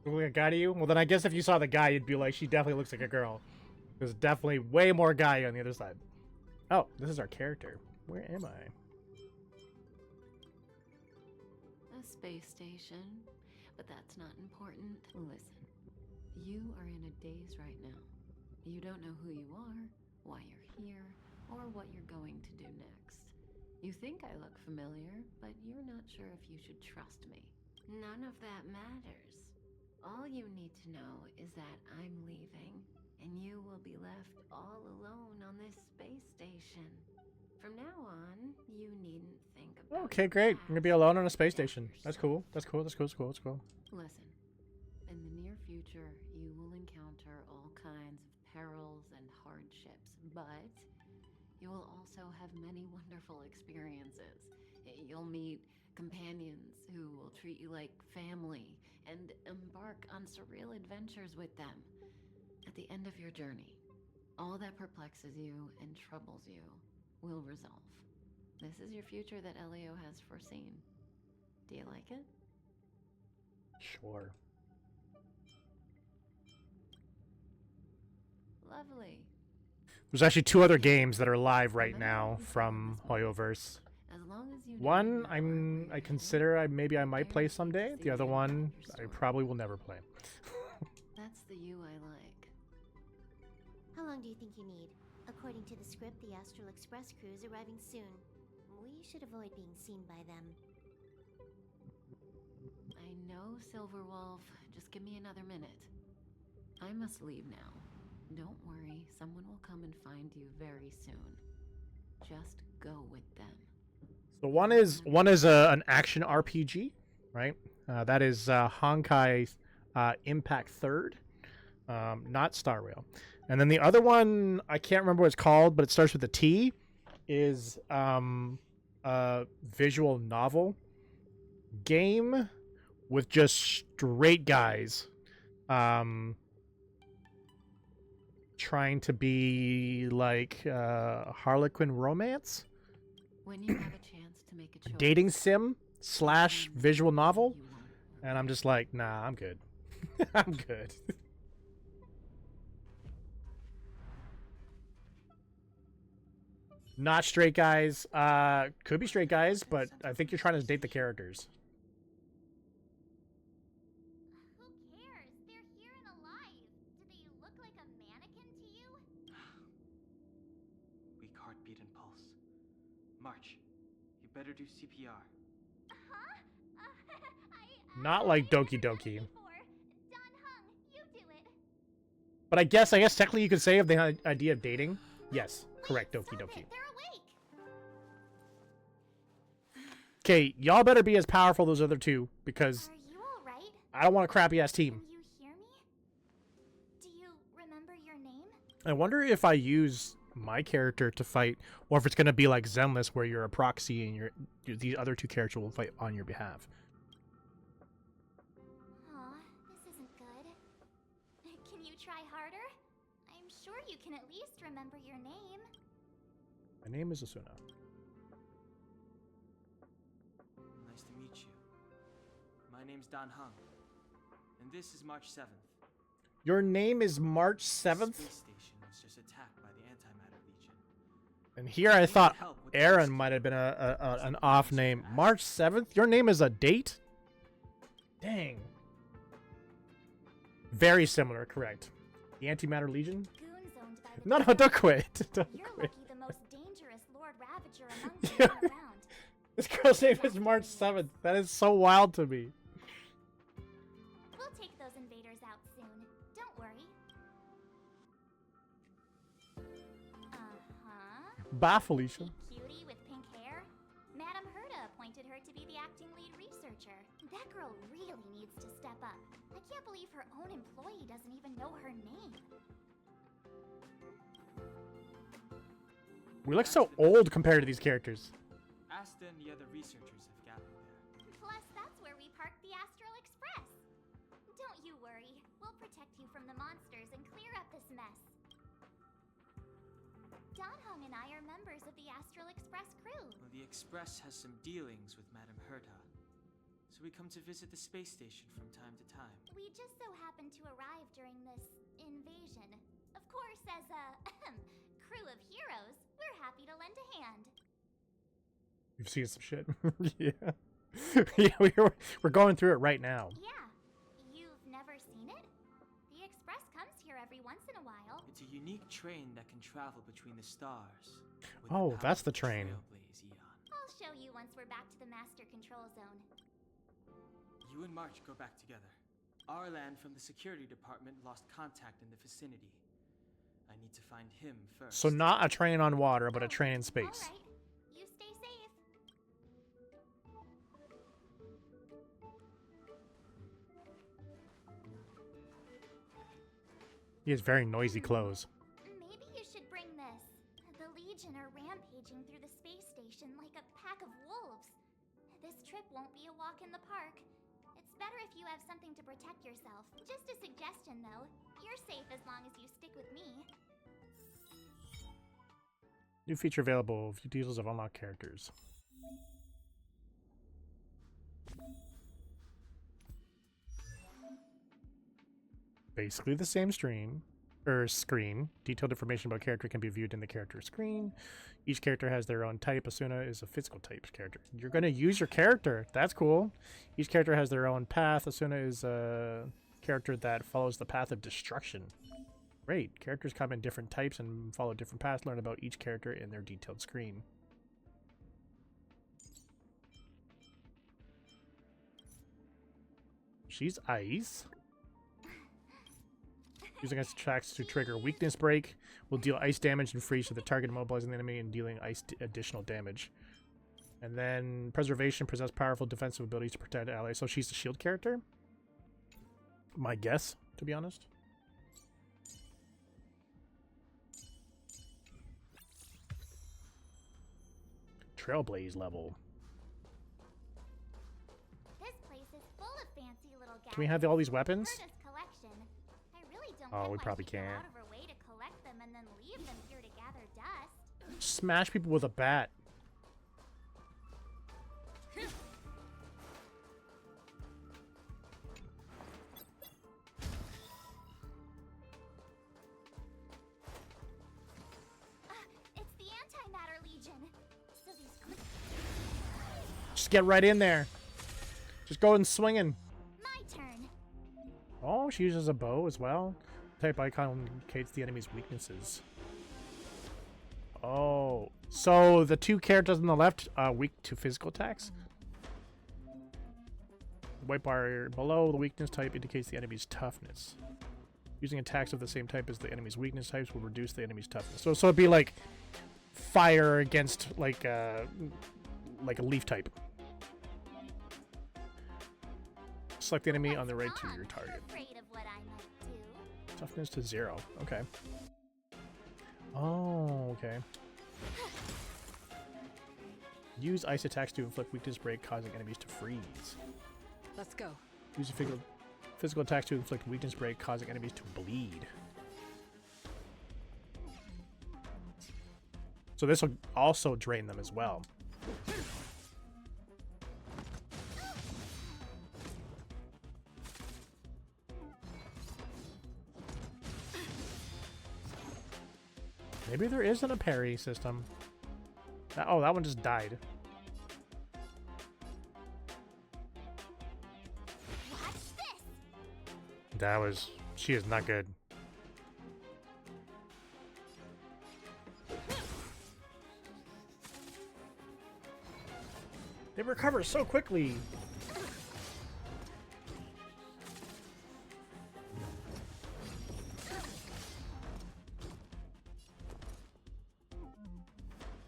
Look like a guy to you? Well, then I guess if you saw the guy, you'd be like, she definitely looks like a girl. There's definitely way more guy on the other side. Oh, this is our character. Where am I? A space station. But that's not important. Listen, you are in a daze right now. You don't know who you are, why you're here, or what you're going to do next. You think I look familiar, but you're not sure if you should trust me. None of that matters. All you need to know is that I'm leaving, and you will be left all alone on this space station. From now on, you needn't think about Okay, great. I'm gonna be alone on a space station. That's cool. That's cool. That's cool. That's cool. That's cool. Listen, in the near future, you will encounter all kinds of perils and hardships, but you will also have many wonderful experiences. You'll meet companions who will treat you like family and embark on surreal adventures with them. At the end of your journey, all that perplexes you and troubles you will resolve. This is your future that Elio has foreseen. Do you like it? Sure. Lovely. There's actually 2 other games that are live right now from Hoyoverse. As long as you One I consider maybe I might play someday. The other one I probably will never play. That's the you I like. How long do you think you need? According to the script, the Astral Express crew is arriving soon. We should avoid being seen by them. I know, Silverwolf. Just give me another minute. I must leave now. Don't worry, someone will come and find you very soon. Just go with them. So one is an action RPG, right? That is Honkai Impact 3rd, not Star Rail. And then the other one, I can't remember what it's called, but it starts with a T, is a visual novel game with just straight guys trying to be like Harlequin romance. When you have a chance to make a choice, Dating sim / visual novel. And I'm just like, nah, I'm good. I'm good. Not straight guys. Could be straight guys, but I think you're trying to date the characters. Who cares? They're here and alive. Do they look like a mannequin to you? Weak heartbeat and pulse. March, you better do CPR. Huh? Not like Doki Doki. Don Hung, you do it. But I guess technically you could say if they had an idea of dating. Yes, correct, Doki Doki. Okay, y'all better be as powerful as those other 2, because Are you all right? I don't want a crappy ass team. Can you hear me? Do you remember your name? I wonder if I use my character to fight, or if it's gonna be like Zenless, where you're a proxy and these other 2 characters will fight on your behalf. Aw, this isn't good. Can you try harder? I'm sure you can at least remember your name. My name is Asuna. Nice to meet you. My name's Don Hung, and this is March 7th. Your name is March 7th? Space station was just attacked by the Antimatter Legion. And here I thought Aaron might have been an off name. March 7th? Your name is a date? Dang. Very similar, correct. The Antimatter Legion? Goons owned by the No, don't quit. Don't You're quit. lucky the most dangerous Lord Ravager among them is around. This girl's name is March 7th. That is so wild to me. We'll take those invaders out soon. Don't worry. Bye, Felicia. Cutie with pink hair? Madame Herta appointed her to be the acting lead researcher. That girl really needs to step up. I can't believe her own employee doesn't even know her name. We look so old compared to these characters. Asta and the other researchers have gathered there. Plus, that's where we parked the Astral protect you from the monsters and clear up this mess. Donhong and I are members of the Astral Express crew. Well, the Express has some dealings with Madame Herta, so we come to visit the space station from time to time. We just so happened to arrive during this invasion. Of course, as a crew of heroes, we're happy to lend a hand. You've seen some shit. Yeah. Yeah, we're going through it right now. Yeah. You've never seen it? The Express comes here every once in a while. It's a unique train that can travel between the stars. Oh, that's the train. I'll show you once we're back to the Master Control Zone. You and March go back together. Arlan from the security department lost contact in the vicinity. I need to find him first. So not a train on water, but a train in space. All right. You stay safe. He has very noisy clothes. Maybe you should bring this. The Legion are rampaging through the space station like a pack of wolves. This trip won't be a walk in the park. It's better if you have something to protect yourself. Just a suggestion, though. You're safe as long as you stick with me. New feature available. View details of unlocked characters. Basically the same screen. Detailed information about character can be viewed in the character screen. Each character has their own type. Asuna is a physical type character. You're going to use your character. That's cool. Each character has their own path. Asuna is a character that follows the path of destruction. Great. Characters come in different types and follow different paths. Learn about each character in their detailed screen. She's ice. Using ice attacks to trigger weakness break will deal ice damage and freeze to the target, immobilizing the enemy and dealing ice additional damage. And then preservation possesses powerful defensive abilities to protect allies. So she's a shield character? My guess, to be honest. Trailblaze level. This place is full of fancy little gadgets. Can we have all these weapons? Herta's collection. I really don't Oh, get we why probably she'd go can't. out of her way to collect them and then leave them here to gather dust. Smash people with a bat. It's the Antimatter Legion. So these Just get right in there. Just go and swinging. My turn. Oh, she uses a bow as well. Type icon indicates the enemy's weaknesses. Oh, so the two characters on the left are weak to physical attacks. The white bar below the weakness type indicates the enemy's toughness. Using attacks of the same type as the enemy's weakness types will reduce the enemy's toughness. So it'd be like fire against like a leaf type. Select the enemy on the right to your target. Afraid of what I might do. Toughness to 0. Okay. Oh, okay. Use ice attacks to inflict weakness break, causing enemies to freeze. Let's go. Use physical attacks to inflict weakness break, causing enemies to bleed. So this will also drain them as well. Maybe there isn't a parry system. Oh, that one just died. Watch this. That was... She is not good. They recover so quickly.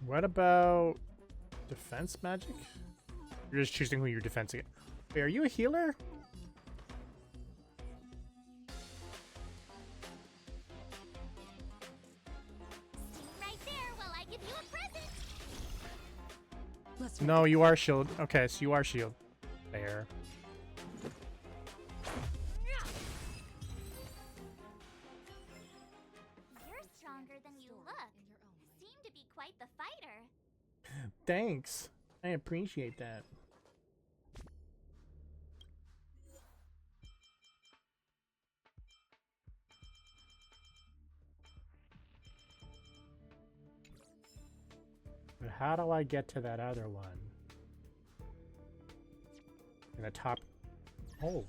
What about defense magic? You're just choosing who you're defending. Wait, are you a healer? Right there while I give you a present. No, you are shield. Okay, so you are shield. There. Thanks. I appreciate that. But how do I get to that other one? In the top. Oh.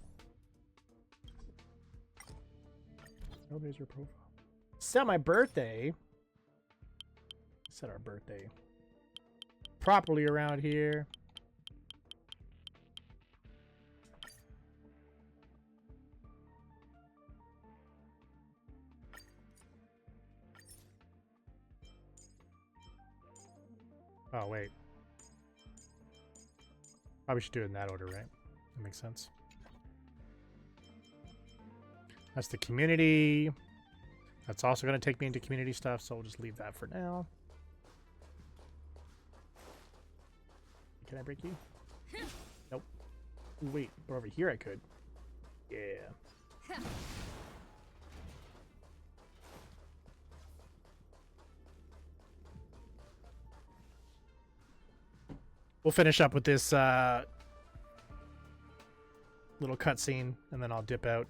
Oh, there's your profile. Set my birthday. Set our birthday properly around here. Oh, wait. Probably should do it in that order, right? That makes sense. That's the community. That's also going to take me into community stuff, so we'll just leave that for now. Can I break you? Nope. Ooh, wait, but over here I could. Yeah. We'll finish up with this little cutscene, and then I'll dip out.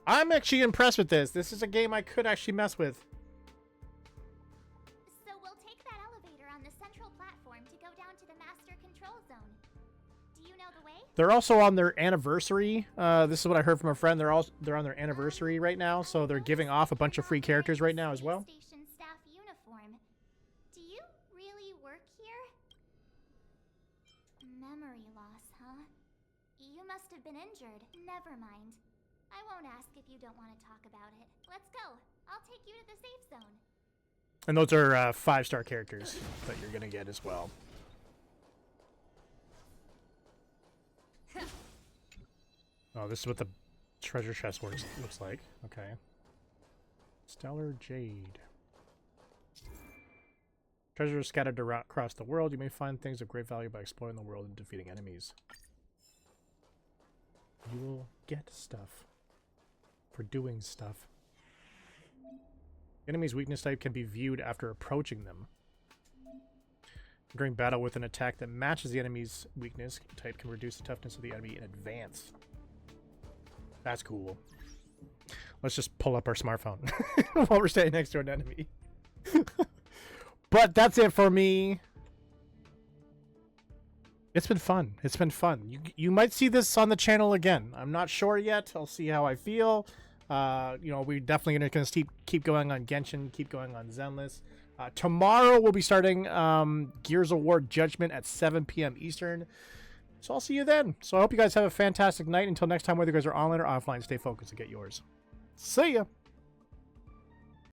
I'm actually impressed with this. This is a game I could actually mess with. So we'll take that elevator on the central platform to go down to the master control zone. Do you know the way? They're also on their anniversary. This is what I heard from a friend. They're on their anniversary right now, so they're giving off a bunch of free characters right now as well. Station staff uniform. Do you really work here? Memory loss, huh? You must have been injured. Never mind. I won't ask if you don't want to talk about it. Let's go. I'll take you to the safe zone. And those are 5-star characters that you're going to get as well. Oh, this is what the treasure chest looks like. Okay. Stellar Jade. Treasures scattered across the world. You may find things of great value by exploring the world and defeating enemies. You will get stuff for doing stuff. Enemy's weakness type can be viewed after approaching them. During battle with an attack that matches the enemy's weakness type can reduce the toughness of the enemy in advance. That's cool. Let's just pull up our smartphone while we're standing next to an enemy. But that's it for me. It's been fun. It's been fun. You might see this on the channel again. I'm not sure yet. I'll see how I feel. You know, we're definitely going to keep going on Genshin, keep going on Zenless. Tomorrow we'll be starting Gears of War Judgment at 7 p.m. Eastern. So I'll see you then. So I hope you guys have a fantastic night. Until next time, whether you guys are online or offline, stay focused and get yours. See ya!